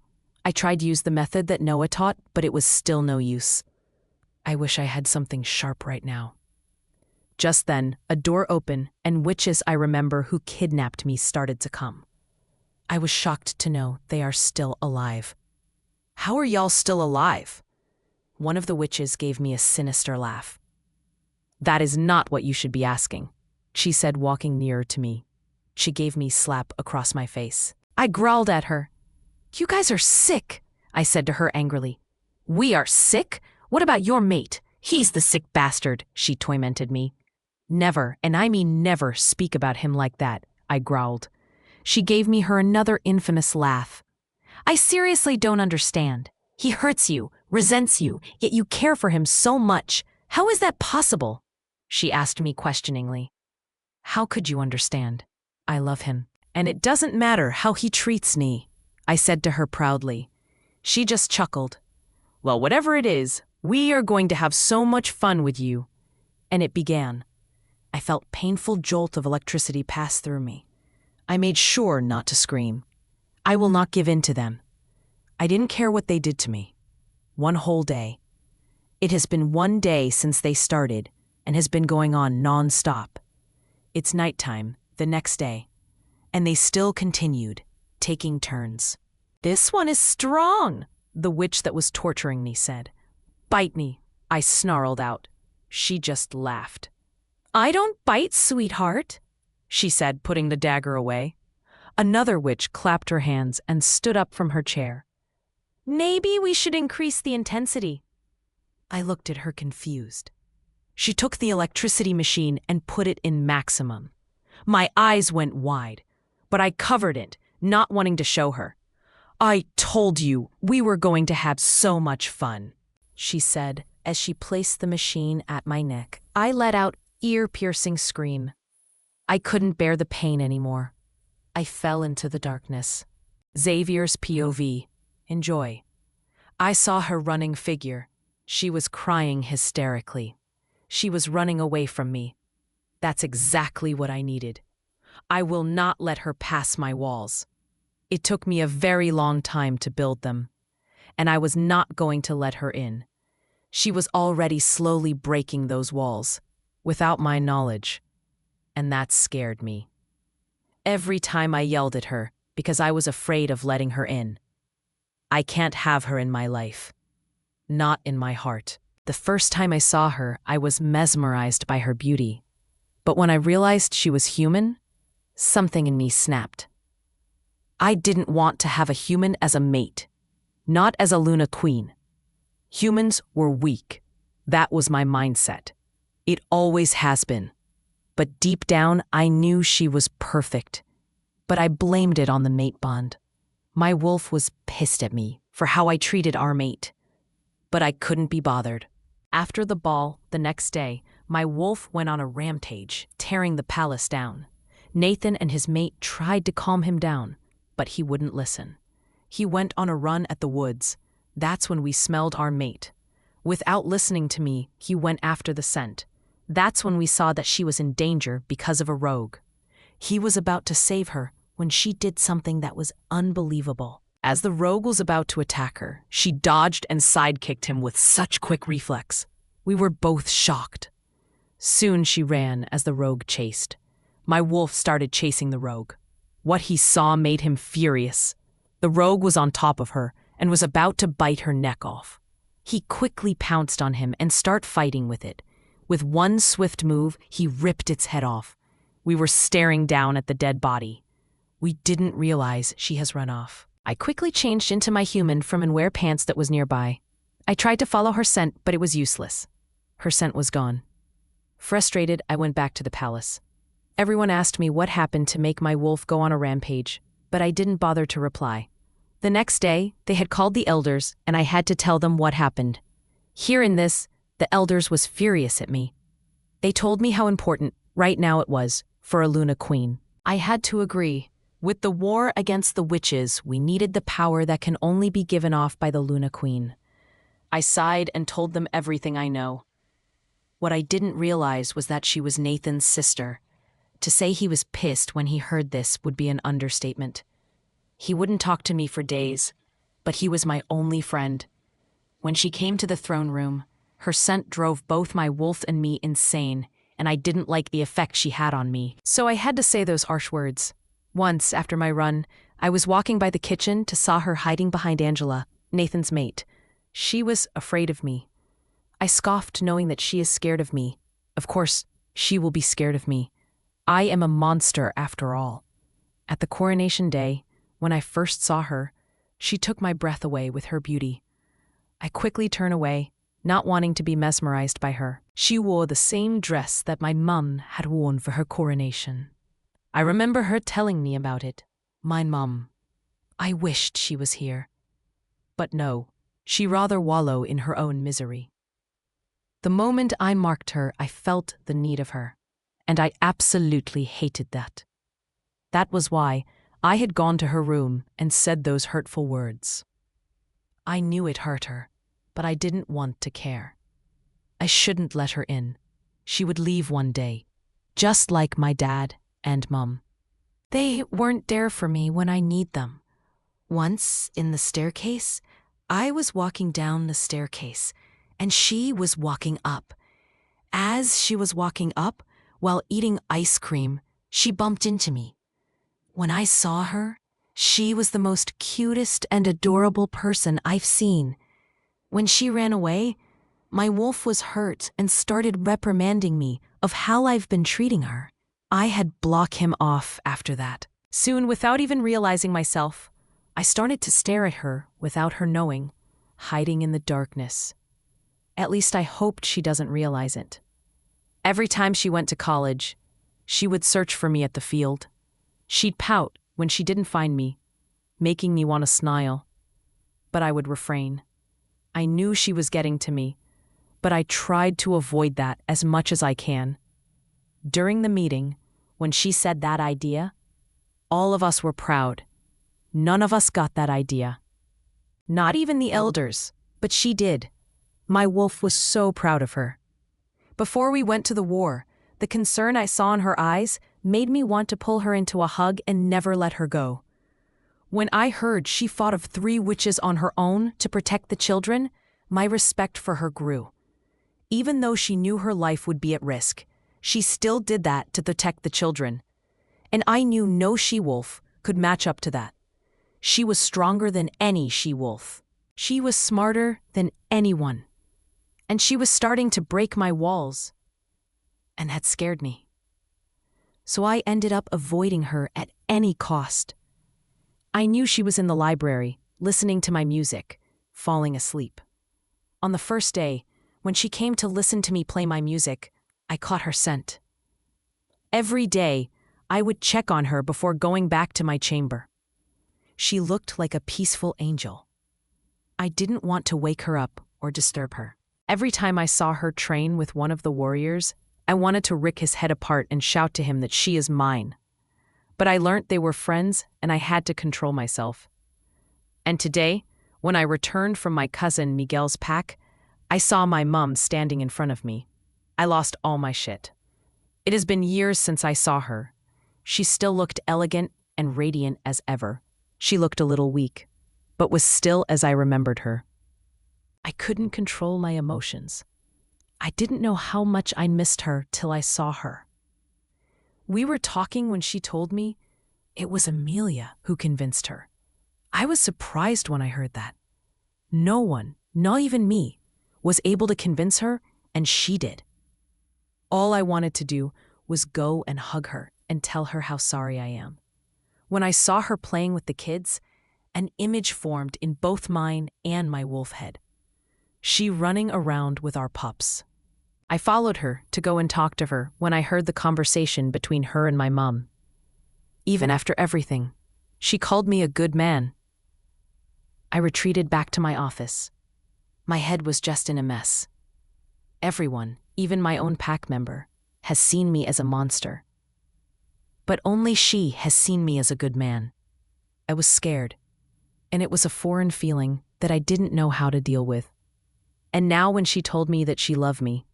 I tried to use the method that Noah taught, but it was still no use. I wish I had something sharp right now. Just then, a door opened, and witches I remember who kidnapped me started to come. I was shocked to know they are still alive. How are y'all still alive? One of the witches gave me a sinister laugh. That is not what you should be asking, she said, walking nearer to me. She gave me a slap across my face. I growled at her. You guys are sick, I said to her angrily. We are sick? What about your mate? He's the sick bastard, she tormented me. Never, and I mean never, speak about him like that, I growled. She gave me another infamous laugh. I seriously don't understand. He hurts you, resents you, yet you care for him so much. How is that possible? She asked me questioningly. How could you understand? I love him, and it doesn't matter how he treats me, I said to her proudly. She just chuckled. Well, whatever it is, we are going to have so much fun with you. And it began. I felt painful jolt of electricity pass through me. I made sure not to scream. I will not give in to them. I didn't care what they did to me. One whole day. It has been one day since they started and has been going on non-stop. It's nighttime, the next day, and they still continued, taking turns. This one is strong, the witch that was torturing me said. Bite me, I snarled out. She just laughed. I don't bite, sweetheart, she said, putting the dagger away. Another witch clapped her hands and stood up from her chair. Maybe we should increase the intensity. I looked at her confused. She took the electricity machine and put it in maximum. My eyes went wide, but I covered it, not wanting to show her. I told you we were going to have so much fun, she said as she placed the machine at my neck. I let out ear-piercing scream. I couldn't bear the pain anymore. I fell into the darkness. Xavier's POV. Enjoy. I saw her running figure. She was crying hysterically. She was running away from me. That's exactly what I needed. I will not let her pass my walls. It took me a very long time to build them, and I was not going to let her in. She was already slowly breaking those walls, without my knowledge, and that scared me. Every time I yelled at her because I was afraid of letting her in. I can't have her in my life. Not in my heart. The first time I saw her, I was mesmerized by her beauty. But when I realized she was human, something in me snapped. I didn't want to have a human as a mate, not as a Luna Queen. Humans were weak. That was my mindset. It always has been. But deep down, I knew she was perfect. But I blamed it on the mate bond. My wolf was pissed at me for how I treated our mate. But I couldn't be bothered. After the ball, the next day, my wolf went on a rampage, tearing the palace down. Nathan and his mate tried to calm him down, but he wouldn't listen. He went on a run at the woods. That's when we smelled our mate. Without listening to me, he went after the scent. That's when we saw that she was in danger because of a rogue. He was about to save her when she did something that was unbelievable. As the rogue was about to attack her, she dodged and sidekicked him with such quick reflex. We were both shocked. Soon she ran as the rogue chased. My wolf started chasing the rogue. What he saw made him furious. The rogue was on top of her and was about to bite her neck off. He quickly pounced on him and started fighting with it. With one swift move, he ripped its head off. We were staring down at the dead body. We didn't realize she has run off. I quickly changed into my human from an wear pants that was nearby. I tried to follow her scent, but it was useless. Her scent was gone. Frustrated, I went back to the palace. Everyone asked me what happened to make my wolf go on a rampage, but I didn't bother to reply. The next day, they had called the elders, and I had to tell them what happened. Hearing this, the elders was furious at me. They told me how important, right now it was, for a Luna Queen. I had to agree. With the war against the witches, we needed the power that can only be given off by the Luna Queen. I sighed and told them everything I know. What I didn't realize was that she was Nathan's sister. To say he was pissed when he heard this would be an understatement. He wouldn't talk to me for days, but he was my only friend. When she came to the throne room, her scent drove both my wolf and me insane, and I didn't like the effect she had on me. So I had to say those harsh words. Once, after my run, I was walking by the kitchen to saw her hiding behind Angela, Nathan's mate. She was afraid of me. I scoffed, knowing that she is scared of me. Of course, she will be scared of me. I am a monster after all. At the coronation day, when I first saw her, she took my breath away with her beauty. I quickly turned away, not wanting to be mesmerized by her. She wore the same dress that my mum had worn for her coronation. I remember her telling me about it. My mum. I wished she was here. But no, she rather wallow in her own misery. The moment I marked her, I felt the need of her, and I absolutely hated that. That was why I had gone to her room and said those hurtful words. I knew it hurt her, but I didn't want to care. I shouldn't let her in. She would leave one day, just like my dad and mum. They weren't there for me when I need them. Once, in the staircase, I was walking down the staircase, and she was walking up. As she was walking up, while eating ice cream, she bumped into me. When I saw her, she was the most cutest and adorable person I've seen. When she ran away, my wolf was hurt and started reprimanding me of how I've been treating her. I had blocked him off after that. Soon, without even realizing myself, I started to stare at her without her knowing, hiding in the darkness. At least I hoped she doesn't realize it. Every time she went to college, she would search for me at the field. She'd pout when she didn't find me, making me want to smile. But I would refrain. I knew she was getting to me, but I tried to avoid that as much as I can. During the meeting, when she said that idea, all of us were proud. None of us got that idea. Not even the elders, but she did. My wolf was so proud of her. Before we went to the war, the concern I saw in her eyes made me want to pull her into a hug and never let her go. When I heard she fought of 3 witches on her own to protect the children, my respect for her grew. Even though she knew her life would be at risk, she still did that to protect the children. And I knew no she-wolf could match up to that. She was stronger than any she-wolf. She was smarter than anyone. And she was starting to break my walls. And that scared me. So I ended up avoiding her at any cost. I knew she was in the library, listening to my music, falling asleep. On the first day, when she came to listen to me play my music, I caught her scent. Every day, I would check on her before going back to my chamber. She looked like a peaceful angel. I didn't want to wake her up or disturb her. Every time I saw her train with one of the warriors, I wanted to rip his head apart and shout to him that she is mine. But I learnt they were friends, and I had to control myself. And today, when I returned from my cousin Miguel's pack, I saw my mum standing in front of me. I lost all my shit. It has been years since I saw her. She still looked elegant and radiant as ever. She looked a little weak, but was still as I remembered her. I couldn't control my emotions. I didn't know how much I missed her till I saw her. We were talking when she told me it was Amelia who convinced her. I was surprised when I heard that. No one, not even me, was able to convince her, and she did. All I wanted to do was go and hug her and tell her how sorry I am. When I saw her playing with the kids, an image formed in both mine and my wolf head. She running around with our pups. I followed her to go and talk to her when I heard the conversation between her and my mum. Even after everything, she called me a good man. I retreated back to my office. My head was just in a mess. Everyone, even my own pack member, has seen me as a monster. But only she has seen me as a good man. I was scared, and it was a foreign feeling that I didn't know how to deal with. And now when she told me that she loved me,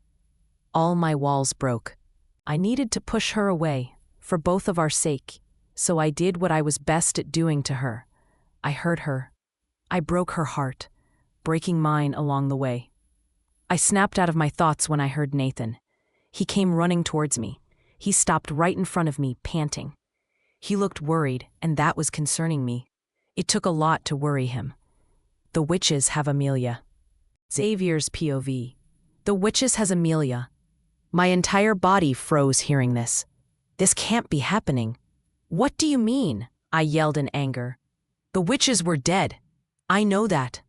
all my walls broke. I needed to push her away, for both of our sake, so I did what I was best at doing to her. I hurt her. I broke her heart, breaking mine along the way. I snapped out of my thoughts when I heard Nathan. He came running towards me. He stopped right in front of me, panting. He looked worried, and that was concerning me. It took a lot to worry him. The witches have Amelia. Xavier's POV. The witches has Amelia. My entire body froze hearing this. This can't be happening. What do you mean? I yelled in anger. The witches were dead. I know that.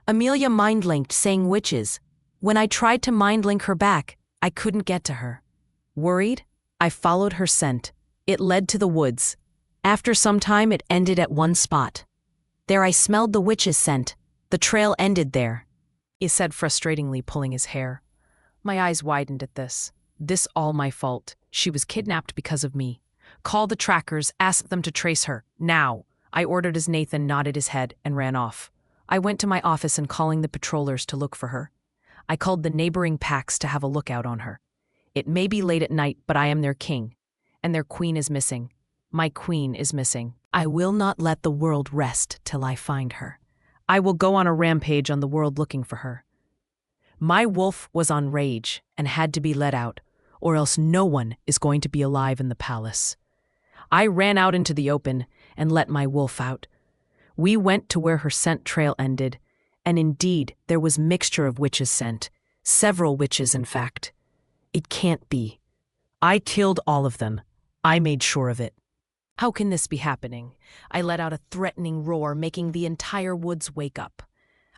Amelia mind-linked saying witches. When I tried to mind-link her back, I couldn't get to her. Worried, I followed her scent. It led to the woods. After some time, it ended at one spot. There I smelled the witch's scent. The trail ended there, he said frustratingly, pulling his hair. My eyes widened at this. This all my fault. She was kidnapped because of me. Call the trackers, ask them to trace her, now, I ordered as Nathan nodded his head and ran off. I went to my office and calling the patrollers to look for her. I called the neighboring packs to have a lookout on her. It may be late at night, but I am their king, and their queen is missing. My queen is missing. I will not let the world rest till I find her. I will go on a rampage on the world looking for her. My wolf was on rage and had to be let out, or else no one is going to be alive in the palace. I ran out into the open and let my wolf out. We went to where her scent trail ended, and indeed there was mixture of witches' scent, several witches in fact. It can't be. I killed all of them. I made sure of it. How can this be happening? I let out a threatening roar, making the entire woods wake up.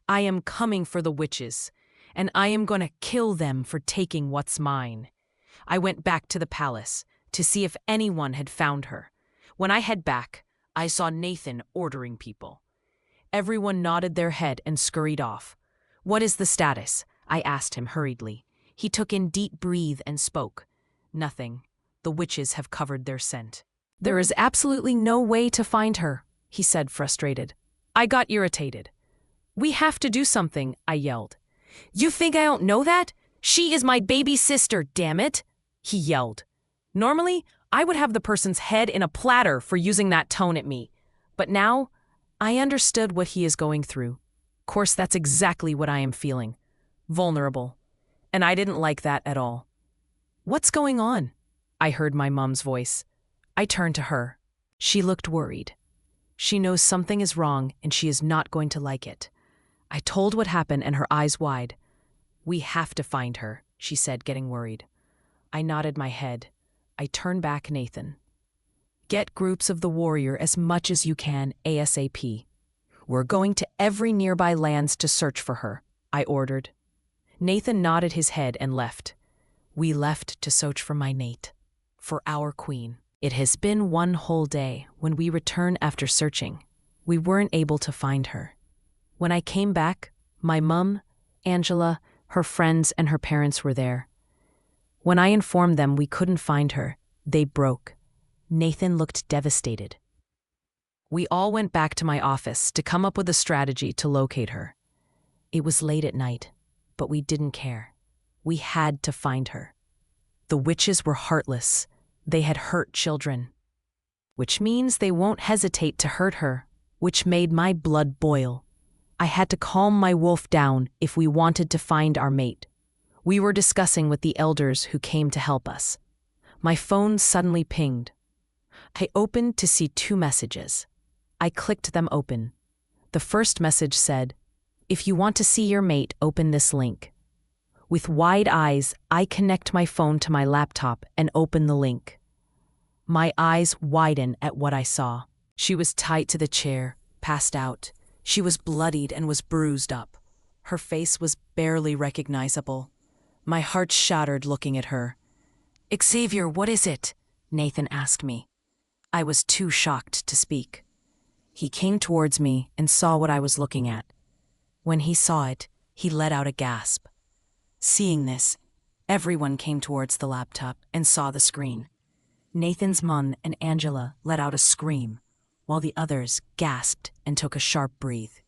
I am coming for the witches, and I am going to kill them for taking what's mine. I went back to the palace to see if anyone had found her. When I head back, I saw Nathan ordering people. Everyone nodded their head and scurried off. What is the status? I asked him hurriedly. He took in deep breath and spoke. Nothing. The witches have covered their scent. There is absolutely no way to find her, he said, frustrated. I got irritated. We have to do something, I yelled. You think I don't know that? She is my baby sister, damn it, he yelled. Normally, I would have the person's head in a platter for using that tone at me. But now, I understood what he is going through. Of course, that's exactly what I am feeling. Vulnerable. And I didn't like that at all. What's going on? I heard my mom's voice. I turned to her. She looked worried. She knows something is wrong and she is not going to like it. I told what happened and her eyes wide. We have to find her, she said, getting worried. I nodded my head. I turned back Nathan. Get groups of the warrior as much as you can ASAP. We're going to every nearby lands to search for her, I ordered. Nathan nodded his head and left. We left to search for my Nate, for our queen. It has been one whole day. When we returned after searching, we weren't able to find her. When I came back, my mum, Angela, her friends, and her parents were there. When I informed them we couldn't find her, they broke. Nathan looked devastated. We all went back to my office to come up with a strategy to locate her. It was late at night, but we didn't care. We had to find her. The witches were heartless. They had hurt children, which means they won't hesitate to hurt her, which made my blood boil. I had to calm my wolf down if we wanted to find our mate. We were discussing with the elders who came to help us. My phone suddenly pinged. I opened to see 2 messages. I clicked them open. The first message said, "If you want to see your mate, open this link." With wide eyes, I connect my phone to my laptop and open the link. My eyes widen at what I saw. She was tied to the chair, passed out. She was bloodied and was bruised up. Her face was barely recognizable. My heart shattered looking at her. "Xavier, what is it?" Nathan asked me. I was too shocked to speak. He came towards me and saw what I was looking at. When he saw it, he let out a gasp. Seeing this, everyone came towards the laptop and saw the screen. Nathan's mum and Angela let out a scream, while the others gasped and took a sharp breath.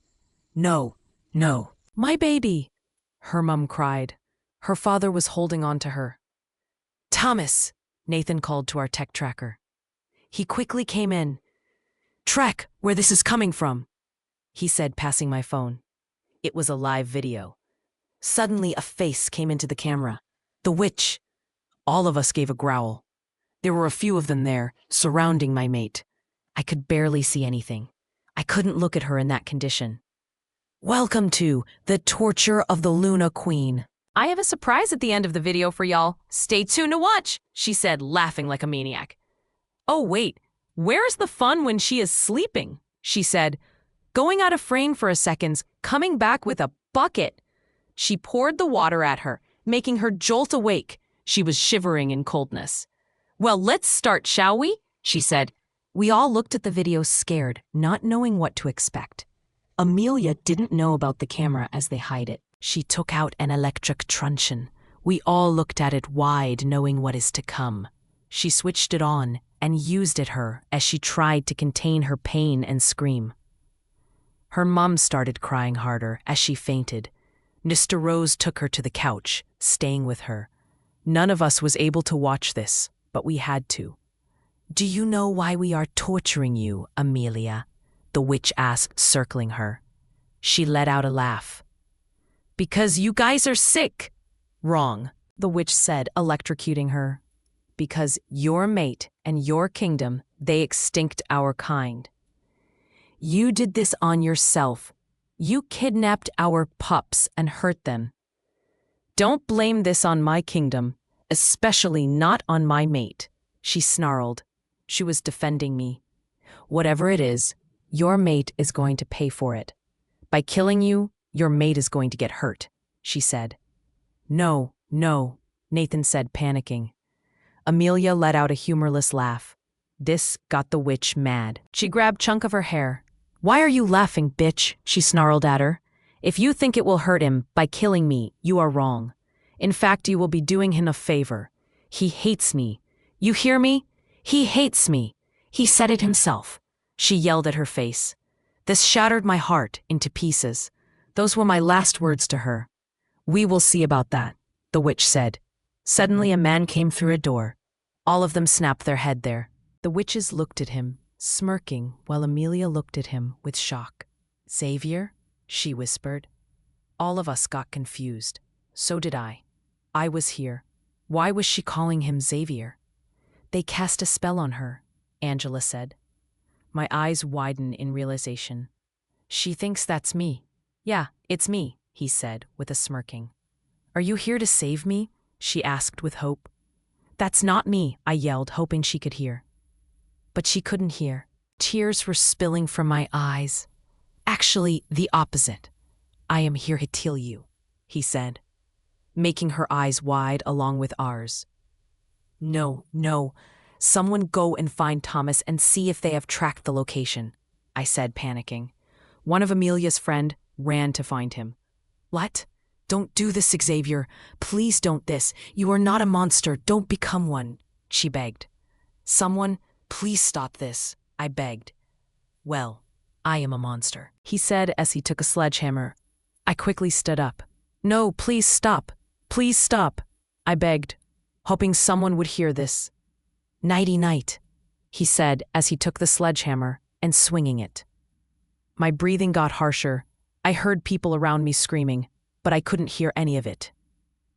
"No, no, my baby!" her mum cried. Her father was holding on to her. "Thomas!" Nathan called to our tech tracker. He quickly came in. "Track where this is coming from." he said, passing my phone. It was a live video. Suddenly, a face came into the camera. The witch! All of us gave a growl. There were a few of them there, surrounding my mate. I could barely see anything. I couldn't look at her in that condition. Welcome to the torture of the Luna Queen. I have a surprise at the end of the video for y'all. Stay tuned to watch, she said, laughing like a maniac. Oh, wait, where's the fun when she is sleeping? She said, going out of frame for a second, coming back with a bucket. She poured the water at her, making her jolt awake. She was shivering in coldness. Well, let's start, shall we? She said. We all looked at the video scared, not knowing what to expect. Amelia didn't know about the camera as they hide it. She took out an electric truncheon. We all looked at it wide, knowing what is to come. She switched it on and used it her as she tried to contain her pain and scream. Her mom started crying harder as she fainted. Mr. Rose took her to the couch, staying with her. None of us was able to watch this, but we had to. Do you know why we are torturing you, Amelia? The witch asked, circling her. She let out a laugh. Because you guys are sick. Wrong, the witch said, electrocuting her. Because your mate and your kingdom, they extinct our kind. You did this on yourself. You kidnapped our pups and hurt them. Don't blame this on my kingdom, especially not on my mate, she snarled. She was defending me. Whatever it is, your mate is going to pay for it. By killing you, your mate is going to get hurt, she said. No, Nathan said, panicking. Amelia let out a humorless laugh. This got the witch mad. She grabbed a chunk of her hair. Why are you laughing, bitch? She snarled at her. If you think it will hurt him by killing me, you are wrong. In fact, you will be doing him a favor. He hates me. You hear me? He hates me. He said it himself. She yelled at her face. This shattered my heart into pieces. Those were my last words to her. We will see about that, the witch said. Suddenly a man came through a door. All of them snapped their head there. The witches looked at him, smirking, while Amelia looked at him with shock. Xavier? She whispered. All of us got confused. So did I. I was here. Why was she calling him Xavier? They cast a spell on her, Angela said. My eyes widened in realization. She thinks that's me. Yeah, it's me, he said, with a smirking. Are you here to save me? She asked with hope. That's not me, I yelled, hoping she could hear. But she couldn't hear. Tears were spilling from my eyes. Actually, the opposite. I am here to kill you, he said, making her eyes wide along with ours. No. Someone go and find Thomas and see if they have tracked the location, I said, panicking. One of Amelia's friend ran to find him. What? Don't do this, Xavier. Please don't this. You are not a monster. Don't become one, she begged. Someone, please stop this, I begged. Well, I am a monster, he said as he took a sledgehammer. I quickly stood up. No, please stop. Please stop, I begged, hoping someone would hear this. Nighty-night, he said as he took the sledgehammer and swinging it. My breathing got harsher. I heard people around me screaming, but I couldn't hear any of it.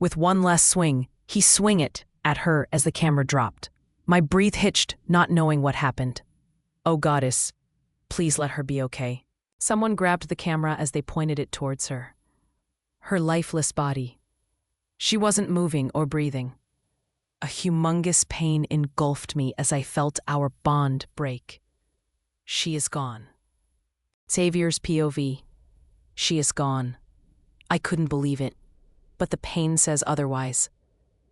With one last swing, he swung it at her as the camera dropped. My breath hitched, not knowing what happened. Oh, goddess, please let her be okay. Someone grabbed the camera as they pointed it towards her. Her lifeless body. She wasn't moving or breathing. A humongous pain engulfed me as I felt our bond break. She is gone. Xavier's POV. She is gone. I couldn't believe it, but the pain says otherwise.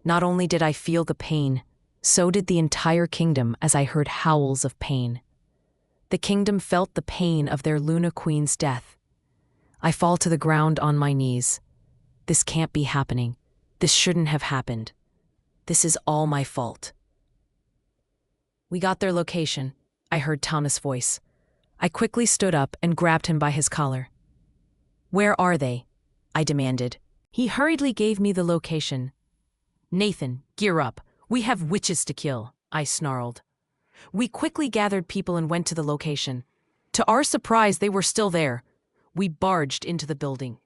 Not only did I feel the pain, so did the entire kingdom as I heard howls of pain. The kingdom felt the pain of their Luna Queen's death. I fall to the ground on my knees. This can't be happening. This shouldn't have happened. This is all my fault. We got their location, I heard Thomas' voice. I quickly stood up and grabbed him by his collar. Where are they? I demanded. He hurriedly gave me the location. Nathan, gear up. We have witches to kill, I snarled. We quickly gathered people and went to the location. To our surprise, they were still there, We barged into the building.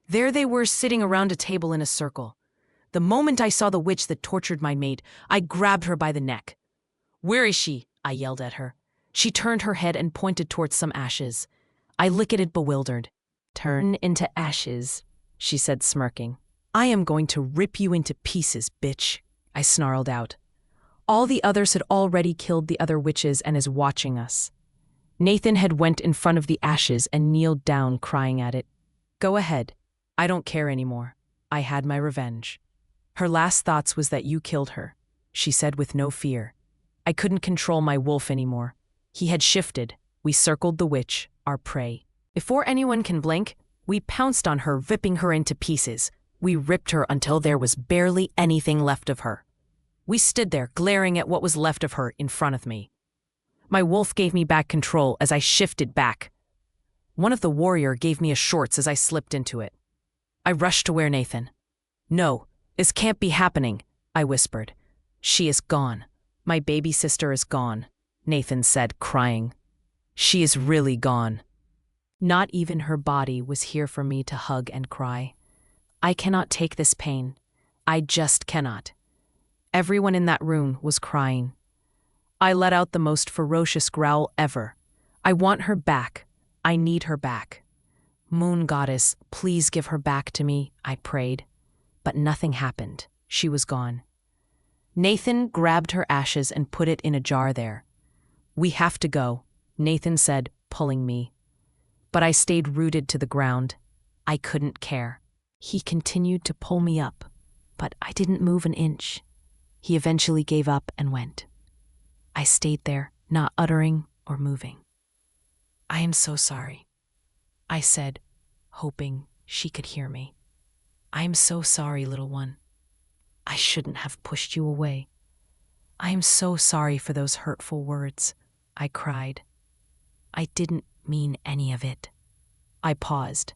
There they were, sitting around a table in a circle. The moment I saw the witch that tortured my mate, I grabbed her by the neck. "Where is she?" I yelled at her. She turned her head and pointed towards some ashes. I looked at it bewildered. "Turn into ashes," she said, smirking. "I am going to rip you into pieces, bitch," I snarled out. All the others had already killed the other witches and is watching us. Nathan had went in front of the ashes and kneeled down, crying at it. "Go ahead. I don't care anymore. I had my revenge." "Her last thoughts was that you killed her," she said with no fear. I couldn't control my wolf anymore. He had shifted. We circled the witch, our prey. Before anyone can blink, we pounced on her, ripping her into pieces. We ripped her until there was barely anything left of her. We stood there, glaring at what was left of her in front of me. My wolf gave me back control as I shifted back. One of the warrior gave me a shorts as I slipped into it. I rushed to where Nathan. "No, this can't be happening," I whispered. "She is gone. My baby sister is gone," Nathan said, crying. "She is really gone. Not even her body was here for me to hug and cry. I cannot take this pain. I just cannot." Everyone in that room was crying. I let out the most ferocious growl ever. "I want her back. I need her back. Moon goddess, please give her back to me," I prayed. But nothing happened. She was gone. Nathan grabbed her ashes and put it in a jar there. "We have to go," Nathan said, pulling me. But I stayed rooted to the ground. I couldn't care. He continued to pull me up, but I didn't move an inch. He eventually gave up and went. I stayed there, not uttering or moving. "I am so sorry," I said, hoping she could hear me. "I am so sorry, little one. I shouldn't have pushed you away. I am so sorry for those hurtful words," I cried. "I didn't mean any of it." I paused.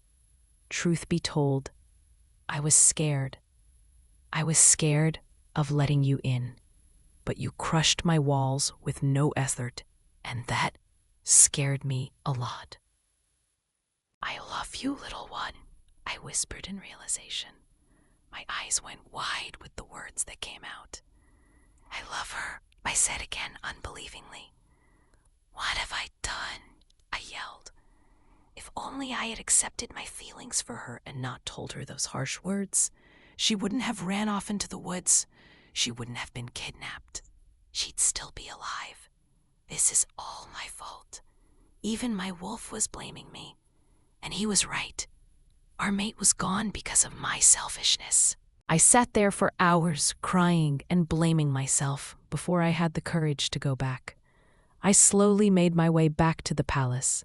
Truth be told, I was scared. I was scared of letting you in, but you crushed my walls with no effort, and that scared me a lot. "I love you, little one," I whispered in realization. My eyes went wide with the words that came out. "I love her," I said again unbelievingly. "What have I done?" I yelled. If only I had accepted my feelings for her and not told her those harsh words. She wouldn't have ran off into the woods. She wouldn't have been kidnapped. She'd still be alive. This is all my fault. Even my wolf was blaming me. And he was right. Our mate was gone because of my selfishness. I sat there for hours, crying and blaming myself before I had the courage to go back. I slowly made my way back to the palace.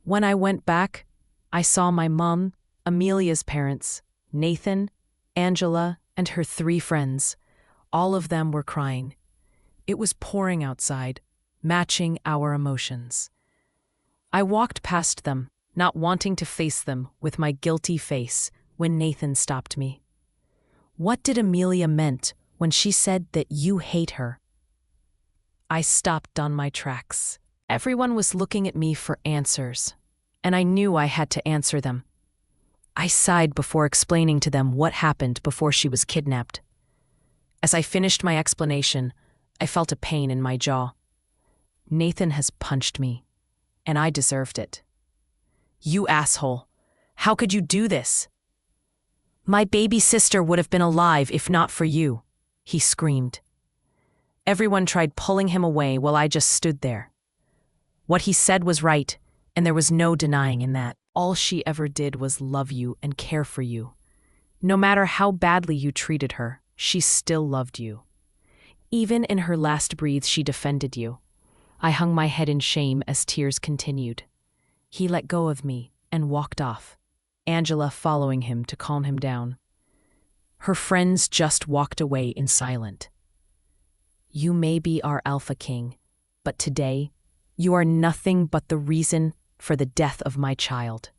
When I went back, I saw my mom, Amelia's parents, Nathan, Angela, and her 3 friends. All of them were crying. It was pouring outside, matching our emotions. I walked past them, not wanting to face them with my guilty face, when Nathan stopped me. "What did Amelia meant when she said that you hate her?" I stopped on my tracks. Everyone was looking at me for answers, and I knew I had to answer them. I sighed before explaining to them what happened before she was kidnapped. As I finished my explanation, I felt a pain in my jaw. Nathan has punched me, and I deserved it. "You asshole! How could you do this?" "My baby sister would have been alive if not for you," he screamed. Everyone tried pulling him away while I just stood there. What he said was right, and there was no denying in that. All she ever did was love you and care for you. No matter how badly you treated her, she still loved you. Even in her last breath, she defended you. I hung my head in shame as tears continued. He let go of me and walked off, Angela following him to calm him down. Her friends just walked away in silence. "You may be our Alpha King, but today, you are nothing but the reason for the death of my child,"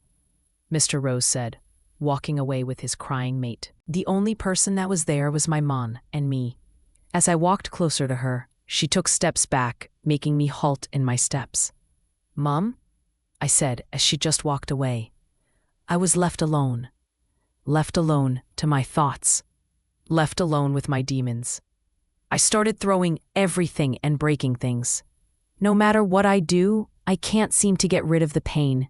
Mr. Rose said, walking away with his crying mate. The only person that was there was my mom and me. As I walked closer to her, she took steps back, making me halt in my steps. "Mom?" I said as she just walked away. I was left alone to my thoughts, left alone with my demons. I started throwing everything and breaking things. No matter what I do, I can't seem to get rid of the pain.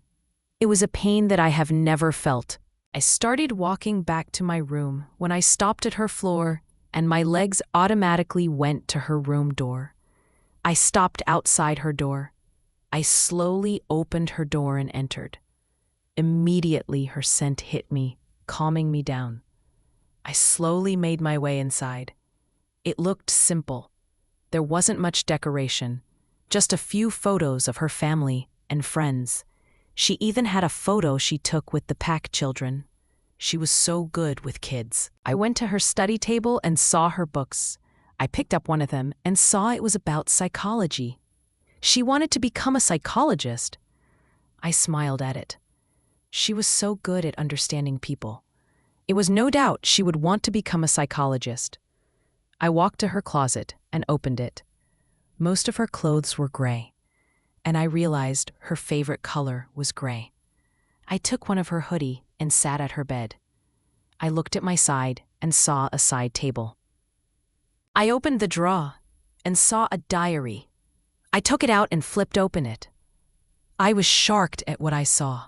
It was a pain that I have never felt. I started walking back to my room when I stopped at her floor and my legs automatically went to her room door. I stopped outside her door. I slowly opened her door and entered. Immediately her scent hit me, calming me down. I slowly made my way inside. It looked simple. There wasn't much decoration, just a few photos of her family and friends. She even had a photo she took with the Pack children. She was so good with kids. I went to her study table and saw her books. I picked up one of them and saw it was about psychology. She wanted to become a psychologist. I smiled at it. She was so good at understanding people. It was no doubt she would want to become a psychologist. I walked to her closet and opened it. Most of her clothes were gray, and I realized her favorite color was gray. I took one of her hoodie and sat at her bed. I looked at my side and saw a side table. I opened the drawer and saw a diary. I took it out and flipped open it. I was shocked at what I saw.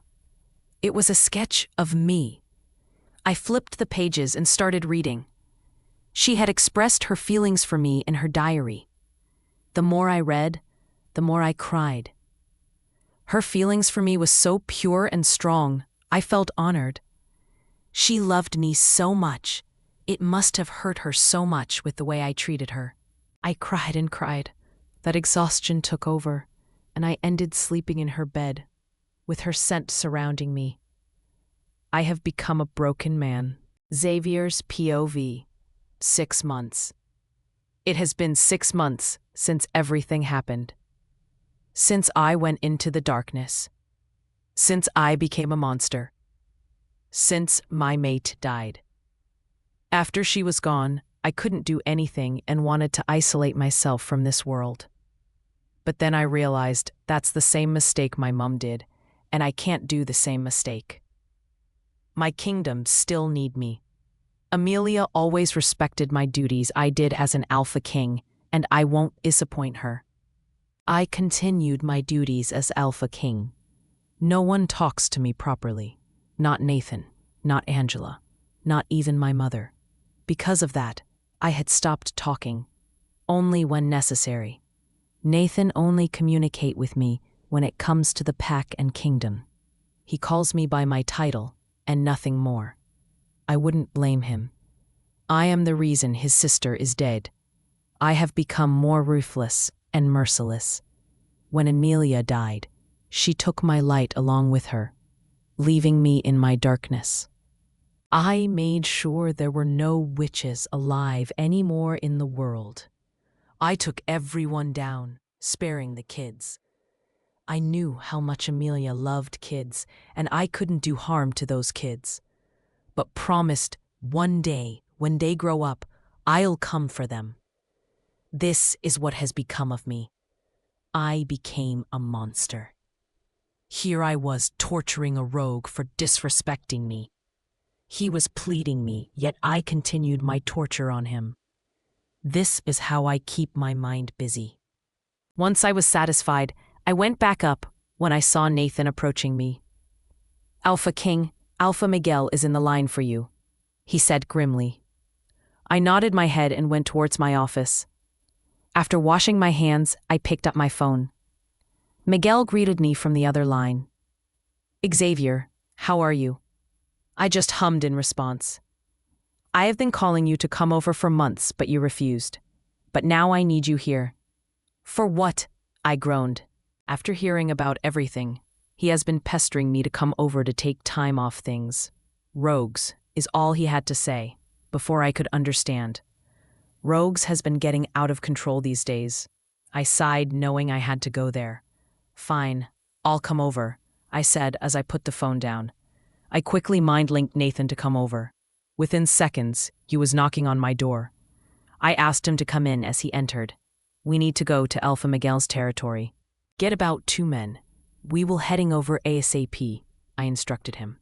It was a sketch of me. I flipped the pages and started reading. She had expressed her feelings for me in her diary. The more I read, the more I cried. Her feelings for me was so pure and strong, I felt honored. She loved me so much. It must have hurt her so much with the way I treated her. I cried and cried. That exhaustion took over, and I ended sleeping in her bed, with her scent surrounding me. I have become a broken man. Xavier's POV. 6 months. It has been 6 months since everything happened. Since I went into the darkness. Since I became a monster. Since my mate died. After she was gone, I couldn't do anything and wanted to isolate myself from this world. But then I realized that's the same mistake my mom did, and I can't do the same mistake. My kingdoms still need me. Amelia always respected my duties I did as an alpha king, and I won't disappoint her. I continued my duties as alpha king. No one talks to me properly. Not Nathan, not Angela, not even my mother. Because of that, I had stopped talking, only when necessary. Nathan only communicate with me when it comes to the pack and kingdom. He calls me by my title and nothing more. I wouldn't blame him. I am the reason his sister is dead. I have become more ruthless and merciless. When Amelia died, she took my light along with her, leaving me in my darkness. I made sure there were no witches alive anymore in the world. I took everyone down, sparing the kids. I knew how much Amelia loved kids, and I couldn't do harm to those kids. But promised one day, when they grow up, I'll come for them. This is what has become of me. I became a monster. Here I was torturing a rogue for disrespecting me. He was pleading me, yet I continued my torture on him. This is how I keep my mind busy. Once I was satisfied, I went back up when I saw Nathan approaching me. Alpha King, Alpha Miguel is in the line for you, he said grimly. I nodded my head and went towards my office. After washing my hands, I picked up my phone. Miguel greeted me from the other line. Xavier, how are you? I just hummed in response. I have been calling you to come over for months, but you refused. But now I need you here. For what? I groaned. After hearing about everything, he has been pestering me to come over to take time off things. Rogues is all he had to say, before I could understand. Rogues has been getting out of control these days. I sighed, knowing I had to go there. Fine, I'll come over, I said as I put the phone down. I quickly mind-linked Nathan to come over. Within seconds, he was knocking on my door. I asked him to come in as he entered. We need to go to Alpha Miguel's territory. Get about 2 men. We will heading over ASAP, I instructed him.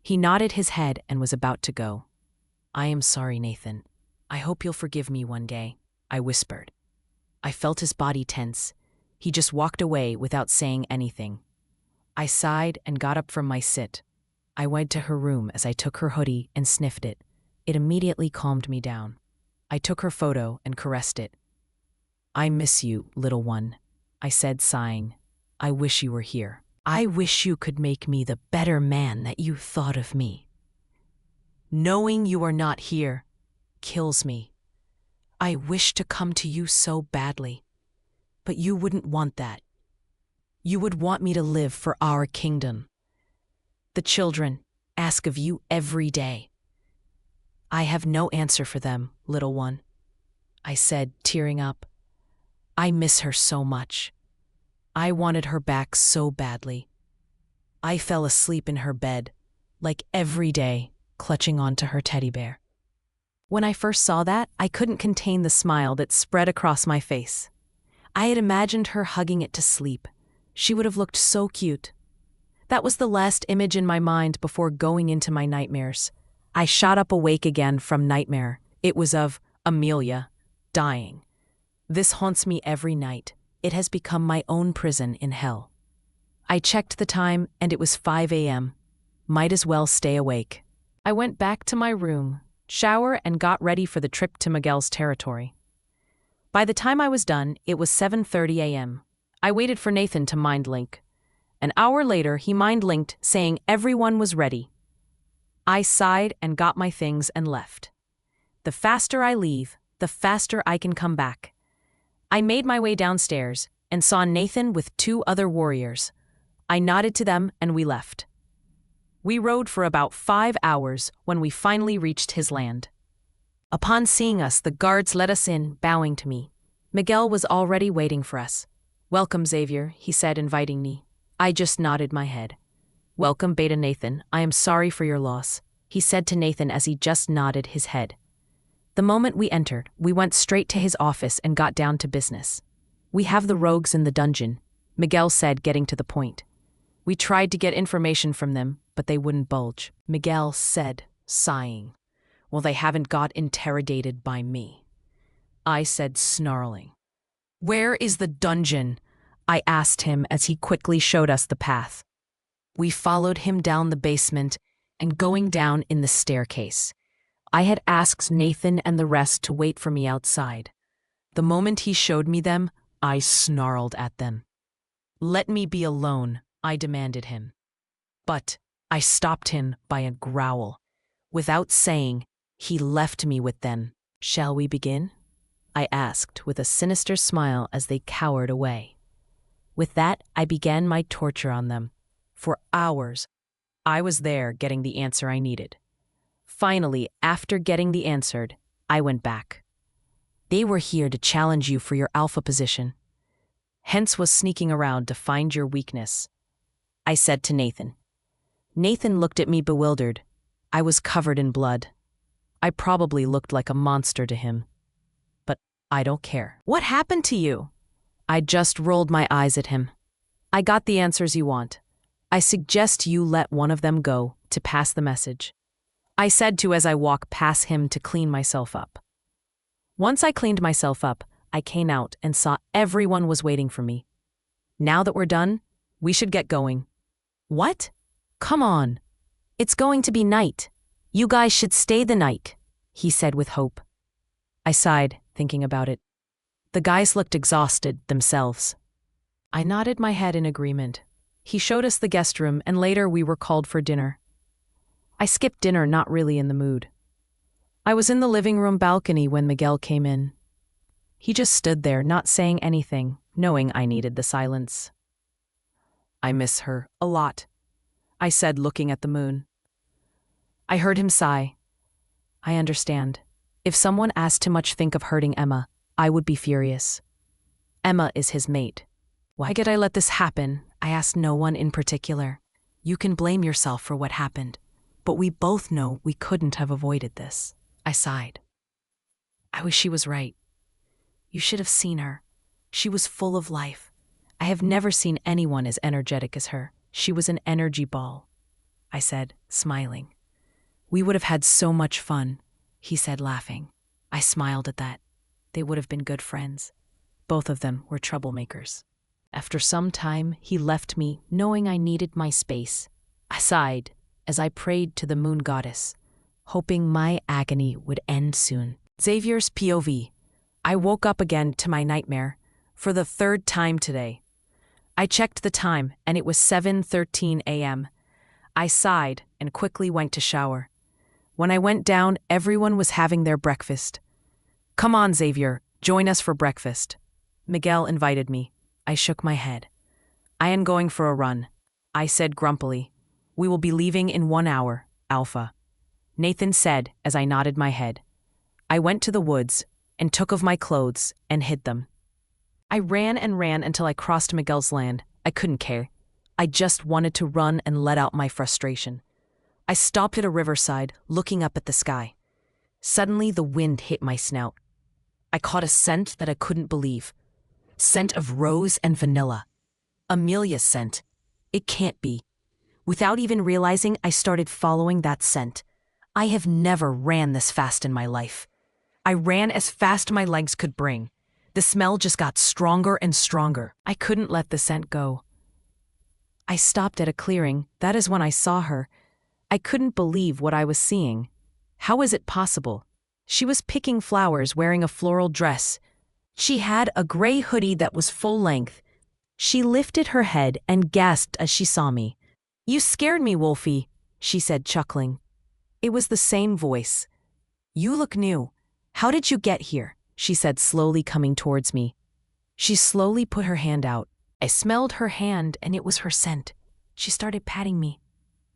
He nodded his head and was about to go. I am sorry, Nathan. I hope you'll forgive me one day, I whispered. I felt his body tense. He just walked away without saying anything. I sighed and got up from my sit. I went to her room as I took her hoodie and sniffed it. It immediately calmed me down. I took her photo and caressed it. I miss you, little one, I said, sighing. I wish you were here. I wish you could make me the better man that you thought of me. Knowing you are not here kills me. I wish to come to you so badly, but you wouldn't want that. You would want me to live for our kingdom. The children ask of you every day. I have no answer for them, little one, I said, tearing up. I miss her so much. I wanted her back so badly. I fell asleep in her bed, like every day, clutching onto her teddy bear. When I first saw that, I couldn't contain the smile that spread across my face. I had imagined her hugging it to sleep. She would have looked so cute. That was the last image in my mind before going into my nightmares. I shot up awake again from nightmare. It was of Amelia dying. This haunts me every night. It has become my own prison in hell. I checked the time and it was 5 a.m. Might as well stay awake. I went back to my room, shower, and got ready for the trip to Miguel's territory. By the time I was done, it was 7:30 a.m. I waited for Nathan to mind link. An hour later, he mind linked, saying everyone was ready. I sighed and got my things and left. The faster I leave, the faster I can come back. I made my way downstairs and saw Nathan with 2 other warriors. I nodded to them and we left. We rode for about 5 hours when we finally reached his land. Upon seeing us, the guards let us in, bowing to me. Miguel was already waiting for us. Welcome, Xavier, he said, inviting me. I just nodded my head. Welcome, Beta Nathan. I am sorry for your loss, he said to Nathan as he just nodded his head. The moment we entered, we went straight to his office and got down to business. We have the rogues in the dungeon, Miguel said, getting to the point. We tried to get information from them, but they wouldn't budge. Miguel said, sighing. Well, they haven't got interrogated by me. I said, snarling. Where is the dungeon? I asked him as he quickly showed us the path. We followed him down the basement and going down in the staircase. I had asked Nathan and the rest to wait for me outside. The moment he showed me them, I snarled at them. Let me be alone, I demanded him. But I stopped him by a growl. Without saying, he left me with them. Shall we begin? I asked with a sinister smile as they cowered away. With that, I began my torture on them. For hours, I was there getting the answer I needed. Finally, after getting the answer, I went back. They were here to challenge you for your alpha position. Hence was sneaking around to find your weakness, I said to Nathan. Nathan looked at me bewildered. I was covered in blood. I probably looked like a monster to him. But I don't care. What happened to you? I just rolled my eyes at him. I got the answers you want. I suggest you let one of them go to pass the message, I said to as I walked past him to clean myself up. Once I cleaned myself up, I came out and saw everyone was waiting for me. Now that we're done, we should get going. What? Come on. It's going to be night. You guys should stay the night, he said with hope. I sighed, thinking about it. The guys looked exhausted themselves. I nodded my head in agreement. He showed us the guest room and later we were called for dinner. I skipped dinner, not really in the mood. I was in the living room balcony when Miguel came in. He just stood there, not saying anything, knowing I needed the silence. I miss her a lot, I said, looking at the moon. I heard him sigh. I understand. If someone asked too much think of hurting Emma, I would be furious. Emma is his mate. Why did I let this happen? I asked no one in particular. You can blame yourself for what happened, but we both know we couldn't have avoided this. I sighed. I wish she was right. You should have seen her. She was full of life. I have never seen anyone as energetic as her. She was an energy ball, I said, smiling. We would have had so much fun, he said, laughing. I smiled at that. They would have been good friends. Both of them were troublemakers. After some time, he left me, knowing I needed my space. I sighed as I prayed to the moon goddess, hoping my agony would end soon. Xavier's POV. I woke up again to my nightmare for the third time today. I checked the time, and it was 7:13 a.m. I sighed and quickly went to shower. When I went down, everyone was having their breakfast. Come on, Xavier, join us for breakfast. Miguel invited me. I shook my head. I am going for a run, I said grumpily. We will be leaving in 1 hour, Alpha. Nathan said as I nodded my head. I went to the woods and took off my clothes and hid them. I ran and ran until I crossed Miguel's land. I couldn't care. I just wanted to run and let out my frustration. I stopped at a riverside, looking up at the sky. Suddenly, the wind hit my snout. I caught a scent that I couldn't believe. Scent of rose and vanilla. Amelia's scent. It can't be. Without even realizing, I started following that scent. I have never ran this fast in my life. I ran as fast my legs could bring. The smell just got stronger and stronger. I couldn't let the scent go. I stopped at a clearing. That is when I saw her. I couldn't believe what I was seeing. How is it possible? She was picking flowers, wearing a floral dress. She had a gray hoodie that was full length. She lifted her head and gasped as she saw me. You scared me, Wolfie, she said, chuckling. It was the same voice. You look new. How did you get here? She said, slowly coming towards me. She slowly put her hand out. I smelled her hand, and it was her scent. She started patting me.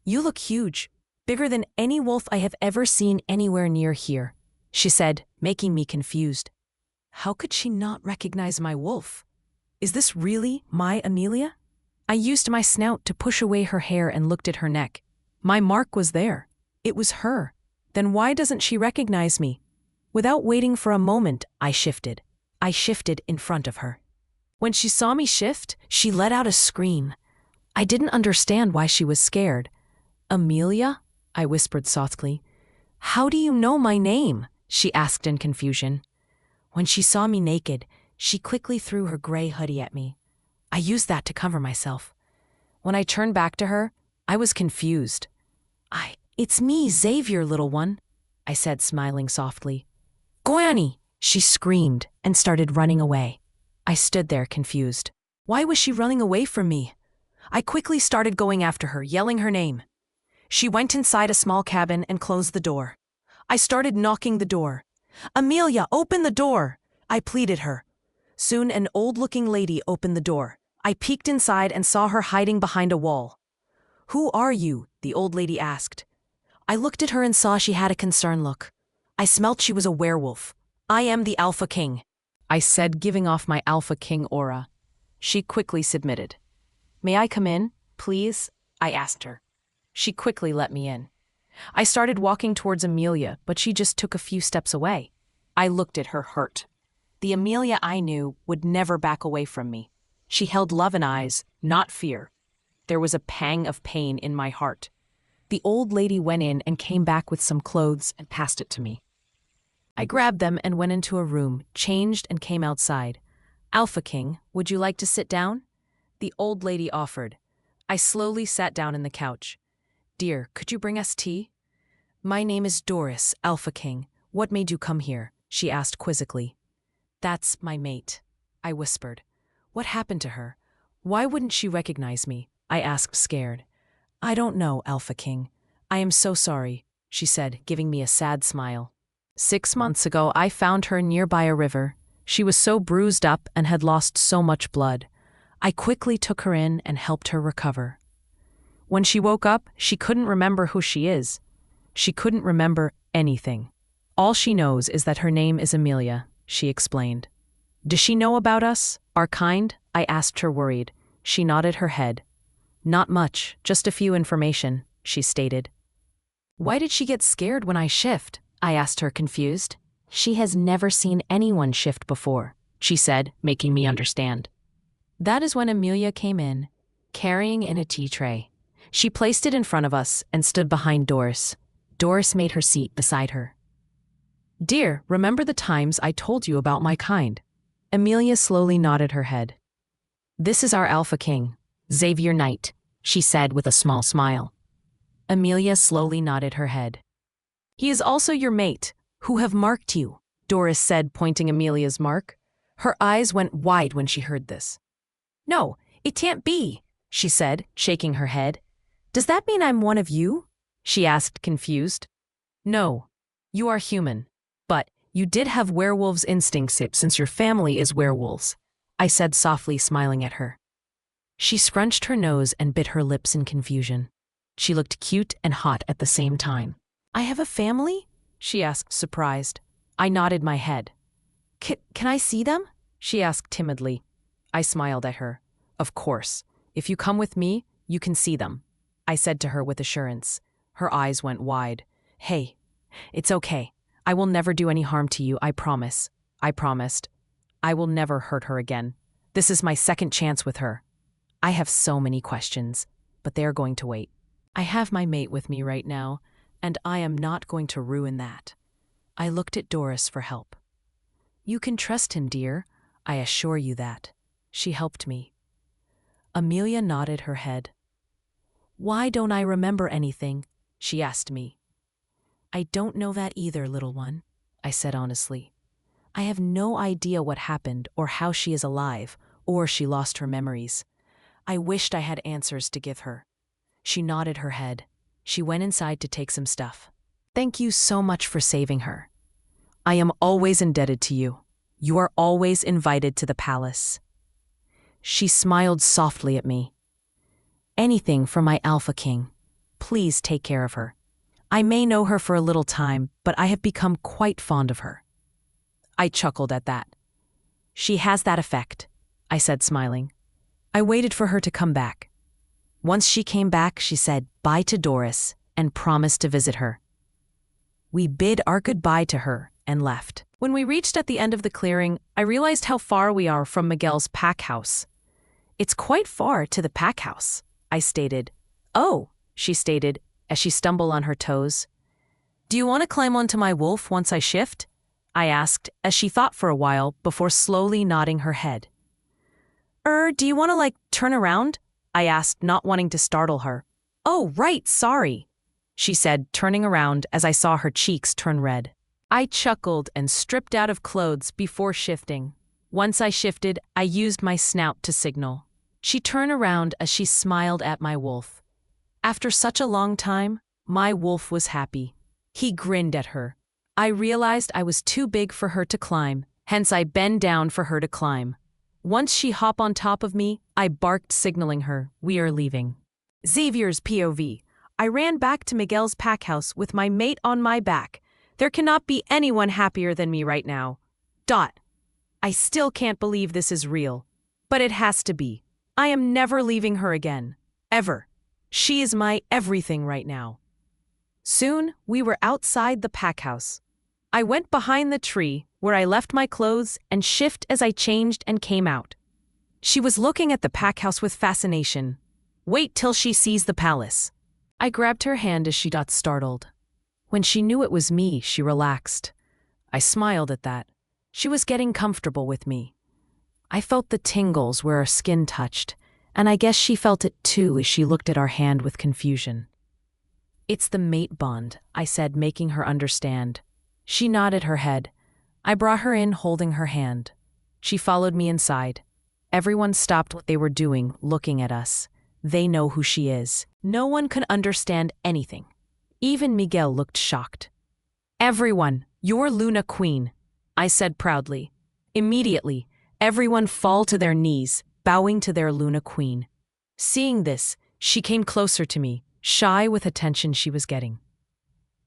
You look huge, bigger than any wolf I have ever seen anywhere near here, she said, making me confused. How could she not recognize my wolf? Is this really my Amelia? I used my snout to push away her hair and looked at her neck. My mark was there. It was her. Then why doesn't she recognize me? Without waiting for a moment, I shifted. I shifted in front of her. When she saw me shift, she let out a scream. I didn't understand why she was scared. Amelia? I whispered softly. How do you know my name? She asked in confusion. When she saw me naked, she quickly threw her gray hoodie at me. I used that to cover myself. When I turned back to her, I was confused. It's me, Xavier, little one, I said, smiling softly. Goyani, she screamed and started running away. I stood there confused. Why was she running away from me? I quickly started going after her, yelling her name. She went inside a small cabin and closed the door. I started knocking the door. Amelia, open the door, I pleaded her. Soon an old-looking lady opened the door. I peeked inside and saw her hiding behind a wall. Who are you? The old lady asked. I looked at her and saw she had a concerned look. I smelt she was a werewolf. I am the Alpha King, I said, giving off my Alpha King aura. She quickly submitted. May I come in, please? I asked her. She quickly let me in. I started walking towards Amelia, but she just took a few steps away. I looked at her hurt. The Amelia I knew would never back away from me. She held love in eyes, not fear. There was a pang of pain in my heart. The old lady went in and came back with some clothes and passed it to me. I grabbed them and went into a room, changed, and came outside. Alpha King, would you like to sit down? The old lady offered. I slowly sat down in the couch. Dear, could you bring us tea? My name is Doris, Alpha King. What made you come here? She asked quizzically. That's my mate, I whispered. What happened to her? Why wouldn't she recognize me? I asked, scared. I don't know, Alpha King. I am so sorry, she said, giving me a sad smile. 6 months ago, I found her nearby a river. She was so bruised up and had lost so much blood. I quickly took her in and helped her recover. When she woke up, she couldn't remember who she is. She couldn't remember anything. All she knows is that her name is Amelia, she explained. Does she know about us, our kind? I asked her, worried. She nodded her head. Not much, just a few information, she stated. Why did she get scared when I shift? I asked her, confused. She has never seen anyone shift before, she said, making me understand. That is when Amelia came in, carrying in a tea tray. She placed it in front of us and stood behind Doris. Doris made her seat beside her. "Dear, remember the times I told you about my kind?" Amelia slowly nodded her head. "This is our Alpha King, Xavier Knight," she said with a small smile. Amelia slowly nodded her head. "He is also your mate, who have marked you," Doris said, pointing Amelia's mark. Her eyes went wide when she heard this. "No, it can't be," she said, shaking her head. "Does that mean I'm one of you?" she asked, confused. "No, you are human, but you did have werewolves' instincts since your family is werewolves," I said softly, smiling at her. She scrunched her nose and bit her lips in confusion. She looked cute and hot at the same time. "I have a family?" she asked, surprised. I nodded my head. Can I see them?" she asked timidly. I smiled at her. "Of course. If you come with me, you can see them," I said to her with assurance. Her eyes went wide. "Hey, it's okay. I will never do any harm to you, I promise." I promised. I will never hurt her again. This is my second chance with her. I have so many questions, but they are going to wait. I have my mate with me right now, and I am not going to ruin that. I looked at Doris for help. "You can trust him, dear. I assure you that." She helped me. Amelia nodded her head. "Why don't I remember anything?" she asked me. "I don't know that either, little one," I said honestly. "I have no idea what happened or how she is alive or she lost her memories. I wished I had answers to give her." She nodded her head. She went inside to take some stuff. "Thank you so much for saving her. I am always indebted to you. You are always invited to the palace." She smiled softly at me. "Anything for my Alpha King. Please take care of her. I may know her for a little time, but I have become quite fond of her." I chuckled at that. "She has that effect," I said, smiling. I waited for her to come back. Once she came back, she said bye to Doris and promised to visit her. We bid our goodbye to her and left. When we reached at the end of the clearing, I realized how far we are from Miguel's pack house. "It's quite far to the pack house," I stated. "Oh," she stated as she stumbled on her toes. "Do you want to climb onto my wolf once I shift?" I asked as she thought for a while before slowly nodding her head. Do you want to turn around?" I asked, not wanting to startle her. "Oh, right, sorry," she said, turning around as I saw her cheeks turn red. I chuckled and stripped out of clothes before shifting. Once I shifted, I used my snout to signal. She turned around as she smiled at my wolf. After such a long time, my wolf was happy. He grinned at her. I realized I was too big for her to climb, hence I bent down for her to climb. Once she hopped on top of me, I barked, signaling her, "We are leaving." Xavier's POV. I ran back to Miguel's pack house with my mate on my back. There cannot be anyone happier than me right now. I still can't believe this is real. But it has to be. I am never leaving her again. Ever. She is my everything right now. Soon, we were outside the pack house. I went behind the tree, where I left my clothes and shift as I changed and came out. She was looking at the pack house with fascination. "Wait till she sees the palace." I grabbed her hand as she got startled. When she knew it was me, she relaxed. I smiled at that. She was getting comfortable with me. I felt the tingles where our skin touched, and I guess she felt it too as she looked at our hand with confusion. "It's the mate bond," I said, making her understand. She nodded her head. I brought her in, holding her hand. She followed me inside. Everyone stopped what they were doing, looking at us. They know who she is. No one could understand anything. Even Miguel looked shocked. "Everyone, you're Luna Queen," I said proudly. Immediately, everyone fell to their knees, bowing to their Luna Queen. Seeing this, she came closer to me, shy with attention she was getting.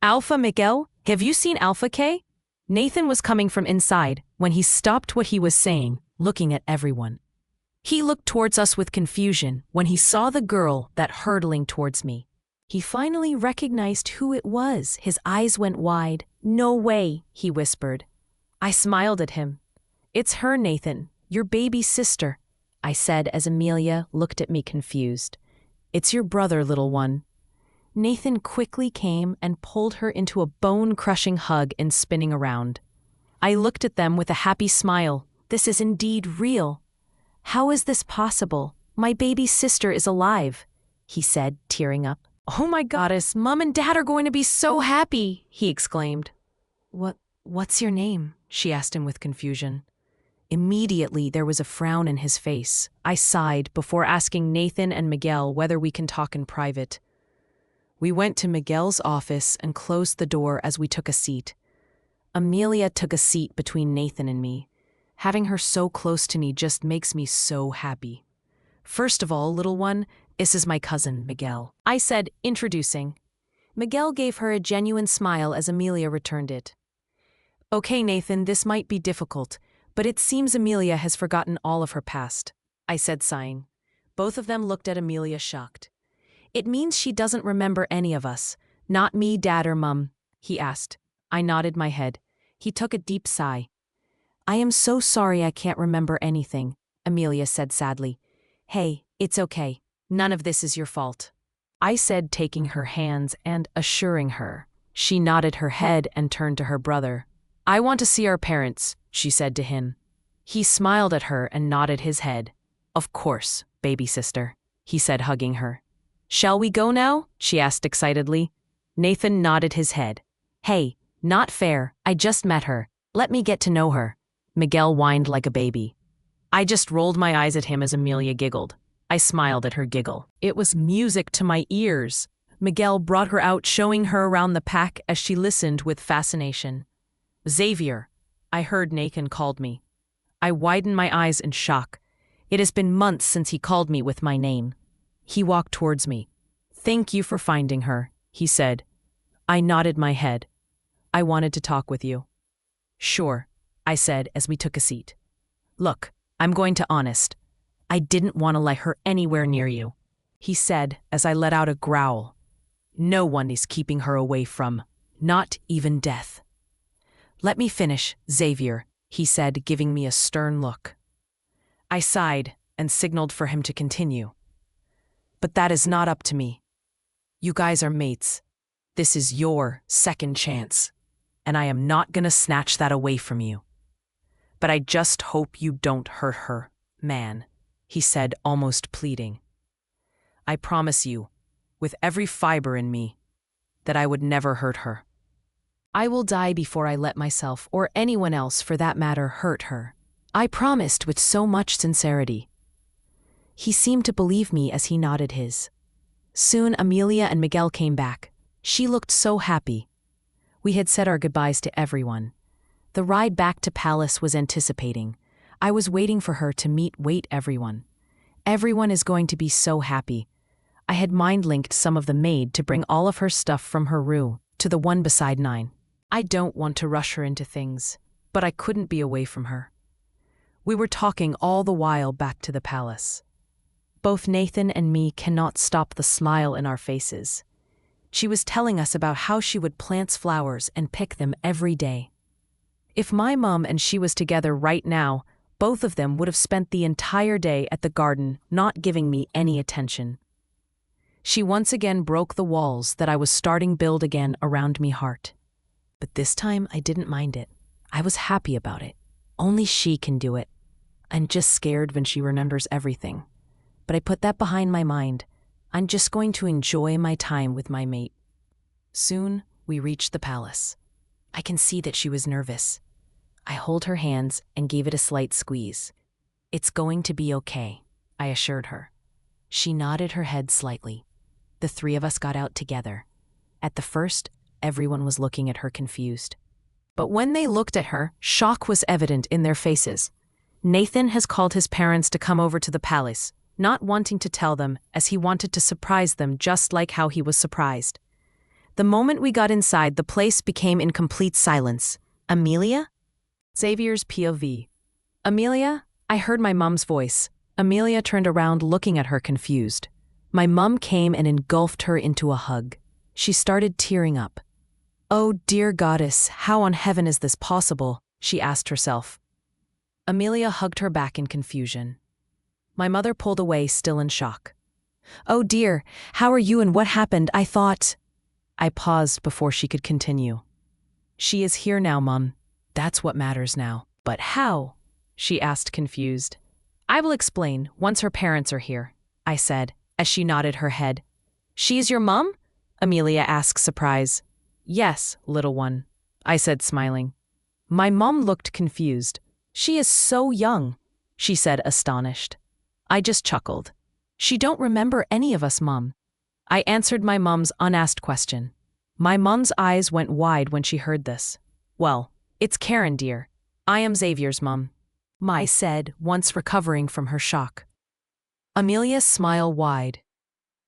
"Alpha Miguel, have you seen Alpha K?" Nathan was coming from inside when he stopped what he was saying, looking at everyone. He looked towards us with confusion when he saw the girl that hurtling towards me. He finally recognized who it was. His eyes went wide. "No way," he whispered. I smiled at him. "It's her, Nathan, your baby sister. I said as Amelia looked at me confused. It's your brother, little one. Nathan quickly came and pulled her into a bone-crushing hug and spinning around. I looked at them with a happy smile. This is indeed real. How is this possible? My baby sister is alive, he said, tearing up. Oh my goddess, Mom and Dad are going to be so happy, he exclaimed. What's your name? She asked him with confusion. Immediately, there was a frown in his face. I sighed before asking Nathan and Miguel whether we can talk in private. We went to Miguel's office and closed the door as we took a seat. Amelia took a seat between Nathan and me. Having her so close to me just makes me so happy. First of all, little one, this is my cousin, Miguel, I said, introducing. Miguel gave her a genuine smile as Amelia returned it. Okay, Nathan, this might be difficult, but it seems Amelia has forgotten all of her past, I said, sighing. Both of them looked at Amelia shocked. It means she doesn't remember any of us. Not me, Dad or Mum, he asked. I nodded my head. He took a deep sigh. I am so sorry I can't remember anything, Amelia said sadly. Hey, it's okay. None of this is your fault, I said, taking her hands and assuring her. She nodded her head and turned to her brother. I want to see our parents, she said to him. He smiled at her and nodded his head. Of course, baby sister, he said, hugging her. Shall we go now? She asked excitedly. Nathan nodded his head. Hey, not fair, I just met her. Let me get to know her. Miguel whined like a baby. I just rolled my eyes at him as Amelia giggled. I smiled at her giggle. It was music to my ears. Miguel brought her out, showing her around the pack as she listened with fascination. Xavier, I heard Nathan called me. I widened my eyes in shock. It has been months since he called me with my name. He walked towards me. Thank you for finding her, he said. I nodded my head. I wanted to talk with you. Sure, I said as we took a seat. Look, I'm going to honest. I didn't want to let her anywhere near you, he said as I let out a growl. No one is keeping her away from, not even death. Let me finish, Xavier, he said, giving me a stern look. I sighed and signaled for him to continue. But that is not up to me. You guys are mates. This is your second chance, and I am not gonna snatch that away from you. But I just hope you don't hurt her, man, he said, almost pleading. I promise you, with every fiber in me, that I would never hurt her. I will die before I let myself, or anyone else for that matter, hurt her. I promised with so much sincerity. He seemed to believe me as he nodded his. Soon Amelia and Miguel came back. She looked so happy. We had said our goodbyes to everyone. The ride back to Palace was anticipating. I was waiting for her to wait everyone. Everyone is going to be so happy. I had mind-linked some of the maid to bring all of her stuff from her room to the one beside 9. I don't want to rush her into things, but I couldn't be away from her. We were talking all the while back to the palace. Both Nathan and me cannot stop the smile in our faces. She was telling us about how she would plant flowers and pick them every day. If my mom and she was together right now, both of them would have spent the entire day at the garden, not giving me any attention. She once again broke the walls that I was starting build again around me heart. But this time I didn't mind it. I was happy about it. Only she can do it. I'm just scared when she remembers everything. But I put that behind my mind. I'm just going to enjoy my time with my mate. Soon, we reached the palace. I can see that she was nervous. I hold her hands and gave it a slight squeeze. It's going to be okay, I assured her. She nodded her head slightly. The three of us got out together. At the first, everyone was looking at her confused. But when they looked at her, shock was evident in their faces. Nathan has called his parents to come over to the palace, not wanting to tell them as he wanted to surprise them just like how he was surprised. The moment we got inside, the place became in complete silence. Amelia? Xavier's POV. Amelia? I heard my mom's voice. Amelia turned around looking at her confused. My mom came and engulfed her into a hug. She started tearing up. Oh, dear goddess, how on heaven is this possible? She asked herself. Amelia hugged her back in confusion. My mother pulled away, still in shock. "Oh dear, how are you and what happened? I thought—" I paused before she could continue. "She is here now, Mum. That's what matters now." "But how?" she asked, confused. "I will explain once her parents are here," I said, as she nodded her head. "She is your mum?" Amelia asked, surprised. "Yes, little one," I said, smiling. My mum looked confused. "She is so young," she said, astonished. I just chuckled. "She don't remember any of us, Mum." I answered my mum's unasked question. My mum's eyes went wide when she heard this. "Well, it's Karen, dear. I am Xavier's mum," I said, once recovering from her shock. Amelia's smile wide.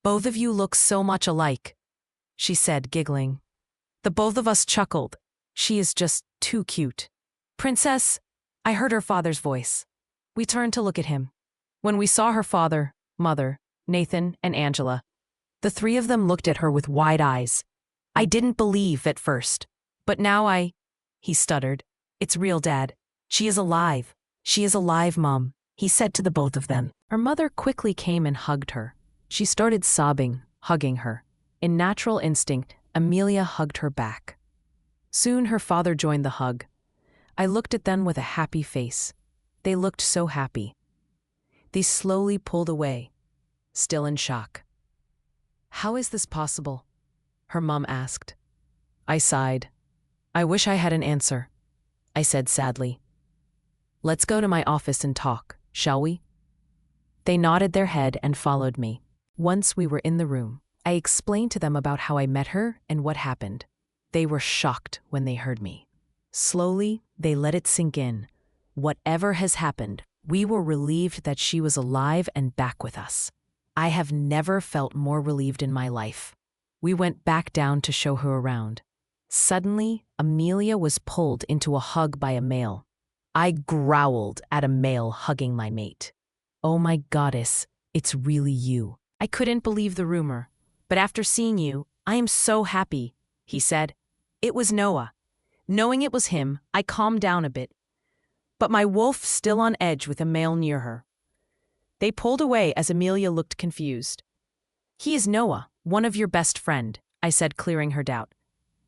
"Both of you look so much alike," she said, giggling. The both of us chuckled. "She is just too cute." "Princess," I heard her father's voice. We turned to look at him. When we saw her father, mother, Nathan, and Angela, the three of them looked at her with wide eyes. I didn't believe at first, but now he stuttered. "It's real, Dad. She is alive. She is alive, Mom," he said to the both of them. Her mother quickly came and hugged her. She started sobbing, hugging her. In natural instinct, Amelia hugged her back. Soon her father joined the hug. I looked at them with a happy face. They looked so happy. They slowly pulled away, still in shock. "How is this possible?" her mom asked. I sighed. "I wish I had an answer," I said sadly. "Let's go to my office and talk, shall we?" They nodded their head and followed me. Once we were in the room, I explained to them about how I met her and what happened. They were shocked when they heard me. Slowly, they let it sink in. Whatever has happened, we were relieved that she was alive and back with us. I have never felt more relieved in my life. We went back down to show her around. Suddenly, Amelia was pulled into a hug by a male. I growled at a male hugging my mate. "Oh my goddess, it's really you." I couldn't believe the rumor. "But after seeing you, I am so happy," he said. It was Noah. Knowing it was him, I calmed down a bit. But my wolf still on edge with a male near her. They pulled away as Amelia looked confused. "He is Noah, one of your best friend," I said, clearing her doubt.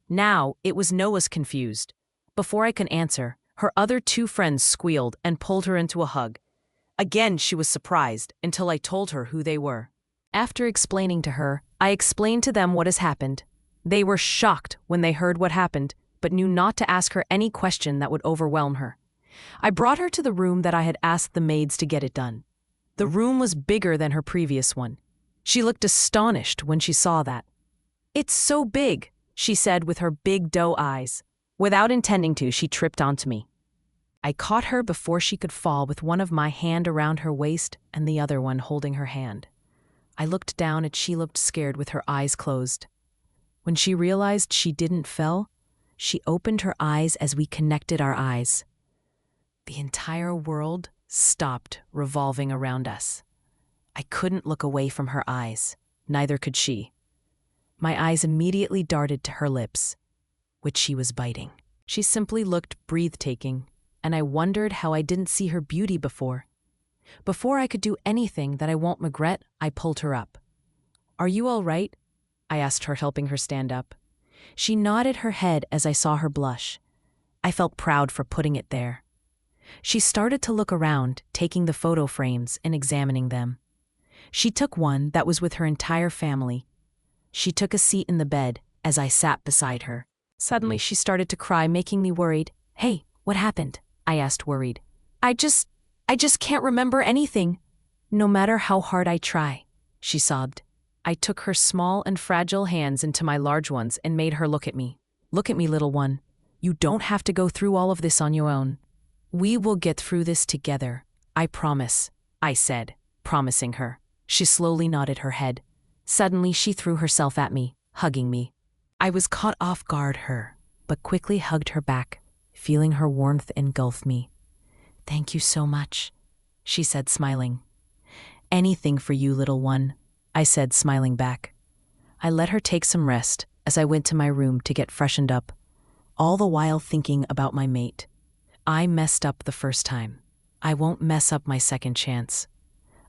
Now it was Noah's confused. Before I could answer, her other two friends squealed and pulled her into a hug. Again she was surprised until I told her who they were. After explaining to her, I explained to them what has happened. They were shocked when they heard what happened, but knew not to ask her any question that would overwhelm her. I brought her to the room that I had asked the maids to get it done. The room was bigger than her previous one. She looked astonished when she saw that. "It's so big," she said with her big doe eyes. Without intending to, she tripped onto me. I caught her before she could fall with one of my hand around her waist and the other one holding her hand. I looked down and she looked scared with her eyes closed. When she realized she didn't fell, she opened her eyes as we connected our eyes. The entire world stopped revolving around us. I couldn't look away from her eyes, neither could she. My eyes immediately darted to her lips, which she was biting. She simply looked breathtaking, and I wondered how I didn't see her beauty before. Before I could do anything that I won't regret, I pulled her up. "Are you all right?" I asked her, helping her stand up. She nodded her head as I saw her blush. I felt proud for putting it there. She started to look around, taking the photo frames and examining them. She took one that was with her entire family. She took a seat in the bed as I sat beside her. Suddenly, she started to cry, making me worried. "Hey, what happened?" I asked, worried. I just can't remember anything. No matter how hard I try," she sobbed. I took her small and fragile hands into my large ones and made her look at me. "Look at me, little one. You don't have to go through all of this on your own. We will get through this together. I promise," I said, promising her. She slowly nodded her head. Suddenly, she threw herself at me, hugging me. I was caught off guard but quickly hugged her back, feeling her warmth engulf me. "Thank you so much," she said, smiling. "Anything for you, little one," I said, smiling back. I let her take some rest as I went to my room to get freshened up, all the while thinking about my mate. I messed up the first time. I won't mess up my second chance.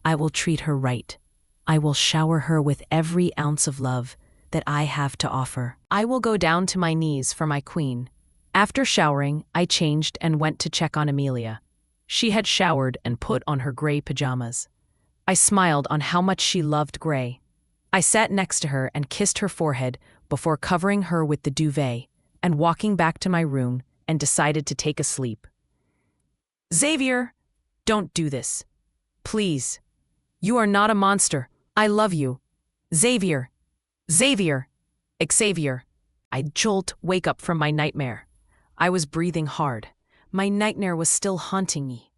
I will treat her right. I will shower her with every ounce of love that I have to offer. I will go down to my knees for my queen. After showering, I changed and went to check on Amelia. She had showered and put on her gray pajamas. I smiled on how much she loved gray. I sat next to her and kissed her forehead before covering her with the duvet and walking back to my room and decided to take a sleep. Xavier, don't do this. Please. You are not a monster. I love you. Xavier. Xavier. Xavier. I wake up from my nightmare. I was breathing hard. My nightmare was still haunting me.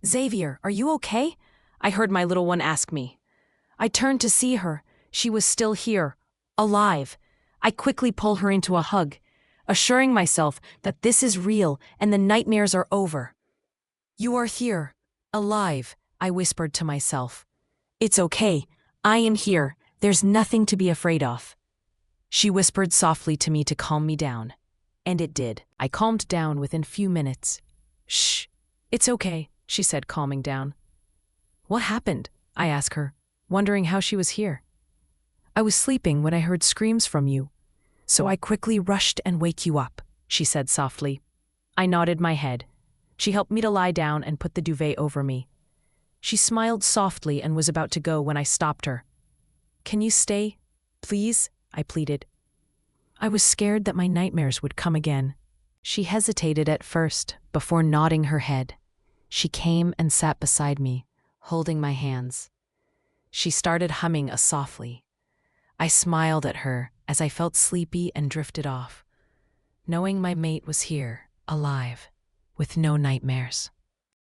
Xavier, are you okay? I heard my little one ask me. I turned to see her. She was still here, alive. I quickly pull her into a hug, assuring myself that this is real and the nightmares are over. You are here, alive, I whispered to myself. It's okay. I am here. There's nothing to be afraid of. She whispered softly to me to calm me down. And it did. I calmed down within few minutes. Shh. It's okay, she said, calming down. What happened? I asked her, wondering how she was here. I was sleeping when I heard screams from you, so I quickly rushed and wake you up, she said softly. I nodded my head. She helped me to lie down and put the duvet over me. She smiled softly and was about to go when I stopped her. Can you stay, please? I pleaded. I was scared that my nightmares would come again. She hesitated at first, before nodding her head. She came and sat beside me, holding my hands. She started humming softly. I smiled at her as I felt sleepy and drifted off, knowing my mate was here, alive, with no nightmares.